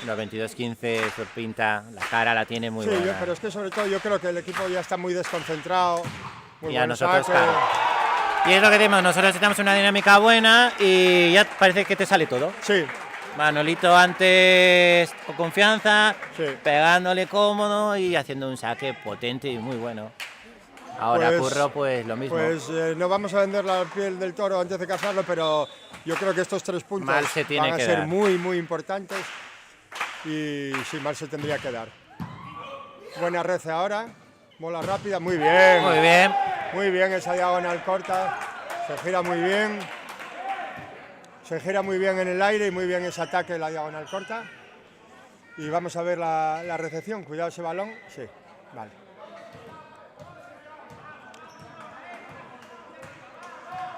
Los 22-15, su pinta, la cara la tiene muy buena. Sí, pero es que sobre todo yo creo que el equipo ya está muy desconcentrado. Y a nosotros, claro. Y es lo que decimos, nosotros necesitamos una dinámica buena y ya parece que te sale todo. Sí. Manolito antes con confianza, sí, pegándole cómodo y haciendo un saque potente y muy bueno. Ahora pues, Curro, pues lo mismo. Pues no vamos a vender la piel del toro antes de cazarlo, pero yo creo que estos 3 puntos van a ser muy, muy importantes. Y sí, mal se tendría que dar. Buena rece ahora, bola rápida, muy bien. Muy bien. Muy bien esa diagonal corta, se gira muy bien. Se gira muy bien en el aire y muy bien ese ataque, la diagonal corta. Y vamos a ver la recepción. Cuidado ese balón. Sí, vale.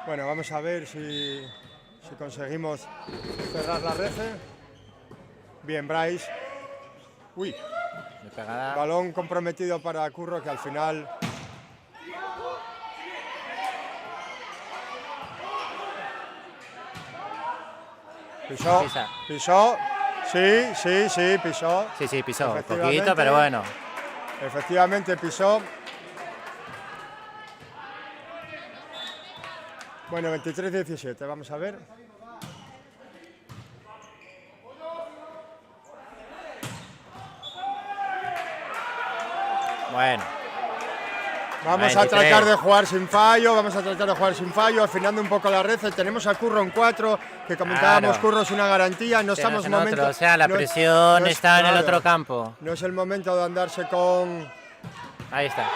Bueno, vamos a ver si conseguimos cerrar la rece. Bien, Bryce. Uy. Balón comprometido para Curro, que al final... Pisó, sí, pisó. Sí, pisó, un poquito, pero bueno. Efectivamente pisó. Bueno, 23-17, vamos a ver. Bueno. Vamos a tratar de jugar sin fallo, afinando un poco la red. Tenemos a Curro en 4, que comentábamos, Curro es una garantía, no estamos en momento... O sea, la presión está en el otro campo. No es el momento de andarse con... Ahí está.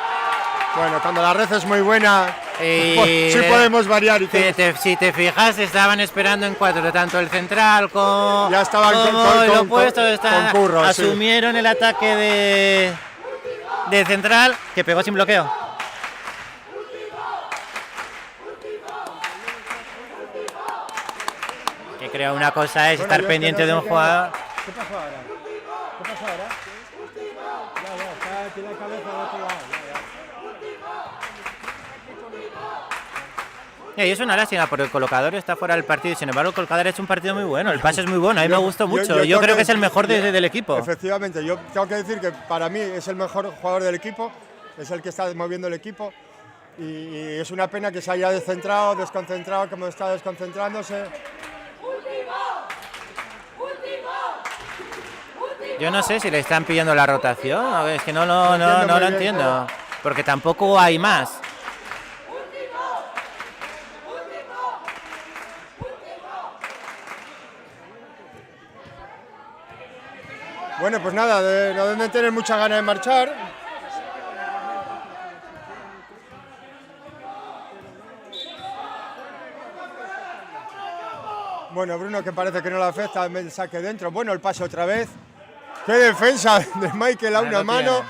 Bueno, cuando la red es muy buena, sí podemos variar. Si te fijas, estaban esperando en 4, tanto el central como... Ya estaban con Curro, asumieron el ataque de central, que pegó sin bloqueo. Que creo una cosa es estar pendiente de un jugador. ¿Qué pasó ahora? Ya, tiene la cabeza de otro lado. Y es una lástima porque el colocador está fuera del partido. Sin embargo, el colocador ha hecho un partido muy bueno. El pase es muy bueno. A mí me gustó mucho. Yo creo que es el mejor del equipo. Efectivamente, yo tengo que decir que para mí es el mejor jugador del equipo. Es el que está moviendo el equipo. Y es una pena que se haya desconcentrado como está desconcentrándose. Yo no sé si le están pidiendo la rotación. Es que no lo entiendo. Porque tampoco hay más. Bueno, pues nada, no deben tener mucha ganas de marchar. Bueno, Bruno, que parece que no le afecta el saque dentro. Bueno, el pase otra vez. ¡Qué defensa de Michael a una mano!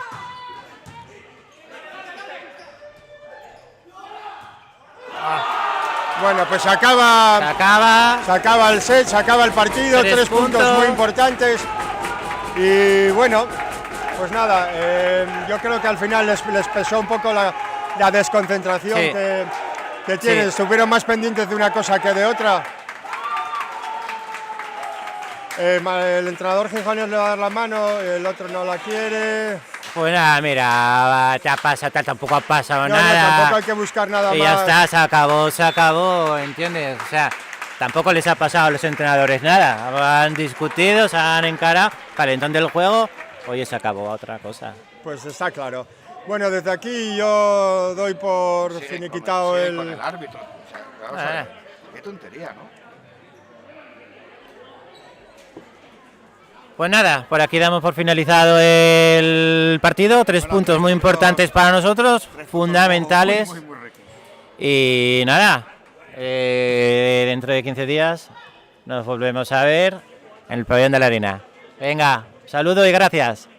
Bueno, pues se acaba el set, se acaba el partido. 3 puntos muy importantes. Y bueno, pues nada, yo creo que al final les pesó un poco la desconcentración que tienen. Sí. Estuvieron más pendientes de una cosa que de otra. El entrenador gijonés le va a dar la mano, el otro no la quiere. Pues nada, mira, tampoco ha pasado nada. No, tampoco hay que buscar nada y más. Y ya está, se acabó, ¿entiendes? O sea, tampoco les ha pasado a los entrenadores nada. Han discutido, se han encarado, calentón del juego, oye, se acabó otra cosa. Pues está claro. Bueno, desde aquí yo doy por finiquitado con el árbitro. O sea, vamos a ver, qué tontería, ¿no? Pues nada, por aquí damos por finalizado el partido. 3 puntos muy importantes para nosotros, fundamentales. Muy y nada, dentro de 15 días nos volvemos a ver en el pabellón de la Arena. Venga, saludo y gracias.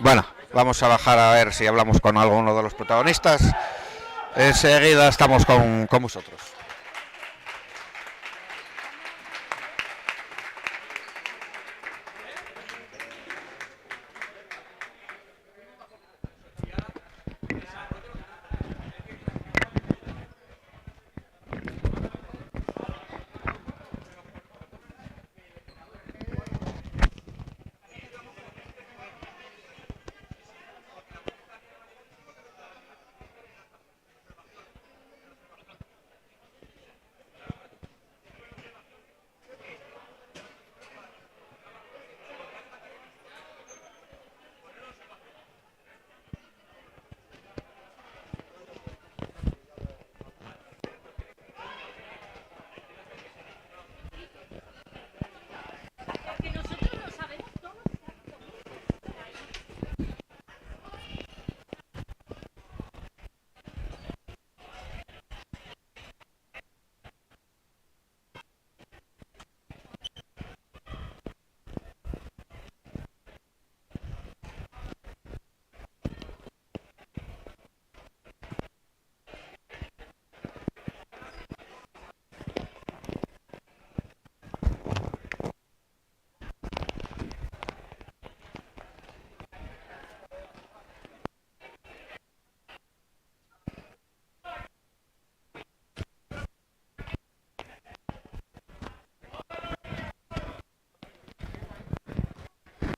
Bueno, vamos a bajar a ver si hablamos con alguno de los protagonistas. Enseguida estamos con vosotros.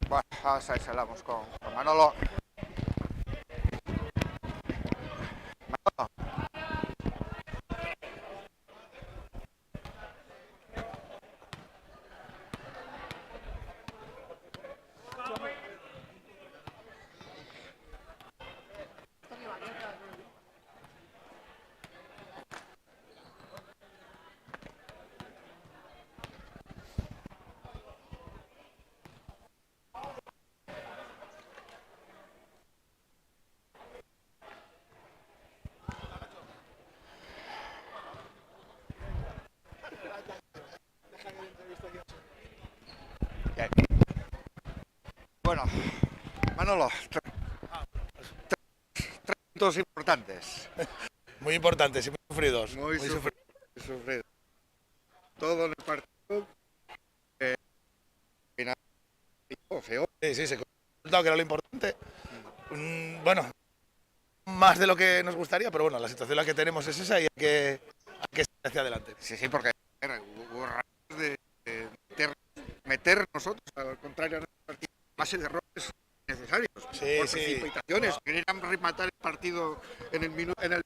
Bueno, vamos a ver si hablamos con Manolo. Manolo. Bueno, Manolo, tres puntos importantes. Muy importantes y muy sufridos. Muy sufridos. Todo en el partido. Final feo. Sí, se resultado que era lo importante. Bueno, más de lo que nos gustaría, pero bueno, la situación la que tenemos es esa y hay que ir hacia adelante. Sí, porque hubo ratos de meter nosotros, al contrario, base de errores necesarios. Sí, por precipitaciones, querían rematar el partido en el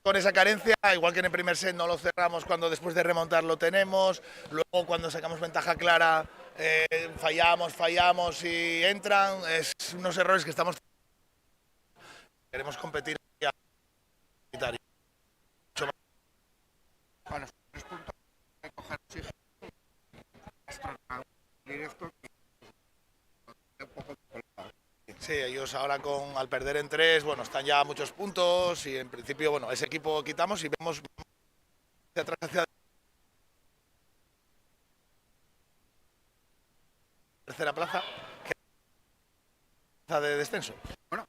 con esa carencia, igual que en el primer set no lo cerramos cuando después de remontar lo tenemos, luego cuando sacamos ventaja clara fallamos y entran, es unos errores que queremos competir y bueno, 3 puntos de coger oxígeno directo un poco. Sí, ellos ahora al perder en 3, bueno, están ya a muchos puntos y en principio, bueno, ese equipo quitamos y vemos hacia atrás, hacia tercera plaza, que es plaza de descenso. Bueno,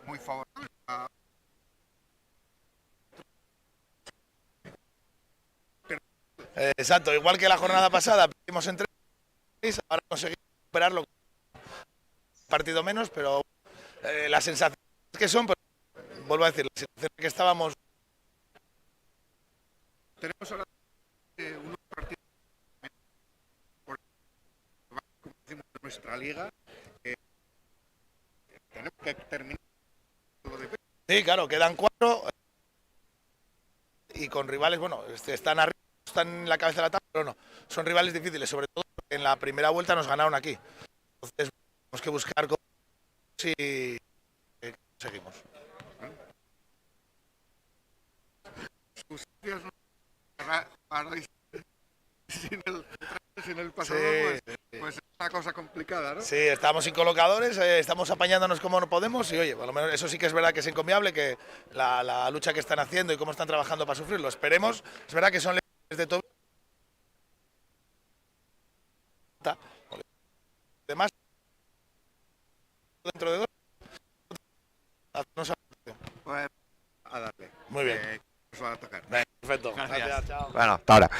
muy favorable. Exacto, igual que la jornada pasada, perdimos en 3, ahora conseguimos superarlo. Partido menos, pero las sensaciones que son, pero, vuelvo a decir, las sensaciones que estábamos. Tenemos ahora unos partidos por nuestra liga. Tenemos que terminar. Sí, claro, quedan 4 y con rivales, bueno, están arriba, están en la cabeza de la tabla, pero no, son rivales difíciles, sobre todo porque en la primera vuelta nos ganaron aquí. Entonces, tenemos que buscar si seguimos. Sin el pasador, pues es una cosa complicada, ¿no? Sí, estamos sin colocadores, estamos apañándonos como no podemos y oye, por lo menos eso sí que es verdad que es encomiable, que la lucha que están haciendo y cómo están trabajando para sufrirlo. Esperemos, es verdad que son de todo. Además, dentro de 2, pues a darle. Muy bien. Nos va a tocar. Perfecto. Gracias. Chao. Bueno, hasta ahora.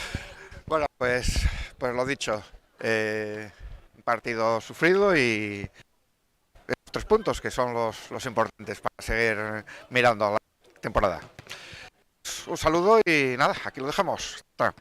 Bueno, pues lo dicho. Un partido sufrido y 3 puntos que son los importantes para seguir mirando la temporada. Un saludo y nada, aquí lo dejamos. Hasta.